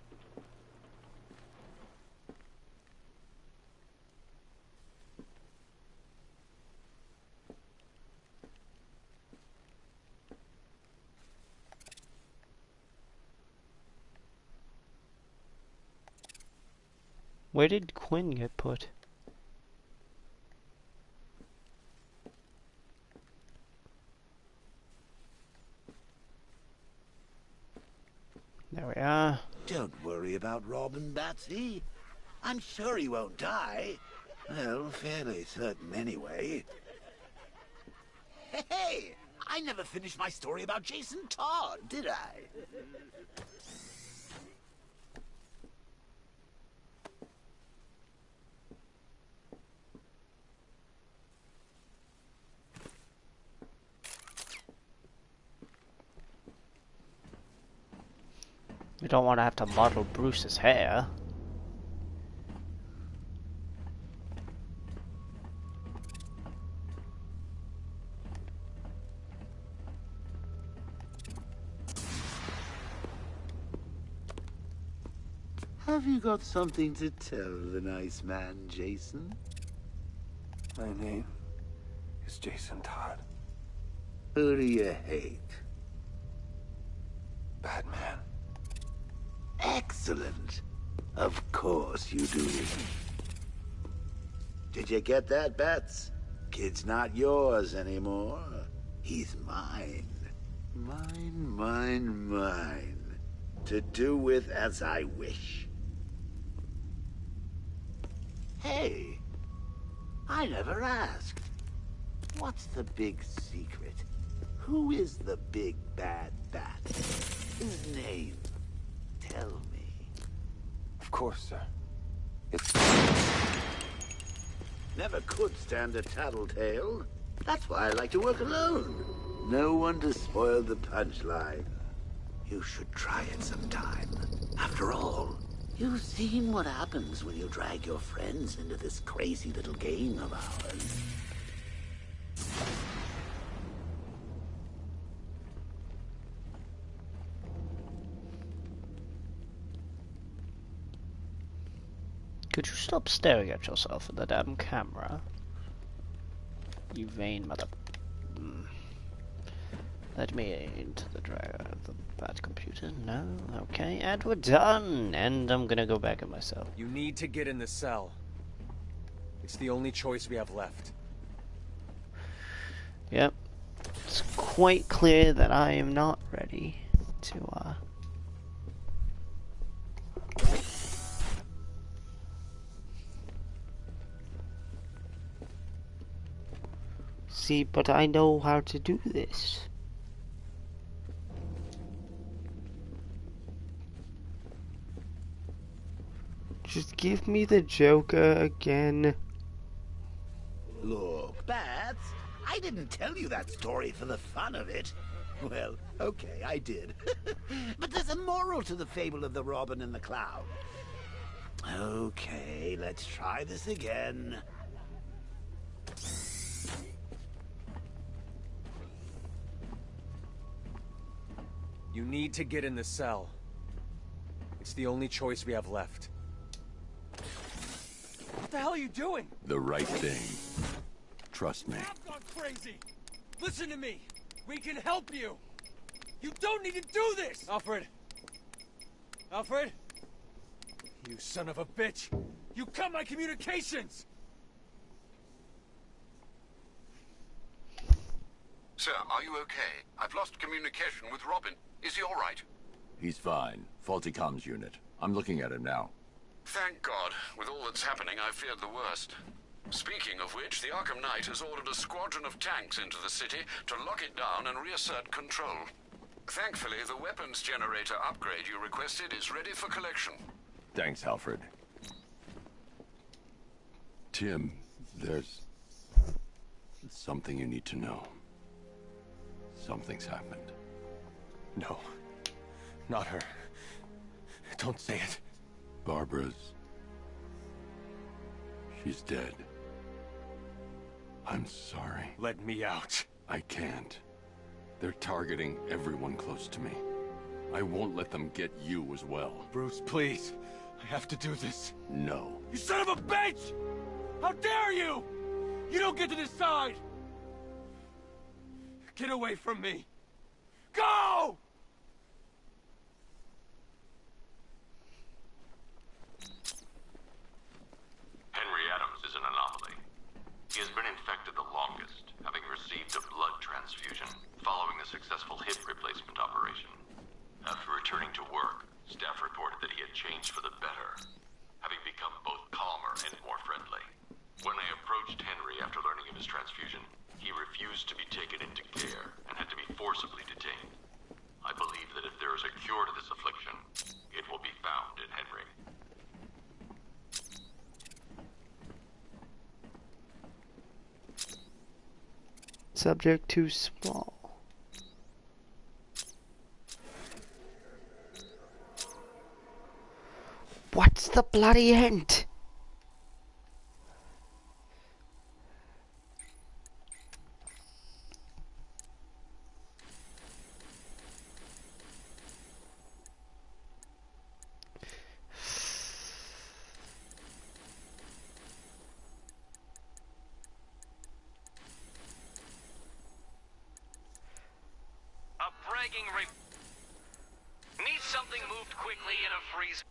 Where did Quinn get put? There we are. Don't worry about Robin, Batsy. I'm sure he won't die. Well, fairly certain anyway. Hey! I never finished my story about Jason Todd, did I? We don't want to have to model Bruce's hair. Have you got something to tell the nice man, Jason? My name is Jason Todd. Who do you hate? Batman. Excellent. Of course you do. Did you get that, Bats? Kid's not yours anymore. He's mine. Mine. To do with as I wish. Hey, I never asked. What's the big secret? Who is the big bad bat? His name. Tell me. Of course, sir. It's... Never could stand a tattletale. That's why I like to work alone. No one to spoil the punchline. You should try it sometime. After all, you've seen what happens when you drag your friends into this crazy little game of ours. Could you stop staring at yourself in the damn camera? You vain mother... Let me into the bad computer. No? Okay, and we're done! And I'm gonna go back in my cell. You need to get in the cell. It's the only choice we have left. Yep. It's quite clear that I am not ready to, See, but I know how to do this. Just give me the Joker again. Look, Bats, I didn't tell you that story for the fun of it. Well, okay, I did. But there's a moral to the fable of the robin and the cloud. Okay, let's try this again. You need to get in the cell. It's the only choice we have left. What the hell are you doing? The right thing. Trust me. I've gone crazy. Listen to me. We can help you. You don't need to do this. Alfred. Alfred. You son of a bitch. You cut my communications. Sir, are you okay? I've lost communication with Robin. Is he all right? He's fine. Faulty comms unit. I'm looking at him now. Thank God. With all that's happening, I feared the worst. Speaking of which, the Arkham Knight has ordered a squadron of tanks into the city to lock it down and reassert control. Thankfully, the weapons generator upgrade you requested is ready for collection. Thanks, Alfred. Tim, there's something you need to know. Something's happened. No. Not her. Don't say it. Barbara's... she's dead. I'm sorry. Let me out. I can't. They're targeting everyone close to me. I won't let them get you as well. Bruce, please. I have to do this. No. You son of a bitch! How dare you! You don't get to decide! Get away from me! Go! Henry Adams is an anomaly. He has been infected the longest, having received a blood transfusion following a successful hip replacement operation. After returning to work, staff reported that he had changed for the better, having become both calmer and more friendly. When I approached Henry after learning of his transfusion, he refused to be taken into care and had to be forcibly detained. I believe that if there is a cure to this affliction, it will be found in Henry. Subject too small. What's the bloody end? Need something moved quickly in a freeze.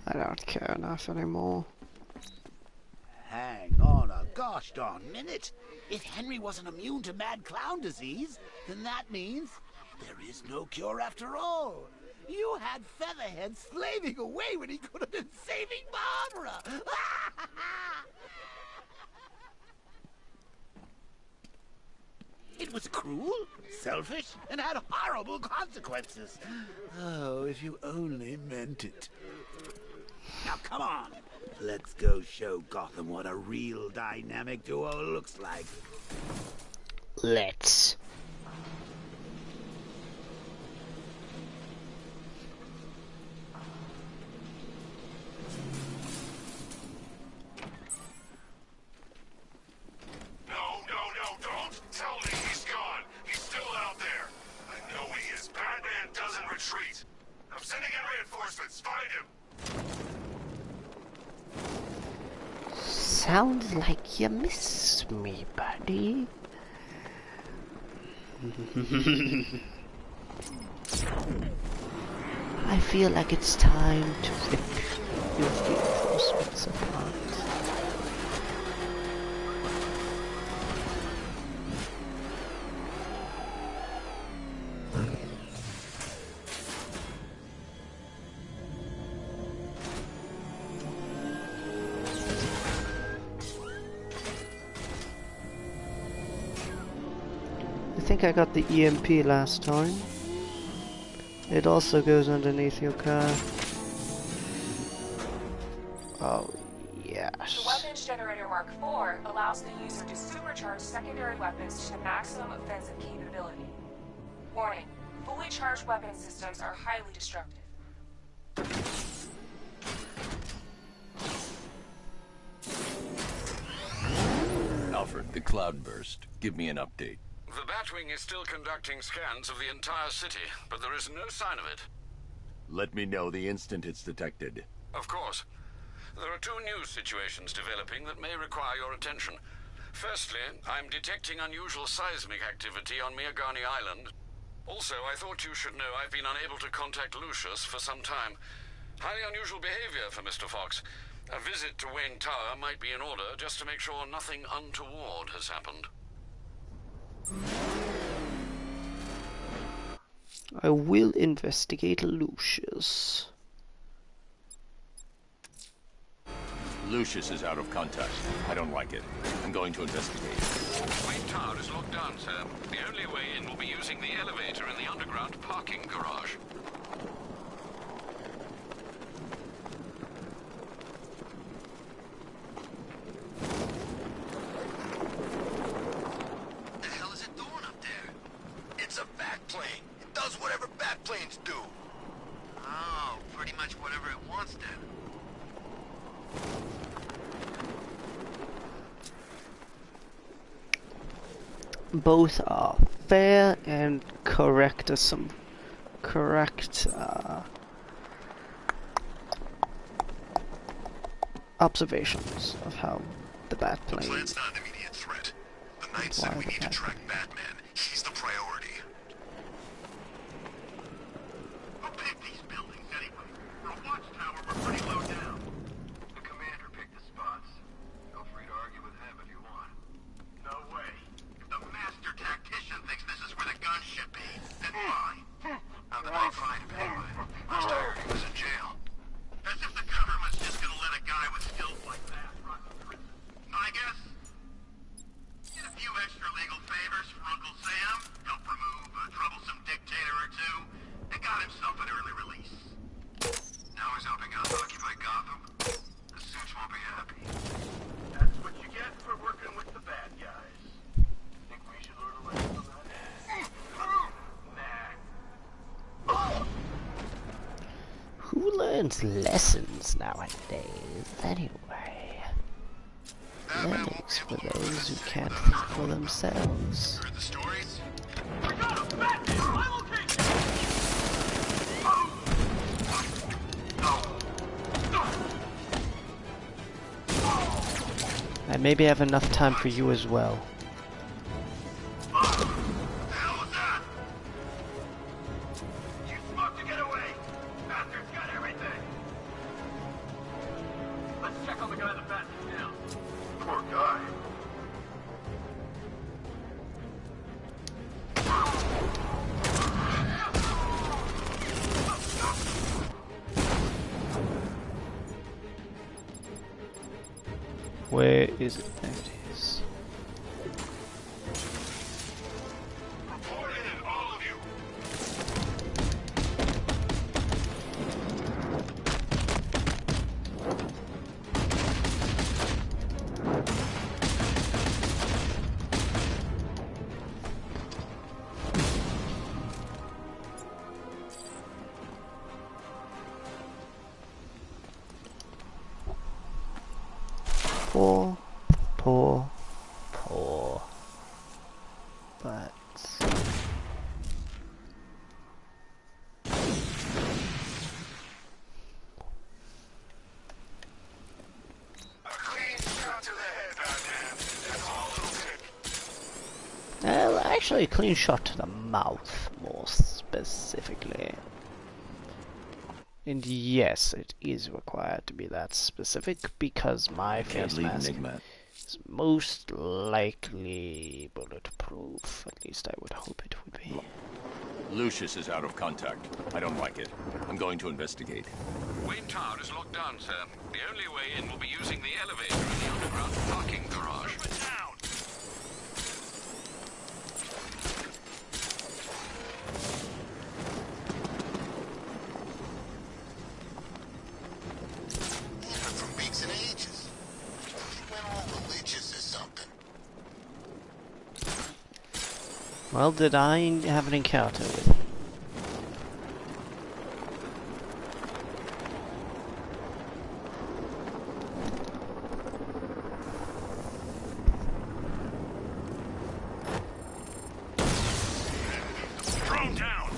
I don't care enough anymore. Hang on a gosh darn minute. If Henry wasn't immune to mad clown disease, then that means there is no cure after all. You had Featherhead slaving away when he could have been saving Barbara. It was cruel, selfish, and had horrible consequences. Oh, if you only meant it. Now come on. Let's go show Gotham what a real dynamic duo looks like. Let's. No, don't tell me he's gone. He's still out there. I know he is. Batman doesn't retreat. I'm sending in reinforcements. Find him. Sounds like you miss me, buddy. I feel like it's time to rip your reinforcements apart. I think I got the EMP last time. It also goes underneath your car. Oh, yes. The Weapons Generator Mark IV allows the user to supercharge secondary weapons to maximum offensive capability. Warning, fully charged weapon systems are highly destructive. Alfred, the cloudburst. Give me an update. The Batwing is still conducting scans of the entire city, but there is no sign of it. Let me know the instant it's detected. Of course. There are two new situations developing that may require your attention. Firstly, I'm detecting unusual seismic activity on Miagani Island. Also, I thought you should know I've been unable to contact Lucius for some time. Highly unusual behavior for Mr. Fox. A visit to Wayne Tower might be in order, just to make sure nothing untoward has happened. I will investigate Lucius. Lucius is out of contact. I don't like it. I'm going to investigate. Wayne Tower is locked down, sir. The only way in will be using the elevator in the underground parking garage. The hell is it doing up there? It's a Batplane. It does whatever Batplanes do. Oh, pretty much whatever it wants then. Both are fair and correct as some correct observations of how the Batplane. The plan's not an immediate threat. The Knight said we need to track Batman. He's the priority. Who picked these buildings anyway? For a watchtower, we're pretty low down. The commander picked the spots. Feel free to argue with him if you want. No way. If the master tactician thinks this is where the guns should be, then fine. How did I find Penguin? Last I heard he was in jail. As if the government's just gonna let a guy with skills like that run for prison. I guess. Get a few extra legal students' lessons nowadays, anyway? Lemons for those who can't think for themselves. Heard the stories? I maybe have enough time for you as well. Where is it? There it is. Poor. But... well, actually a clean shot to the mouth, more specifically. And yes, it is required to be that specific because my face mask is most likely bulletproof. At least I would hope it would be. Lucius is out of contact. I don't like it. I'm going to investigate. Wayne Tower is locked down, sir. The only way in will be using the elevator in the underground parking garage. Well, did I have an encounter with him? Drone down.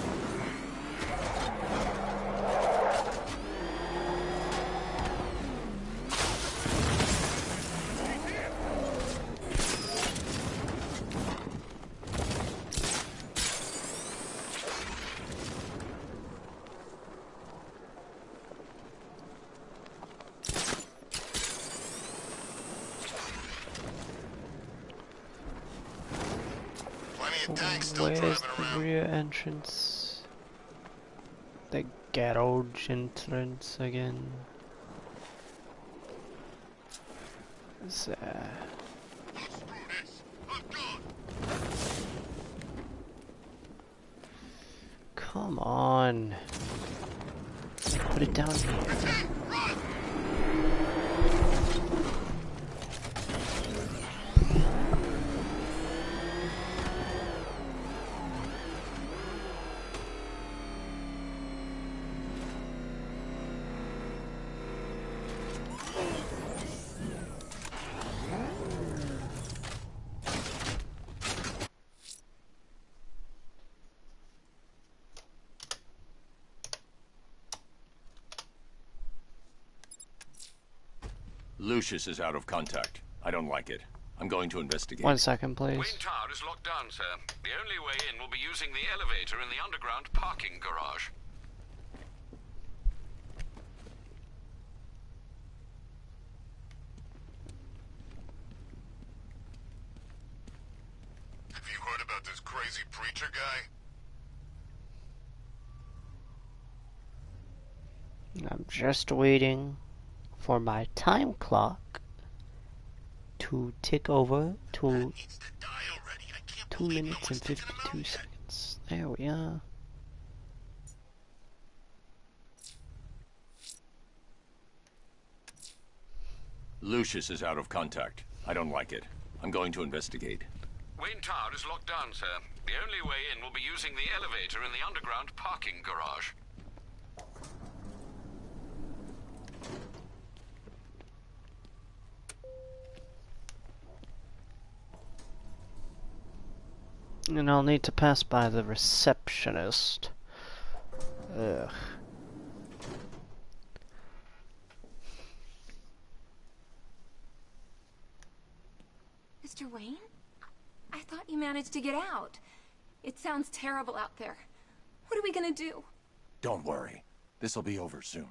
Where's the rear entrance? The garage entrance again. Is come on. Put it down here. Lucius is out of contact. I don't like it. I'm going to investigate. 1 second, please. Wayne Tower is locked down, sir. The only way in will be using the elevator in the underground parking garage. Have you heard about this crazy preacher guy? I'm just waiting for my time clock to tick over to 2 minutes and 52 seconds. There we are. Lucius is out of contact. I don't like it. I'm going to investigate. Wayne Tower is locked down, sir. The only way in will be using the elevator in the underground parking garage. And I'll need to pass by the receptionist. Ugh. Mr. Wayne? I thought you managed to get out. It sounds terrible out there. What are we gonna do? Don't worry. This'll be over soon.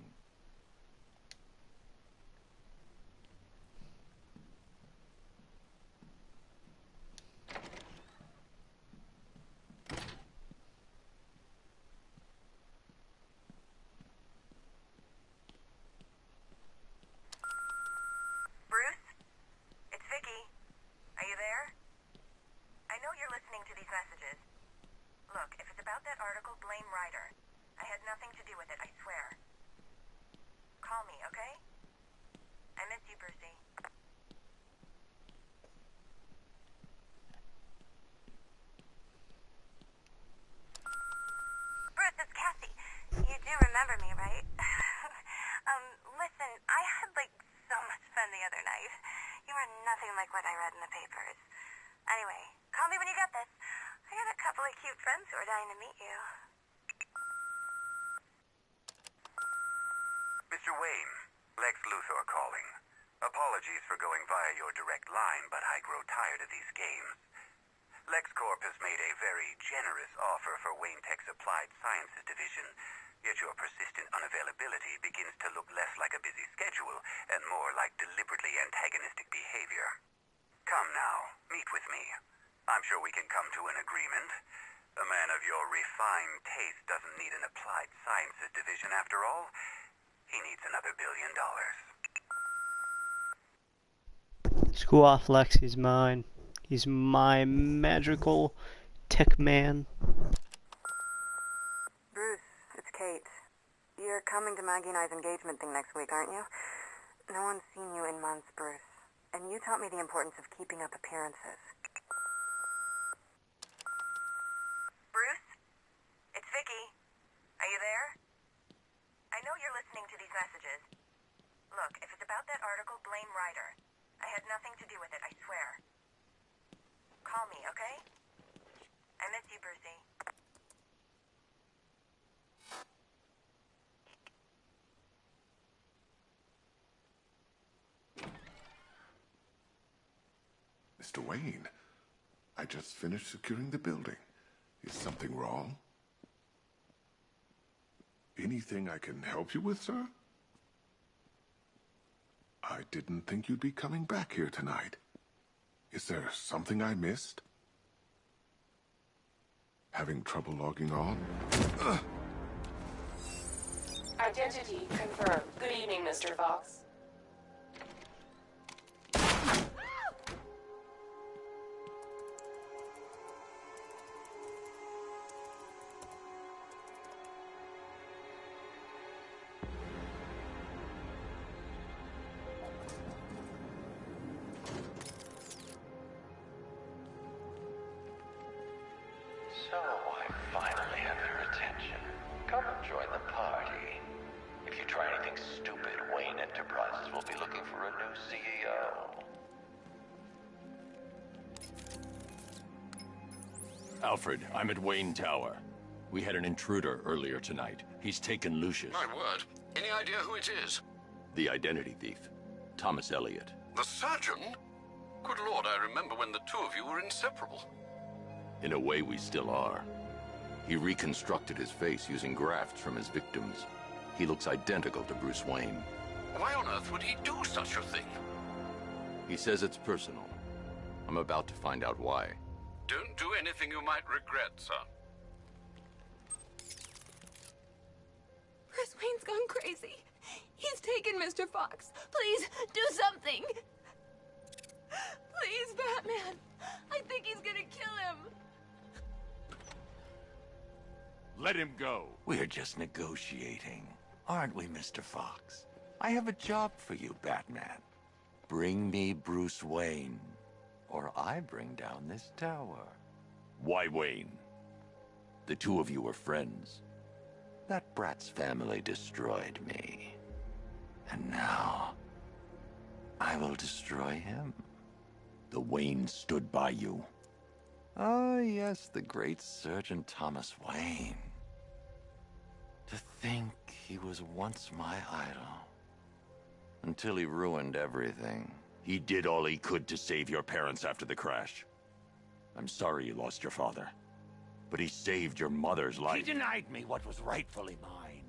Bruce? It's Vicky. Are you there? I know you're listening to these messages. Look, if it's about that article, blame Ryder. I had nothing to do with it, I swear. Call me, okay? I miss you, Brucey. Bruce, it's Cassie. You do remember me, right? Listen, I had, so much fun the other night. You are nothing like what I read in the papers. Anyway, call me when you get this. I got a couple of cute friends who are dying to meet you. Mr. Wayne, Lex Luthor calling. Apologies for going via your direct line, but I grow tired of these games. LexCorp has made a very generous offer for Wayne Tech's Applied Sciences Division, yet your persistent unavailability begins to look less like a busy schedule and more like deliberately antagonistic behavior. Come now, meet with me. I'm sure we can come to an agreement. A man of your refined taste doesn't need an Applied Sciences Division after all. He needs another $1 billion. Screw off, Lex. He's mine. He's my magical tech man. Bruce, it's Kate. You're coming to Maggie and I's engagement thing next week, aren't you? No one's seen you in months, Bruce. And you taught me the importance of keeping up appearances. Bruce? It's Vicky. Are you there? I know you're listening to these messages. Look, if it's about that article, blame Ryder. I had nothing to do with it, I swear. Call me, okay? I miss you, Brucey. Mr. Wayne, I just finished securing the building. Is something wrong? Anything I can help you with, sir? I didn't think you'd be coming back here tonight. Is there something I missed? Having trouble logging on? Identity confirmed. Good evening, Mr. Fox. So, I finally have your attention. Come and join the party. If you try anything stupid, Wayne Enterprises will be looking for a new CEO. Alfred, I'm at Wayne Tower. We had an intruder earlier tonight. He's taken Lucius. My word. Any idea who it is? The identity thief. Thomas Elliot. The surgeon? Good lord, I remember when the two of you were inseparable. In a way, we still are. He reconstructed his face using grafts from his victims. He looks identical to Bruce Wayne. Why on earth would he do such a thing? He says it's personal. I'm about to find out why. Don't do anything you might regret, sir. Bruce Wayne's gone crazy. He's taken Mr. Fox. Please, do something. Please, Batman. I think he's gonna kill him. Let him go. We're just negotiating, aren't we, Mr. Fox? I have a job for you, Batman. Bring me Bruce Wayne, or I bring down this tower. Why Wayne? The two of you were friends. That brat's family destroyed me. And now, I will destroy him. The Waynes stood by you. Oh, yes, the great Surgeon Thomas Wayne. To think he was once my idol. Until he ruined everything. He did all he could to save your parents after the crash. I'm sorry you lost your father. But he saved your mother's life. He denied me what was rightfully mine.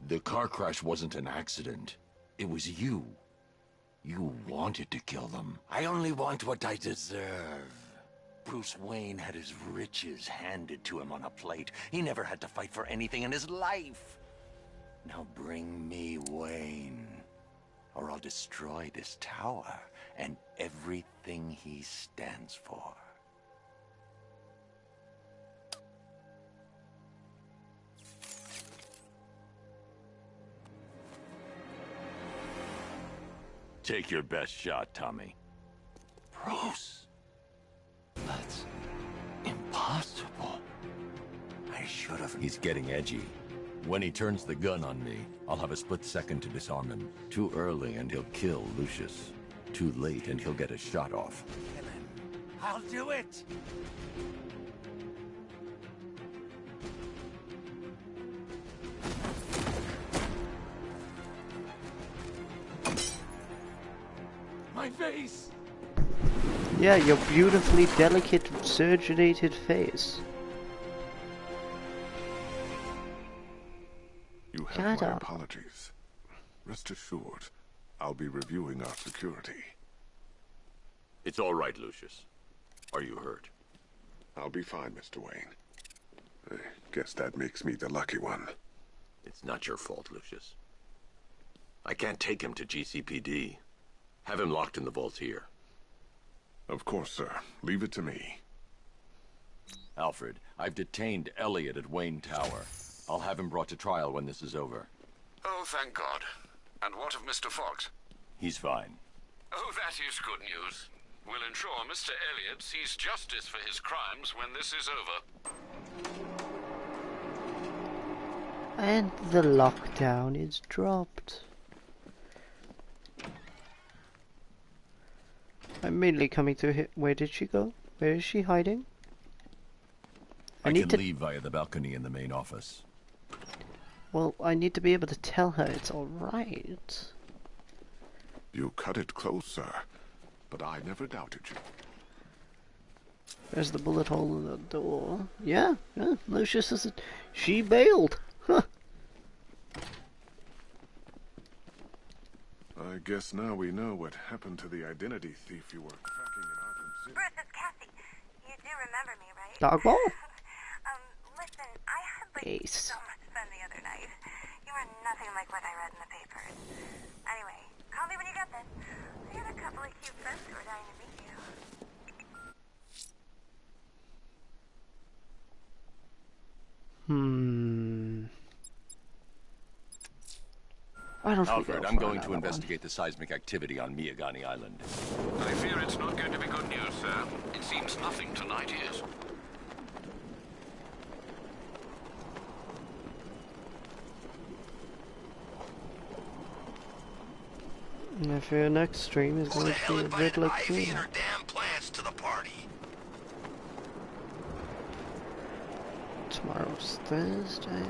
The car crash wasn't an accident. It was you. You wanted to kill them. I only want what I deserve. Bruce Wayne had his riches handed to him on a plate. He never had to fight for anything in his life. Now bring me Wayne, or I'll destroy this tower and everything he stands for. Take your best shot, Tommy. Bruce, that's impossible. I should have... He's getting edgy. When he turns the gun on me, I'll have a split second to disarm him. Too early and he'll kill Lucius. Too late and he'll get a shot off. I'll do it! My face! Yeah, your beautifully delicate, surgenated face. You have my apologies. Rest assured, I'll be reviewing our security. It's all right, Lucius. Are you hurt? I'll be fine, Mr. Wayne. I guess that makes me the lucky one. It's not your fault, Lucius. I can't take him to GCPD. Have him locked in the vault here. Of course, sir. Leave it to me. Alfred, I've detained Elliot at Wayne Tower. I'll have him brought to trial when this is over. Oh, thank God. And what of Mr. Fox? He's fine. Oh, that is good news. We'll ensure Mr. Elliot sees justice for his crimes when this is over. And the lockdown is dropped. I'm mainly coming to hit. Where did she go? Where is she hiding? I can leave via the balcony in the main office. Well, I need to be able to tell her it's alright. You cut it close, sir. But I never doubted you. There's the bullet hole in the door. Yeah, Lucius is... She bailed. Huh. I guess now we know what happened to the identity thief you were tracking in Arkham City. Bruce, it's Cassie. You do remember me, right? Dogball? Listen, I had so much fun the other night. You are nothing like what I read in the papers. Anyway, call me when you get this. I got a couple of cute friends who are dying to meet you. I don't Alfred, I'm going to investigate the seismic activity on Miyagani Island. I fear it's not going to be good news, sir. It seems nothing tonight is. And if your next stream is going to be a bit like me. And her damn plans to the party. Tomorrow's Thursday.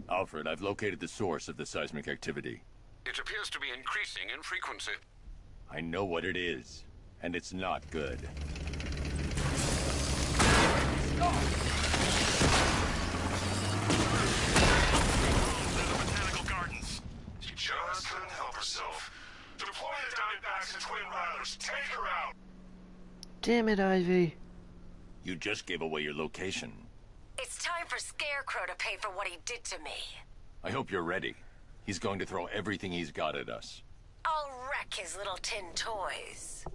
Alfred, I've located the source of the seismic activity. It appears to be increasing in frequency. I know what it is, and it's not good. She just couldn't help herself. Deploy the Diamondbacks and Twin Riders. Take her out. Damn it, Ivy. You just gave away your location. It's time for Scarecrow to pay for what he did to me. I hope you're ready. He's going to throw everything he's got at us. I'll wreck his little tin toys.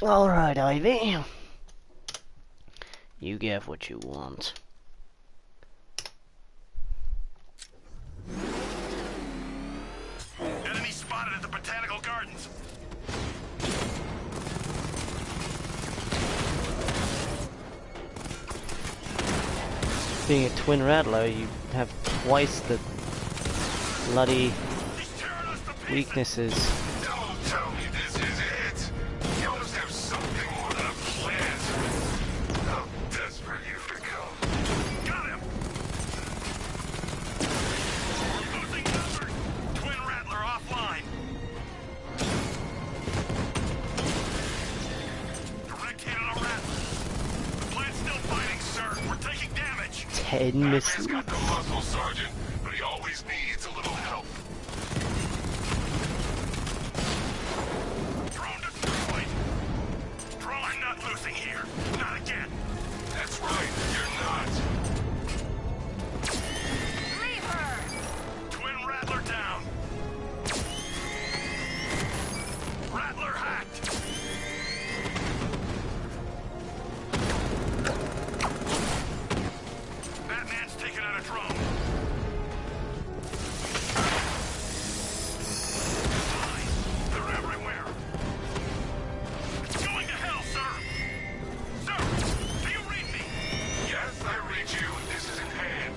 Alright, Ivy. You get what you want. Enemy spotted at the Botanical Gardens. being a twin rattler, you have twice the bloody weaknesses. Don't tell me this is it. You must have something more than a plant. How desperate you've become. Got him! Losing numbers! Twin Rattler offline. Direct hit on a Rattler. The plant's still fighting, sir. We're taking damage. 10 misses. He's got the muscle, Sergeant, but he always needs a little help. Drone destroyed. Drone, I'm not losing here. Not again. That's right, you're not. Leave her! Twin Rattler down. Rattler hacked. Batman's taken out a drone. They're everywhere. It's going to hell, sir. Sir, do you read me? Yes, I read you. This is in hand.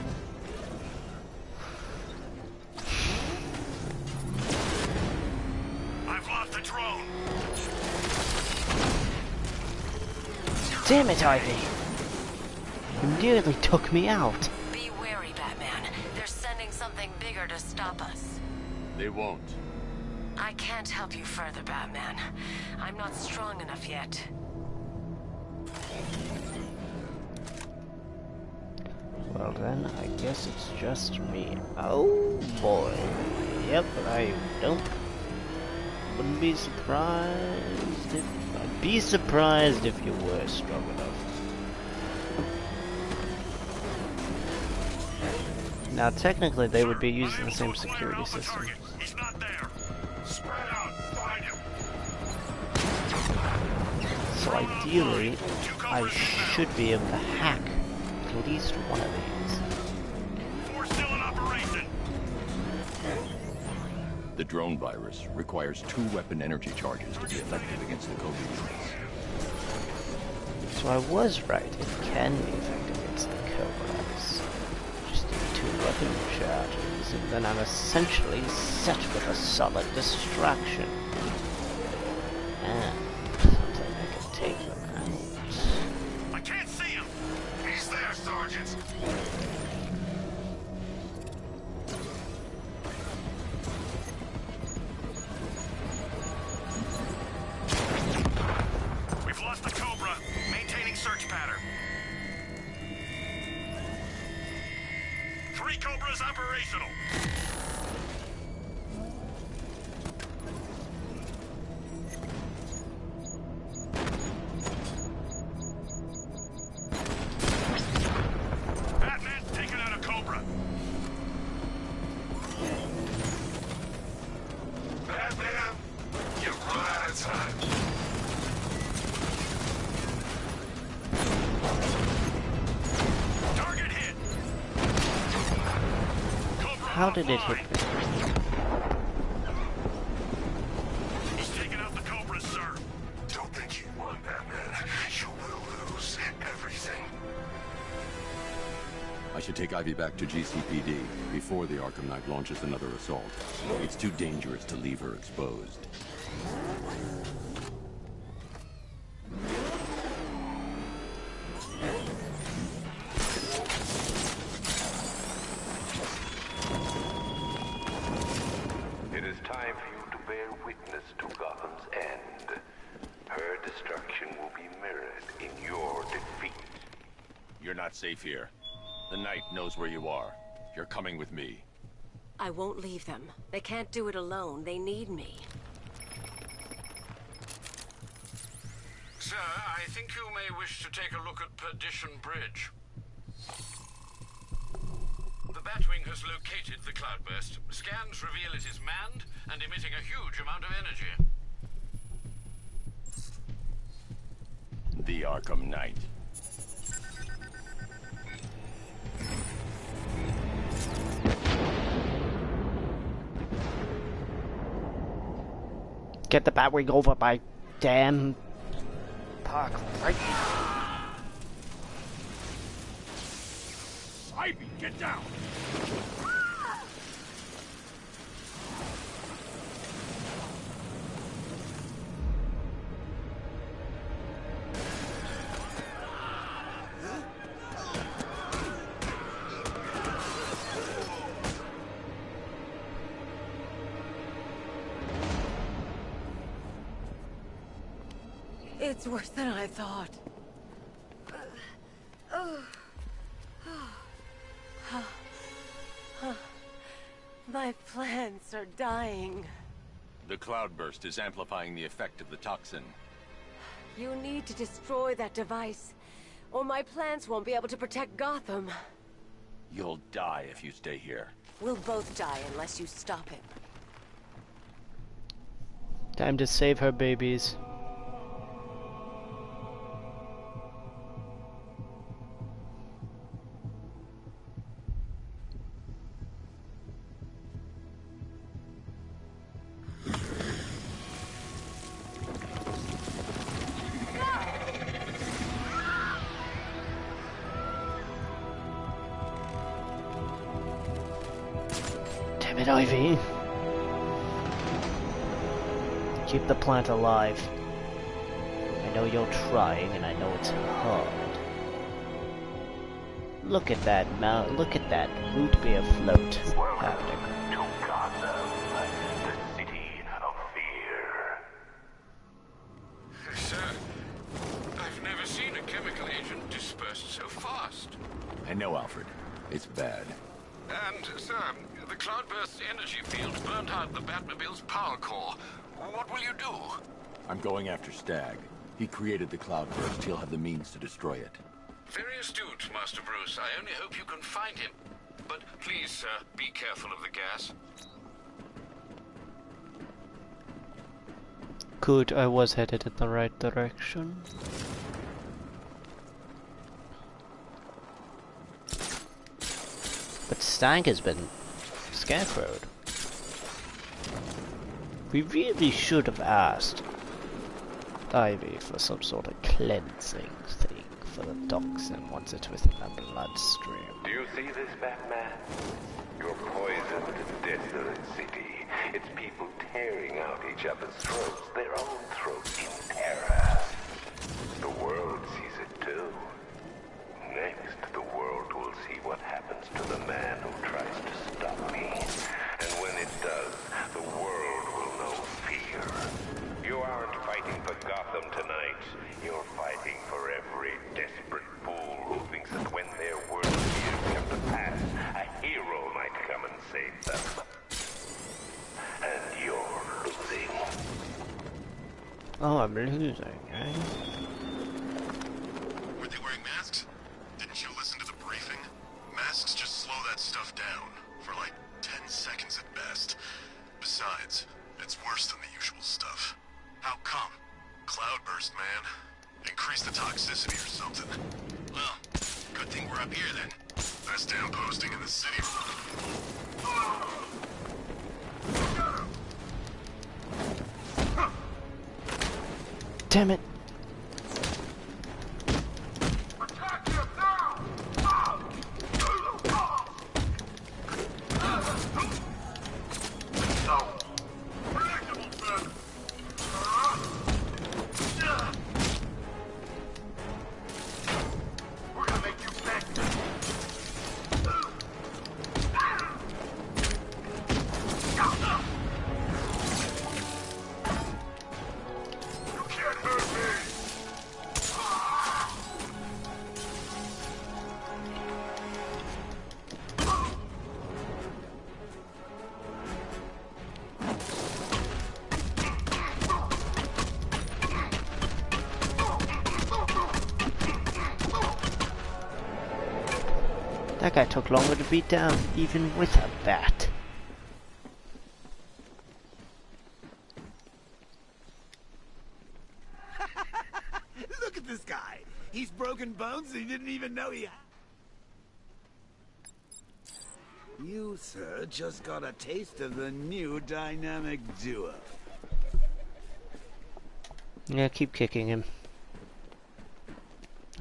I've lost the drone. Damn it, Ivy! You nearly took me out. Be wary, Batman. They're sending something bigger to stop us. They won't. I can't help you further, Batman. I'm not strong enough yet. Well then, I guess it's just me. Oh boy. Yep, I wouldn't be surprised if... I'd be surprised if you were strong enough. Now technically they would be using the same security system. He's not there. Spread out. Find him. So ideally, I should be able to hack at least one of these. We're still in operation. The drone virus requires 2 weapon energy charges to be effective against the Cobra units. So I was right, it can be effective against the Cobras. Just need 2 weapon charges, and then I'm essentially set with a solid distraction. And something I can take them out. I can't see him. He's there, Sergeant. We've lost the Cobra. Maintaining search pattern. 3 Cobras operational. Batman's taken out a Cobra. Batman, you've run out of time. Target hit. Cobra How did it hit offline. me? He's taken out the Cobras, sir. Don't think you won, Batman. You will lose everything. I should take Ivy back to GCPD before the Arkham Knight launches another assault. It's too dangerous to leave her exposed. It is time for you to bear witness to Gotham's end. Her destruction will be mirrored in your defeat. You're not safe here. The Knight knows where you are. You're coming with me. I won't leave them. They can't do it alone. They need me. Sir, I think you may wish to take a look at Perdition Bridge. The Batwing has located the cloudburst. Scans reveal it is manned and emitting a huge amount of energy. The Arkham Knight. Get the Batwing over by damn Park right. Ivy, get down! It's worse than I thought. My plants are dying. The cloudburst is amplifying the effect of the toxin. You need to destroy that device, or my plants won't be able to protect Gotham. You'll die if you stay here. We'll both die unless you stop him. Time to save her babies. Damn it, Ivy. Keep the plant alive. I know you're trying, and I know it's hard. Look at that look at that root beer float happening. To Gotham, the city of fear. Sir, I've never seen a chemical agent dispersed so fast. I know, Alfred. It's bad. And, sir, the cloudburst's energy field burned out the Batmobile's power core. What will you do? I'm going after Stag. He created the cloudburst. He'll have the means to destroy it. Very astute, Master Bruce. I only hope you can find him. But please, sir, be careful of the gas. Good, I was headed in the right direction. But Stag has been scarecrowed. We really should have asked Ivy for some sort of cleansing thing for the toxin once it's within our bloodstream. Do you see this, Batman? Your poisoned, desolate city. It's people tearing out each other's throats, their own throats in terror. The world sees it too. Next, the world will see what happens to the man who tries to stop me. And when it does, the world will know fear. You aren't fighting for Gotham tonight. You're fighting for every desperate fool who thinks that when their worst fears come to pass, a hero might come and save them. And you're losing. Oh, I'm losing, eh? Were they wearing masks? Didn't you listen to the briefing? Masks just slow that stuff down for like 10 seconds at best. Besides, it's worse than the usual stuff. How come? Cloudburst, man. Increase the toxicity or something. Well, good thing we're up here then. Best damn posting in the city. Damn it. That guy took longer to beat down, even with a bat. Look at this guy. He's broken bones and he didn't even know he had. You, sir, just got a taste of the new dynamic duo. Yeah, keep kicking him.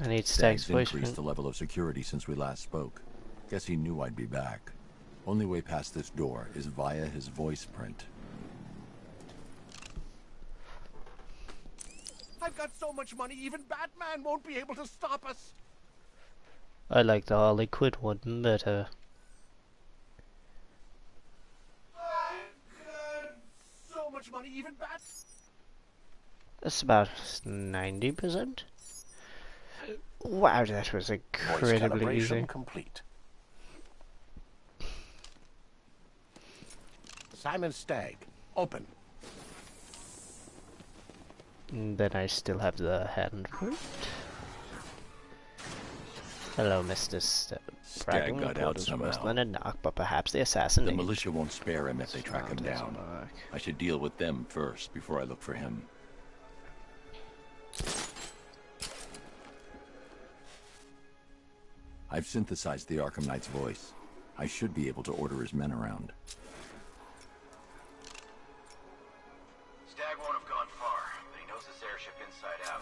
I need Stag's voice. Increased the level of security since we last spoke. Guess he knew I'd be back. Only way past this door is via his voice print. I've got so much money, even Batman won't be able to stop us. I like the Harley Quinn one better. So much money, even Bat. That's about 90%. Wow, that was incredibly easy. Complete. Simon Stagg, open. Then I still have the hand for it. Hello, Mr. Stagg got out somehow. Worse than a knock, but perhaps the assassin. The militia won't spare him if they track him down. I should deal with them first before I look for him. I've synthesized the Arkham Knight's voice. I should be able to order his men around. Stagg won't have gone far, but he knows this airship inside out.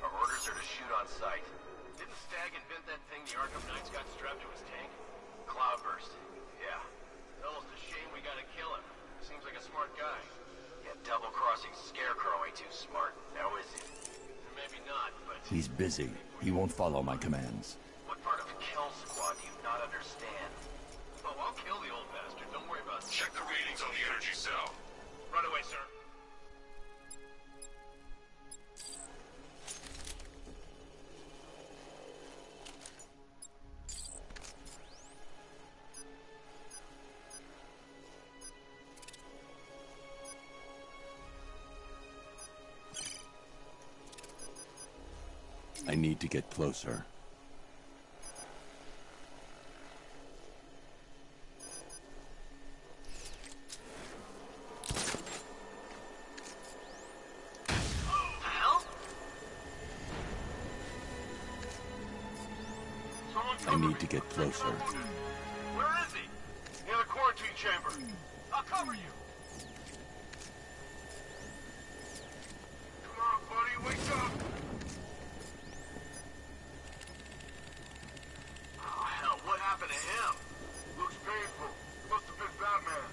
Our orders are to shoot on sight. Didn't Stagg invent that thing the Arkham Knight's got strapped to his tank? Cloudburst. Yeah. It's almost a shame we gotta kill him. Seems like a smart guy. Yeah, double-crossing Scarecrow ain't too smart. Now is he? Maybe not, but... He's busy. He won't follow my commands. What part of Kill Squad do you not understand? Oh, I'll kill the old bastard. Don't worry about it. Check the readings on the energy cell. Run away, sir. I need to get closer. I need to get closer. Where is he? Near the quarantine chamber. I'll cover you. Come on, buddy, wake up. Oh, hell, what happened to him? Looks painful. Must have been Batman.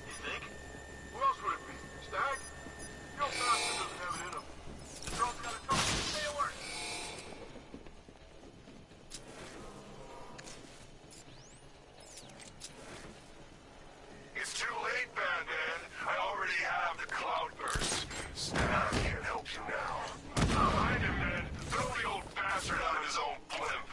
You think? Who else would it be? Stagg? No bastard doesn't have it in him. The girl's gotta talk. Stay alert. It's too late, Batman. I already have the Cloudburst. Stagg can't help you now. Find him, man. Throw the old bastard out of his own blimp.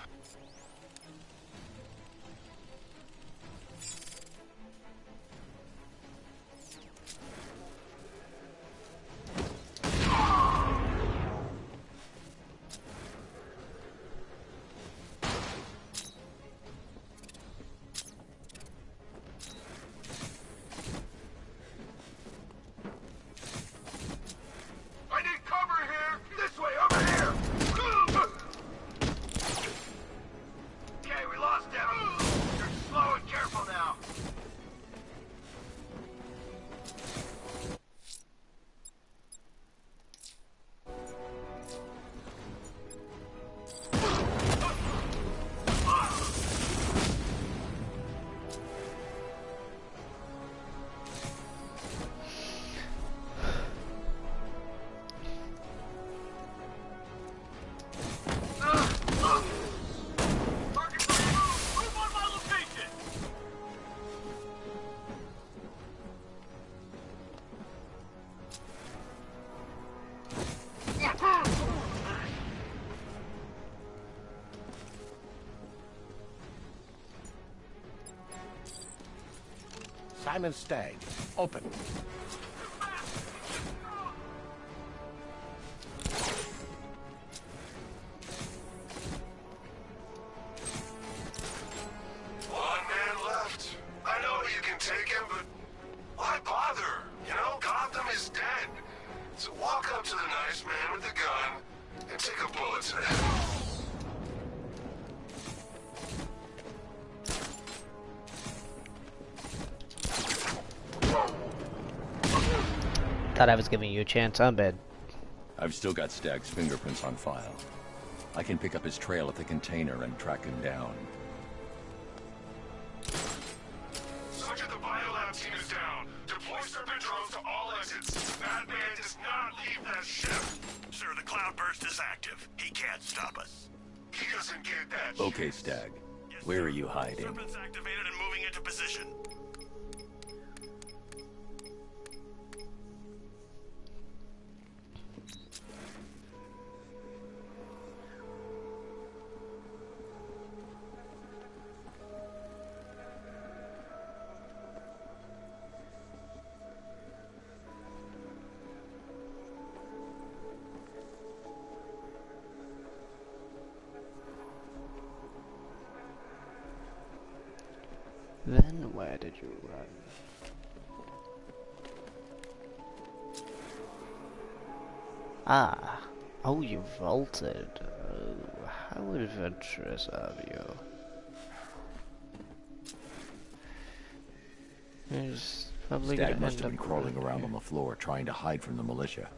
I need cover here! This way, over here! Okay, we lost him. You're slow and careful now. Move on my location! Simon Stagg, open. One man left. I know you can take him, but why bother? You know, Gotham is dead. So walk up to the nice man with the gun and take a bullet to the head. Thought I was giving you a chance. I'm bad. I've still got Stagg's fingerprints on file. I can pick up his trail at the container and track him down. Cloudburst is active. He can't stop us. He doesn't get that. Okay, Stag. Where are you hiding? Serpent's activated and moving into position. Then where did you run? Ah. Oh, you vaulted. Oh, how adventurous of you. There's probably Stag gonna must end have been up crawling around on the floor trying to hide from the militia.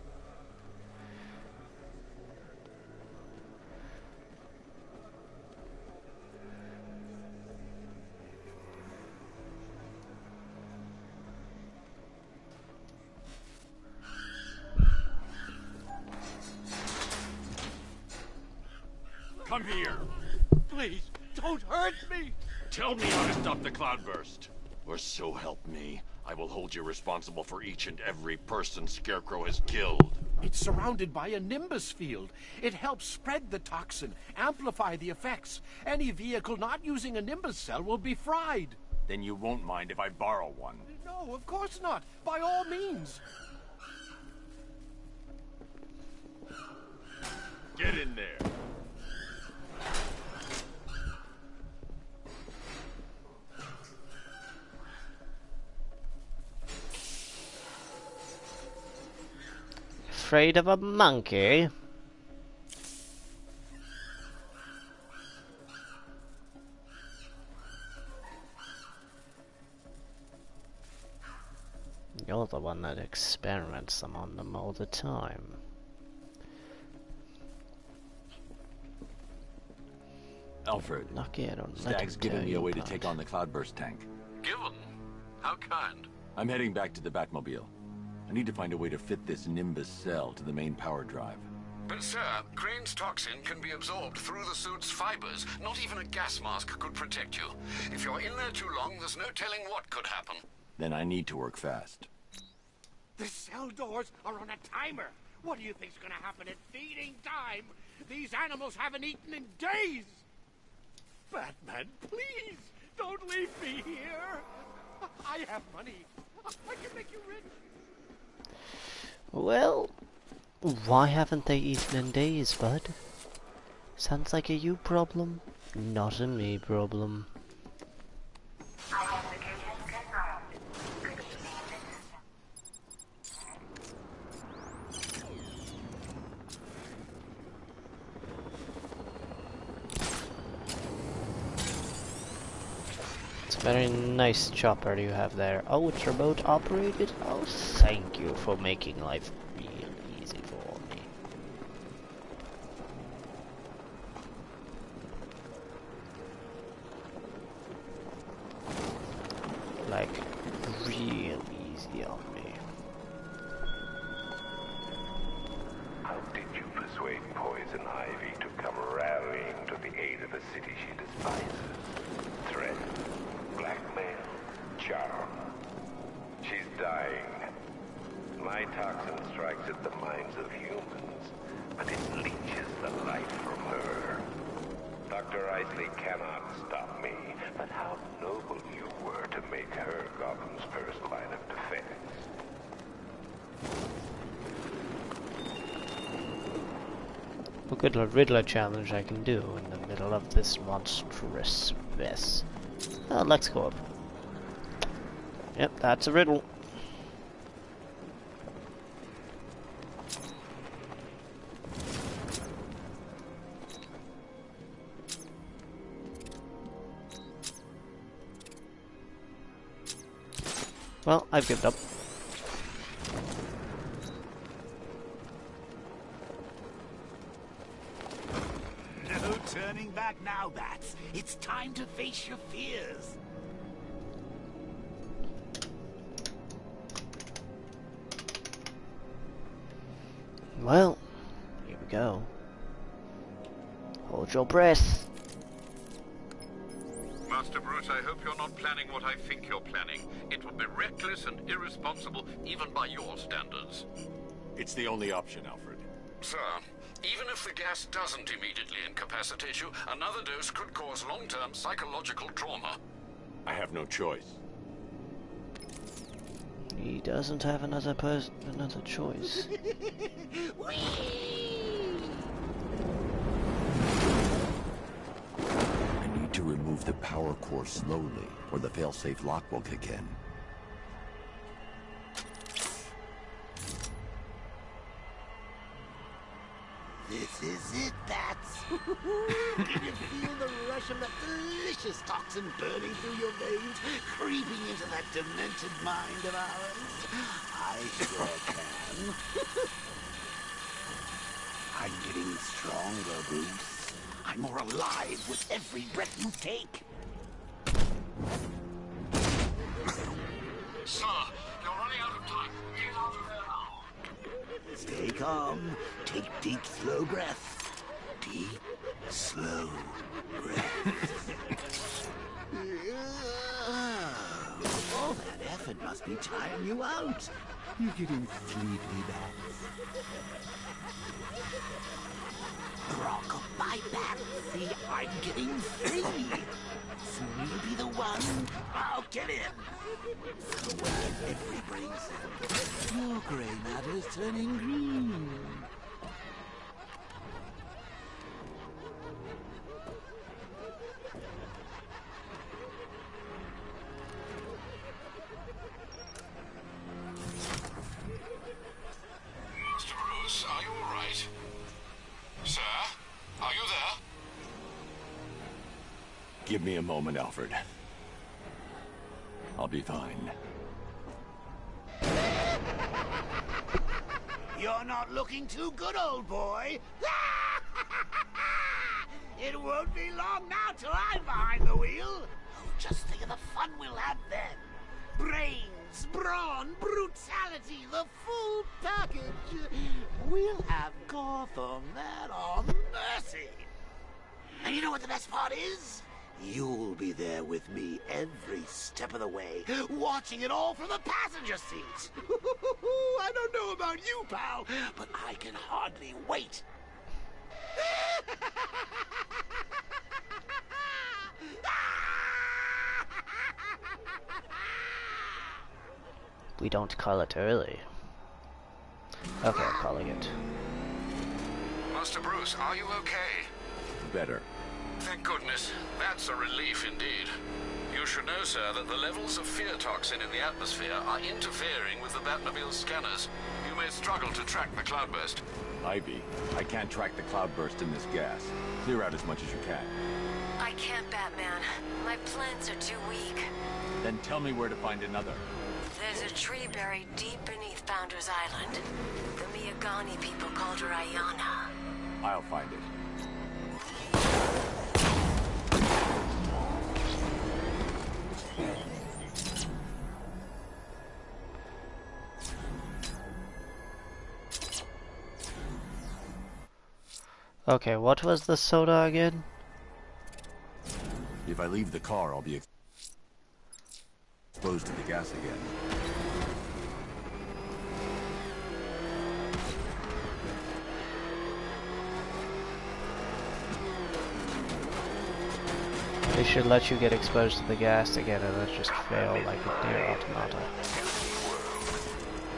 Come here. Please, don't hurt me. Tell me how to stop the cloudburst. Or so help me, I will hold you responsible for each and every person Scarecrow has killed. It's surrounded by a nimbus field. It helps spread the toxin, amplify the effects. Any vehicle not using a nimbus cell will be fried. Then you won't mind if I borrow one. No, of course not. By all means. Get in there. Afraid of a monkey? You're the one that experiments them on them all the time. Alfred, Lucky I don't Stag's giving me a way to take on the cloudburst tank. Given? How kind? I'm heading back to the Batmobile. I need to find a way to fit this Nimbus cell to the main power drive. But sir, Crane's toxin can be absorbed through the suit's fibers. Not even a gas mask could protect you. If you're in there too long, there's no telling what could happen. Then I need to work fast. The cell doors are on a timer. What do you think's gonna happen at feeding time? These animals haven't eaten in days. Batman, please, don't leave me here. I have money. I can make you rich. Well, why haven't they eaten in days, bud? Sounds like a you problem, not a me problem. It's a very nice chopper you have there. Oh, it's remote operated? Oh, thank you for making life real easy for me. Like, real easy on me. How did you persuade Poison Ivy to come rallying to the aid of a city she despises? Threat, blackmail, charm. She's dying. My toxin strikes at the minds of humans, but it leeches the life from her. Dr. Isley cannot stop me, but how noble you were to make her Gotham's first line of defense. What good a Riddler challenge I can do in the middle of this monstrous mess. Oh, LexCorp. Yep, that's a riddle. Well, I've given up. No turning back now, Bats. It's time to face your fears. Well, you we go. Hold your breath. Master Bruce, I hope you're not planning what I think you're planning. It would be reckless and irresponsible, even by your standards. It's the only option, Alfred. Sir, even if the gas doesn't immediately incapacitate you, another dose could cause long-term psychological trauma. I have no choice. He doesn't have another choice. I need to remove the power core slowly, or the failsafe lock will kick in. This is it, Bats. Can you feel the rush of that delicious toxin burning through your veins, creeping into that demented mind of ours? I sure can. I'm getting stronger, Bruce. I'm more alive with every breath you take. Sir, you're running out of time. Get out of there now. Stay calm. Take deep, slow breaths. Deep, slow breaths. All that effort must be tiring you out. You're getting sleepy, Bats. Rock-a-bye, Bats. See, I'm getting free. Soon you'll be the one. I'll get in. So when every brings your gray matter's turning green. Mr. Bruce, are you all right? Sir, are you there? Give me a moment, Alfred. I'll be fine. You're not looking too good, old boy. It won't be long now till I'm behind the wheel. Oh, just think of the fun we'll have then. Brains, brawn, brutality, the full package. We'll have Gotham at our mercy. And you know what the best part is? You'll be there with me every step of the way, watching it all from the passenger seat. I don't know about you, pal, but I can hardly wait. We don't call it early. Okay, I'm calling it. Master Bruce, are you okay? Better. Thank goodness. That's a relief indeed. You should know, sir, that the levels of fear toxin in the atmosphere are interfering with the Batmobile's scanners. You may struggle to track the cloudburst. Ivy, I can't track the cloudburst in this gas. Clear out as much as you can. I can't, Batman. My plans are too weak. Then tell me where to find another. There's a tree buried deep beneath Founders Island. The Miyagani people called her Ayana. I'll find it. Okay, what was the soda again? If I leave the car, I'll be exposed to the gas again. They should let you get exposed to the gas again and let's just fail like a deer automata.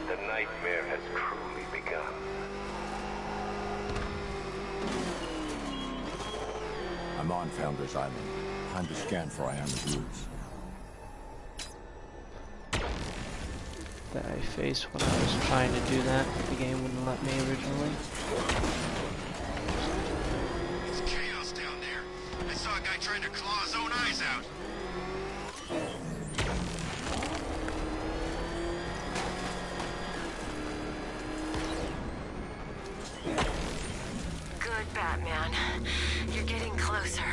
The nightmare has truly begun. I'm on Founders Island. Time to scan for Ayana's roots. That I faced when I was trying to do that, but the game wouldn't let me originally. It's chaos down there. I saw a guy trying to claw his own eyes out. Good, Batman. You're getting closer.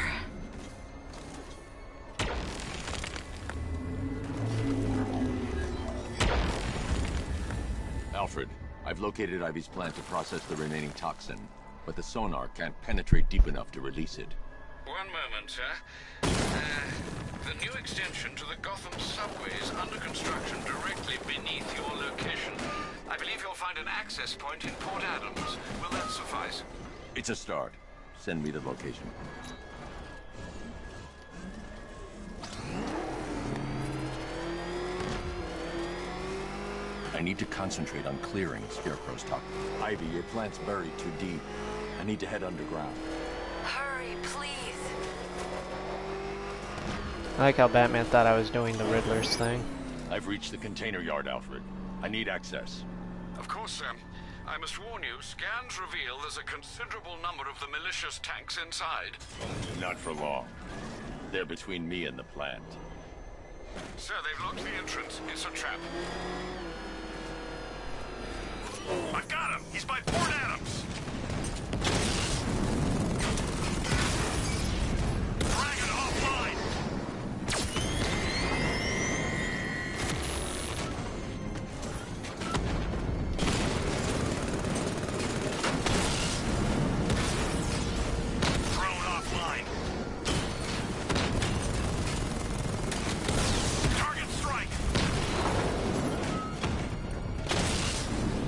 Alfred, I've located Ivy's plant to process the remaining toxin. but the sonar can't penetrate deep enough to release it. One moment, sir. The new extension to the Gotham subway is under construction directly beneath your location. I believe you'll find an access point in Port Adams. Will that suffice? It's a start. Send me the location. I need to concentrate on clearing Scarecrow's top. Ivy, your plant's buried too deep. I need to head underground. Hurry, please. I like how Batman thought I was doing the Riddler's thing. I've reached the container yard, Alfred. I need access. Of course, sir. I must warn you, scans reveal there's a considerable number of the malicious tanks inside. Not for long. They're between me and the plant. Sir, they've locked the entrance. It's a trap. I've got him! He's by Port Adams! Dragon offline! Drone offline. Target strike!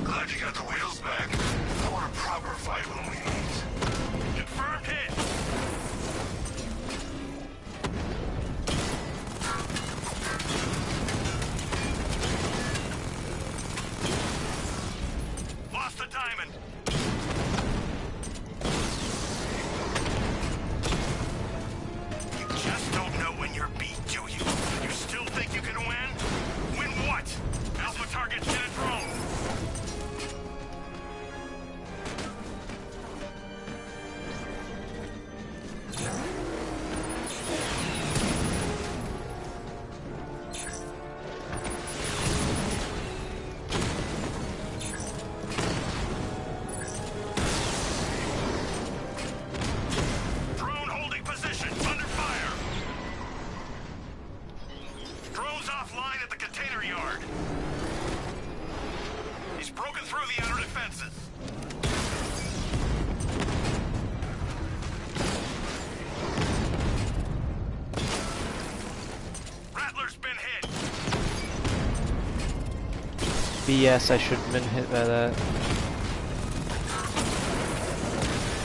Glad you got the wheels back. I want a proper fight when we meet. Confirmed hit! Lost the diamond! You just don't know when you're beat, do you? You still think you can win? Win what? Alpha targets in a drone! Drone holding position, under fire! Drone's offline at the container yard. He's broken through the outer defenses. Rattler's been hit. BS, I should have been hit by that.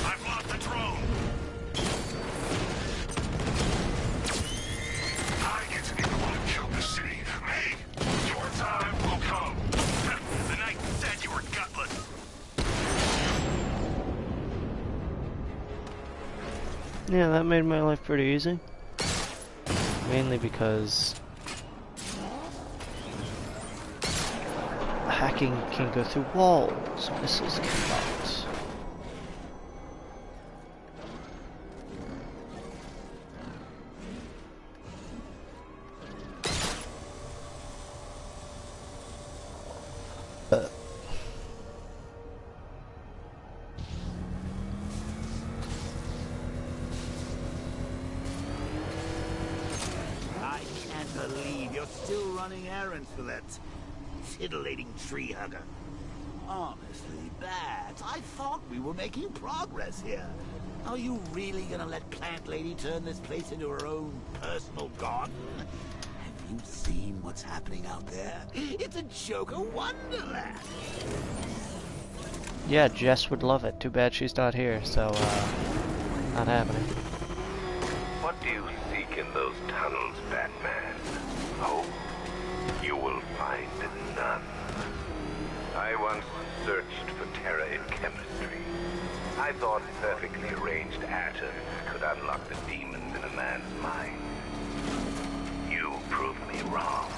I've lost the drone. I get to be the one who killed the city. Hey, your time will come. The knight said you were gutless. Yeah, that made my life pretty easy. Mainly because hacking can go through walls, missiles cannot. I can't believe you're still running errands for that titillating tree hugger. Honestly, Bats, I thought we were making progress here. Are you really gonna let Plant Lady turn this place into her own personal garden? Have you seen what's happening out there? It's a Joker wonderland. Yeah, Jess would love it. Too bad she's not here, so, not happening. What do you seek in those tunnels, Batman? Hope? You will find none. I once searched for terror in chemistry. I thought perfectly arranged atoms could unlock the demons in a man's mind. You proved me wrong.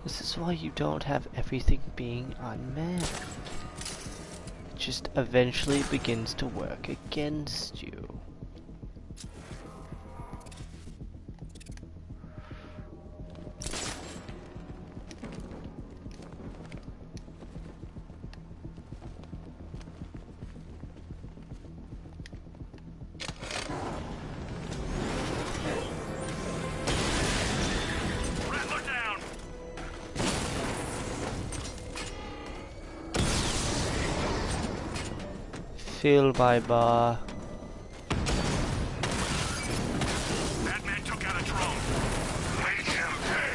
This is why you don't have everything being unmanned. It just eventually begins to work against you. Fill by bar. That man took out a drone. Make him pay.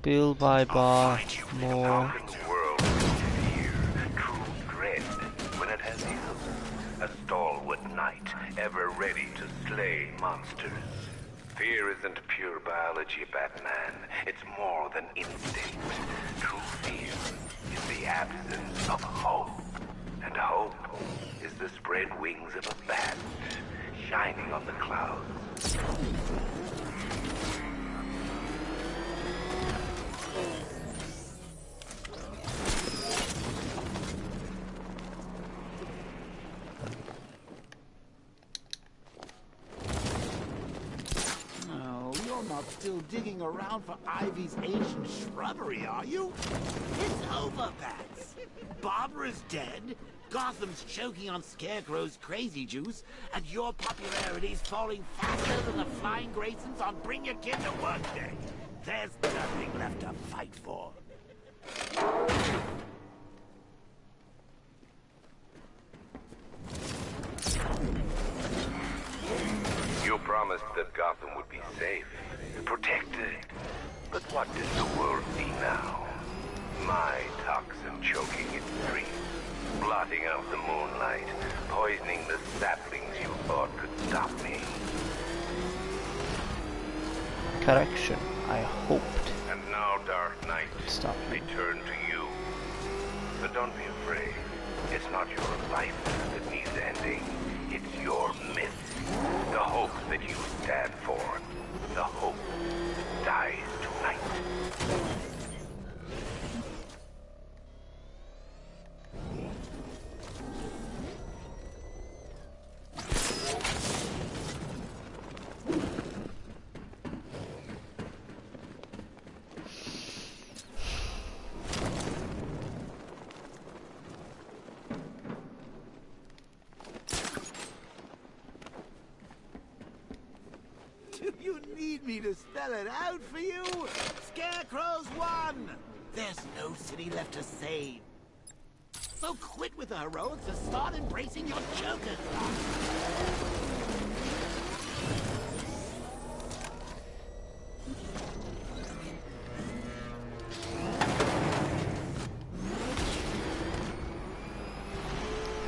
Bill by bar. More. The world fear, true dread, when it has you, a stalwart knight, ever ready to slay monsters. Fear isn't pure biology, Batman. It's more than instinct. True fear is the absence of hope. And hope is the spread wings of a bat, shining on the clouds. Still digging around for Ivy's ancient shrubbery, are you? It's over, Bats. Barbara's dead, Gotham's choking on Scarecrow's crazy juice, and your popularity's falling faster than the Flying Graysons on Bring Your Kid to Work Day. There's nothing left to fight for. You promised that Gotham would be safe, protected. But what does the world see now? My toxin choking its streets, blotting out the moonlight, poisoning the saplings you thought could stop me. Correction. I hoped. And now, Dark Knight, stop they turn to you. But don't be afraid. It's not your life that needs ending. It's your myth. The hope that you stand for. The hope dies tonight. You need me to spell it out for you? Scarecrow's won! There's no city left to save. So quit with the heroics and start embracing your Joker class.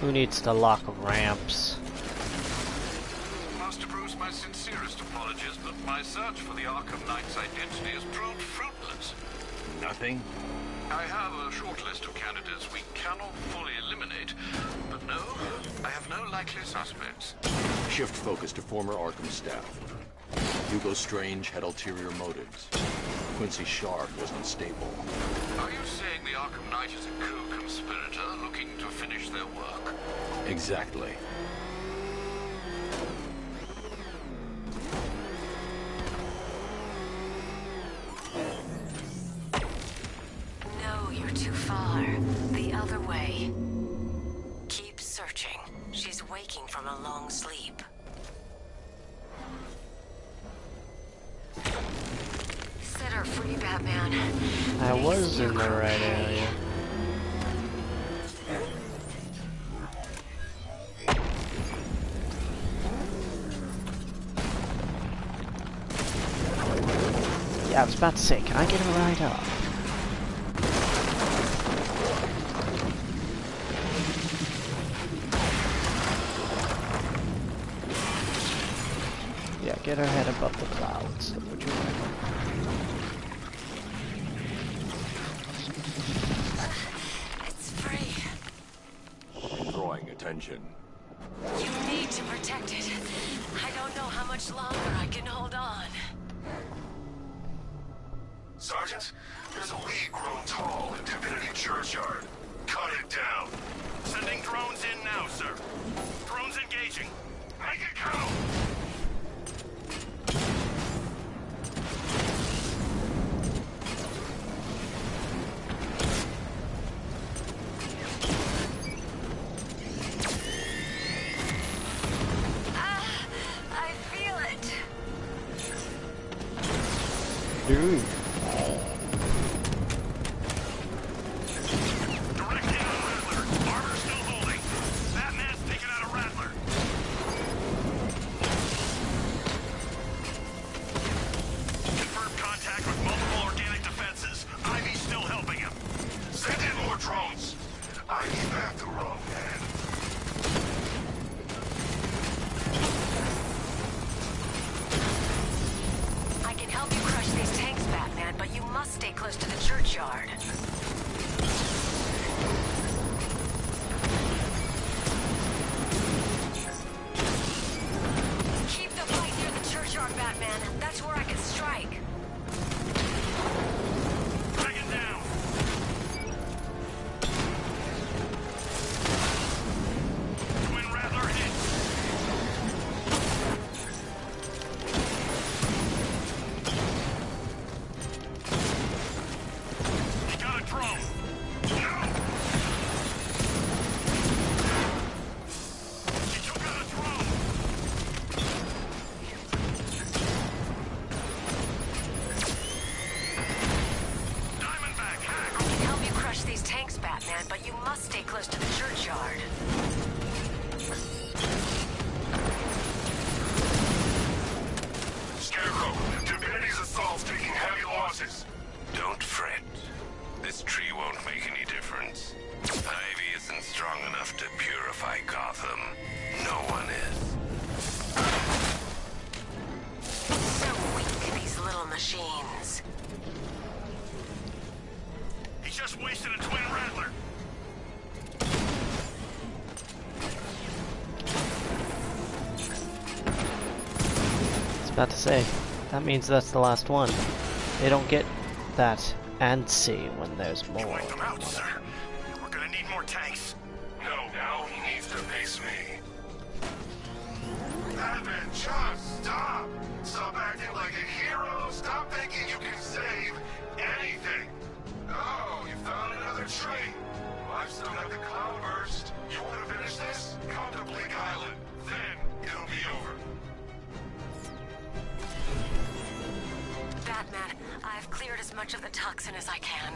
Who needs to lock ramps? Master Bruce, my sincerest apologies, but my search for the Arkham Knight's identity has proved fruitless. Nothing? I have a short list of candidates we cannot fully eliminate, but no, I have no likely suspects. Shift focus to former Arkham staff. Hugo Strange had ulterior motives. Quincy Sharp was unstable. Are you saying the Arkham Knight is a co-conspirator looking to finish their work? Exactly. No, you're too far. The other way. Keep searching. She's waking from a long sleep. Set her free, Batman. I was in the right area. Yeah, I was about to say, can I get a ride up? Yeah, get her head above the clouds. Would you like? It's free. Drawing attention. You need to protect it. I don't know how much longer I can hold on. Sergeant, there's a lead grown tall in Divinity Churchyard. Cut it down. Sending drones in now, sir. Drones engaging. Make it count! I feel it. Dude. Stay close to the churchyard. Keep the fight near the churchyard, Batman. That's where I can strike. Bring it down. Twin Rattler hit. But you must stay close to the churchyard. Scarecrow, Divinity's assault's taking heavy losses. Don't fret. This tree won't make any difference. Ivy isn't strong enough to purify Gotham. No one is. So weak, these little machines. He just wasted a Twin Rattler. About to say, that means that's the last one. They don't get that antsy when there's more. Wipe them out, sir. We're gonna need more tanks. No, now he needs to face me. Batman, just stop! Stop acting like a hero. Stop thinking you can save anything. Oh, you found another tree. Well, I've still got the Cloudburst. You want to finish this? Come to Bleak Island. Then it'll be over. Batman, I've cleared as much of the toxin as I can.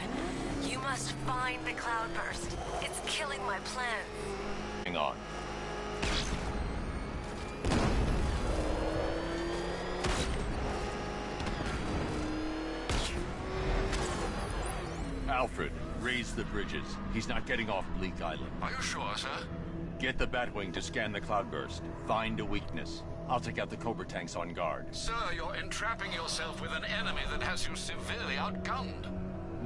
You must find the Cloudburst. It's killing my plans. Hang on. Alfred, raise the bridges. He's not getting off Bleak Island. Are you sure, sir? Get the Batwing to scan the Cloudburst. Find a weakness. I'll take out the Cobra tanks on guard. Sir, you're entrapping yourself with an enemy that has you severely outgunned.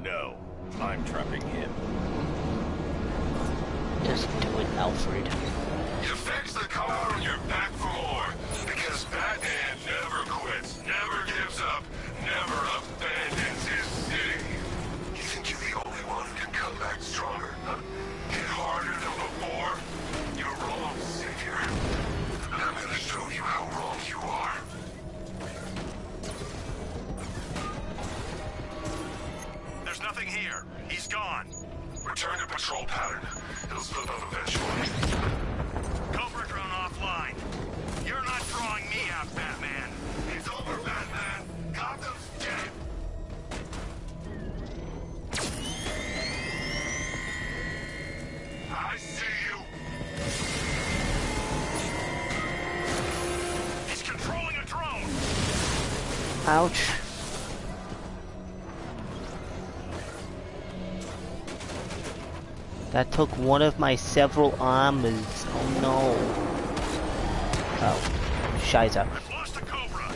No, I'm trapping him. Just do it, Alfred. You fix the car and you're back for more. Because Batman never quits, never gives up, never abandons his city. You think you're the only one who can come back stronger? Huh? Hit harder than before? You're wrong, Savior. I'm gonna show you how wrong you are. There's nothing here. He's gone. Return to patrol pattern. It'll slip up eventually. Cobra drone offline. You're not drawing me out, Batman. It's over, Batman. Gotham's dead. I see you. He's controlling a drone. Ouch. That took one of my several armors. Oh no. Oh. Shiza. Lost a Cobra.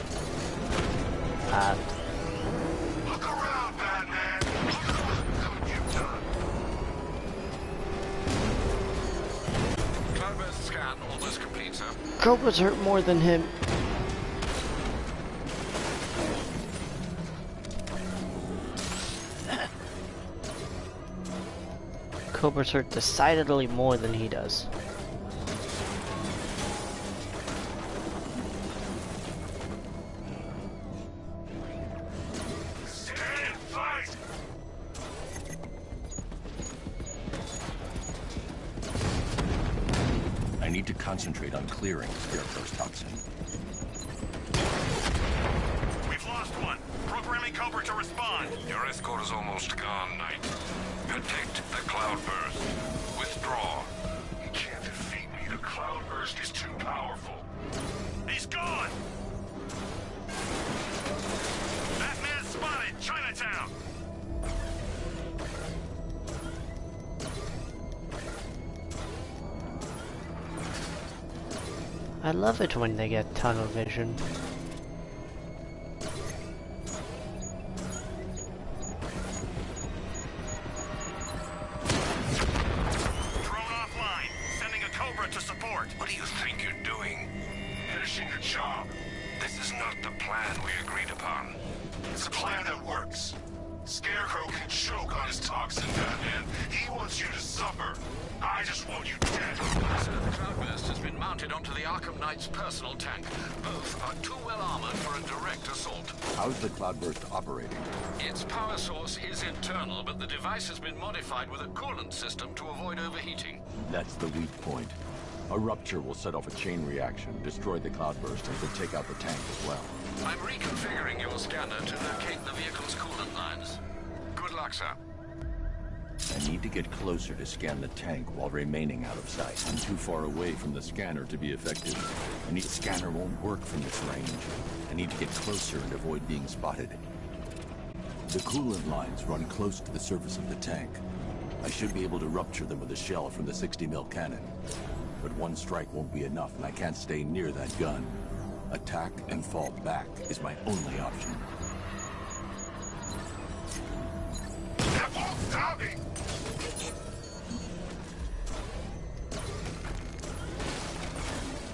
Look around, Batman. Look you've done. Cloudburst scan almost complete, sir. Cobra's hurt more than him. Cobra's hurt decidedly more than he does. I need to concentrate on clearing Scarecrow's toxin. We've lost one. Programming Cobra to respond. Your escort is almost gone, Knight. Protect the Cloudburst. Withdraw. You can't defeat me. The Cloudburst is too powerful. He's gone! Batman spotted! Chinatown! I love it when they get tunnel vision. Drone offline. Sending a Cobra to support. What do you think you're doing? Finishing the job. This is not the plan we agreed upon. It's a plan that works. Scarecrow can choke on his toxin, Batman. He wants you to suffer. I just want you dead. So the Cloudburst has been mounted onto the Arkham Knight's personal tank. Both are too well armored for a direct assault. How's the Cloudburst operating? Its power source is internal, but the device has been modified with a coolant system to avoid overheating. That's the weak point. A rupture will set off a chain reaction, destroy the Cloudburst, and could take out the tank as well. I'm reconfiguring your scanner to locate the vehicle's coolant lines. Good luck, sir. I need to get closer to scan the tank while remaining out of sight. I'm too far away from the scanner to be effective. The scanner won't work from this range. I need to get closer and avoid being spotted. The coolant lines run close to the surface of the tank. I should be able to rupture them with a shell from the 60mm cannon. But one strike won't be enough, and I can't stay near that gun. Attack and fall back is my only option. That won't stop me!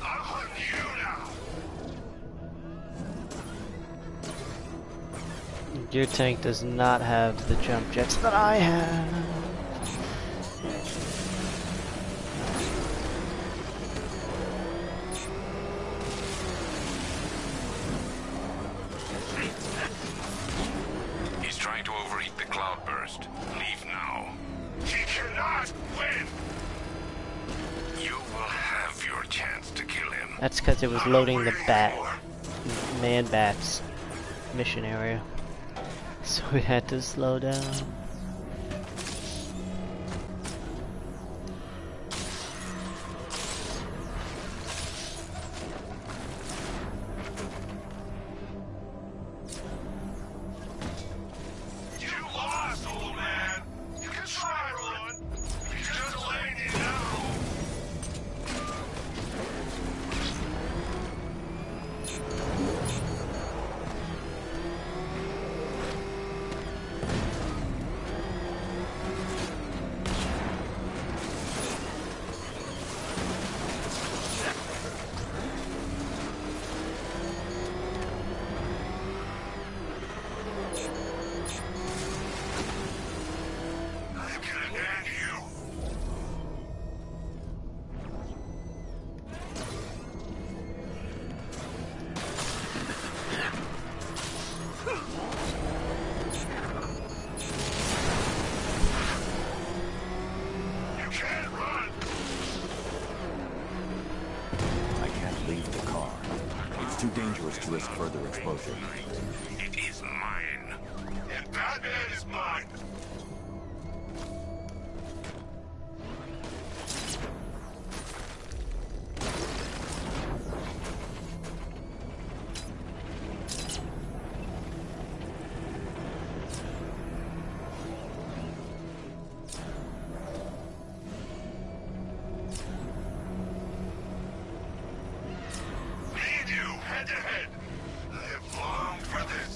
I'm hunting you now! Your tank does not have the jump jets that I have. He's trying to overheat the Cloudburst. Leave now. He cannot win! You will have your chance to kill him. That's because it was loading the Man-Bat's mission area. So we had to slow down. You lost, old man! You can try, Ron! He's just letting you know! I'm gonna end you! You can't run! I can't leave the car. It's too dangerous to risk further exposure. It is mine. And Batman is mine. Me and you, head to head. I have longed for this.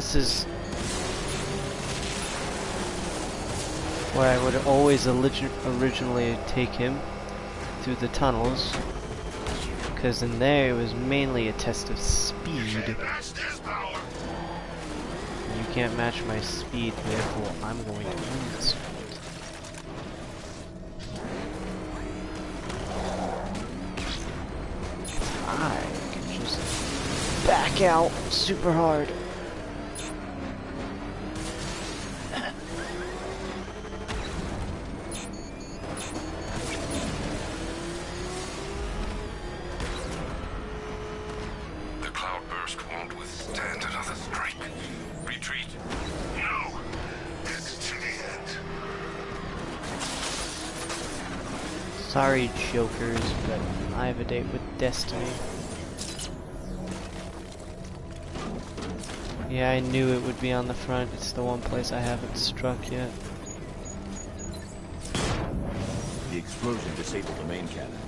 This is where I would always originally take him through the tunnels, because in there it was mainly a test of speed. You can't match my speed, therefore I'm going to win this fight. I can just back out super hard. The cloudburst won't withstand another strike. Retreat. No! This is to the end. Sorry, jokers, but I have a date with destiny. Yeah, I knew it would be on the front. It's the one place I haven't struck yet. The explosion disabled the main cannon.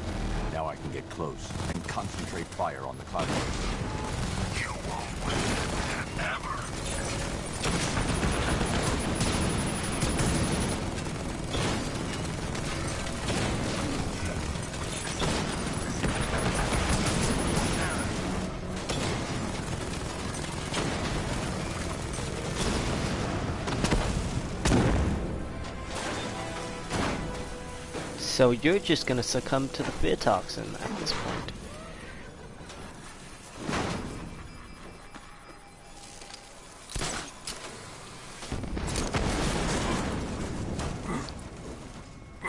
Now I can get close and concentrate fire on the cloudburst. You won't win ever. So you're just gonna succumb to the fear toxin at this point.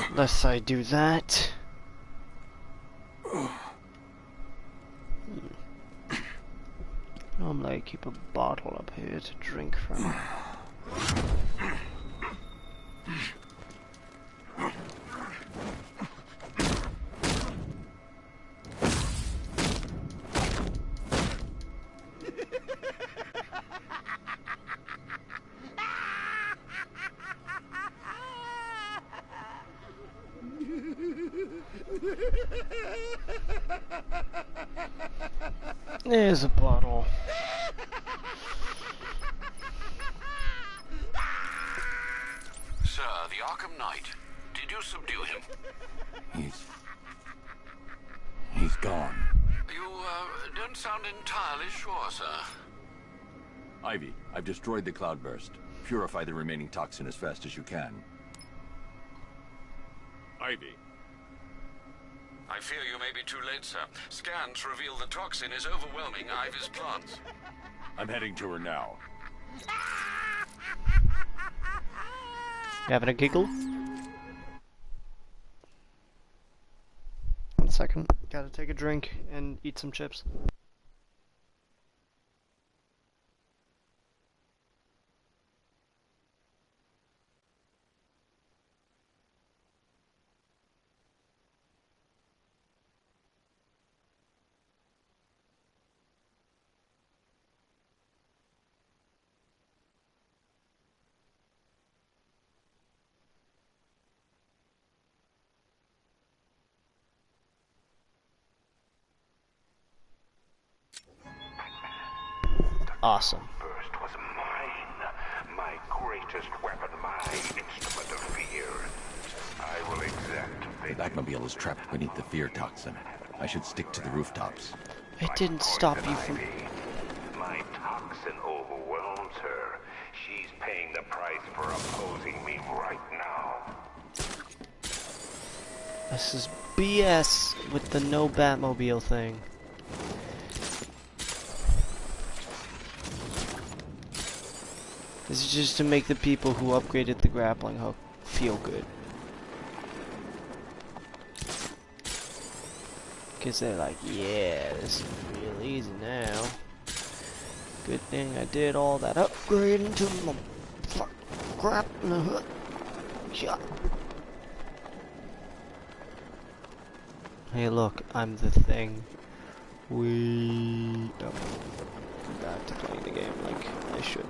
Unless I do that. Normally I keep a bottle up here to drink from. There's a bottle. Sir, the Arkham Knight. Did you subdue him? He's gone. You, don't sound entirely sure, sir. Ivy, I've destroyed the cloudburst. Purify the remaining toxin as fast as you can. Ivy. I fear you may be too late, sir. Scans reveal the toxin is overwhelming Ivy's plants. I'm heading to her now. You having a giggle? 1 second. Gotta take a drink and eat some chips. Awesome. Burst was mine. My greatest weapon, my instrument of fear. I will exact The Batmobile is trapped beneath the fear toxin. I should stick to the rooftops. It didn't stop you from... My toxin overwhelms her. She's paying the price for opposing me right now. This is BS with the no Batmobile thing. This is just to make the people who upgraded the grappling hook feel good. Because they're like, yeah, this is real easy now. Good thing I did all that upgrading to my grappling hook. Shut. Hey look, I'm the thing. Oh, back to playing the game like I should.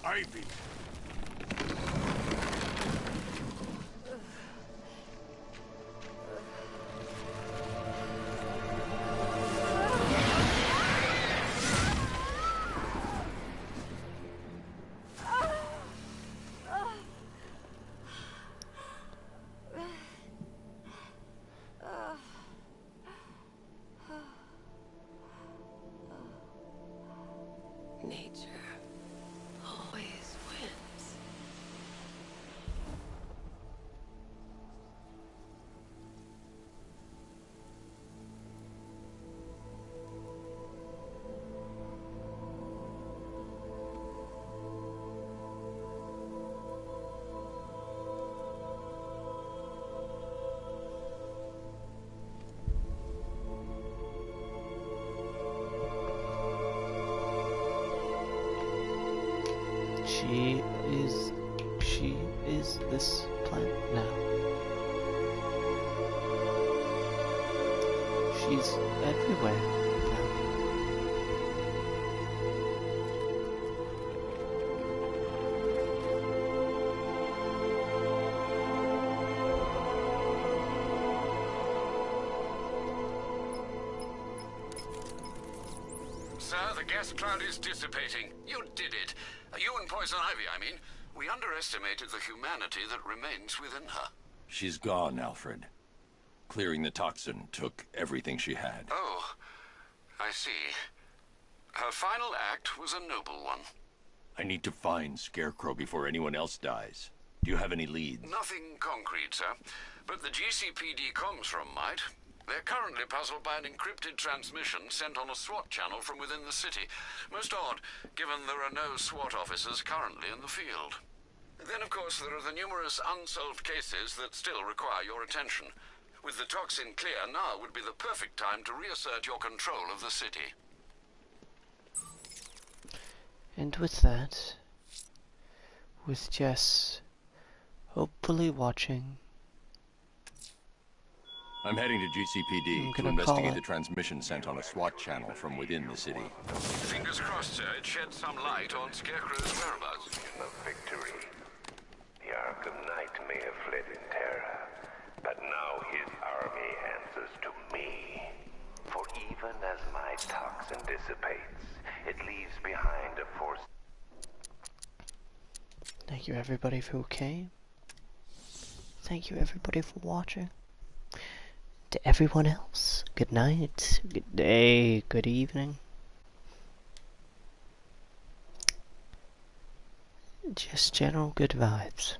Ivy. Nature always wins. She is this planet now. She's everywhere now. Sir, the gas cloud is dissipating. You did it. You and Poison Ivy, I mean. We underestimated the humanity that remains within her. She's gone, Alfred. Clearing the toxin took everything she had. Oh, I see. Her final act was a noble one. I need to find Scarecrow before anyone else dies. Do you have any leads? Nothing concrete, sir. But the GCPD comms room might. They're currently puzzled by an encrypted transmission sent on a SWAT channel from within the city. Most odd, given there are no SWAT officers currently in the field. Then, of course, there are the numerous unsolved cases that still require your attention. With the toxin clear, now would be the perfect time to reassert your control of the city. And with that, with Jess hopefully watching, I'm heading to GCPD to investigate the transmission sent on a SWAT channel from within the city. Fingers crossed, sir, it sheds some light on Scarecrow's whereabouts. Of victory. The Arkham Knight may have fled in terror, but now his army answers to me. For even as my toxin dissipates, it leaves behind a force. Thank you everybody who came. Thank you everybody for watching. To everyone else, good night, good day, good evening. Just general good vibes.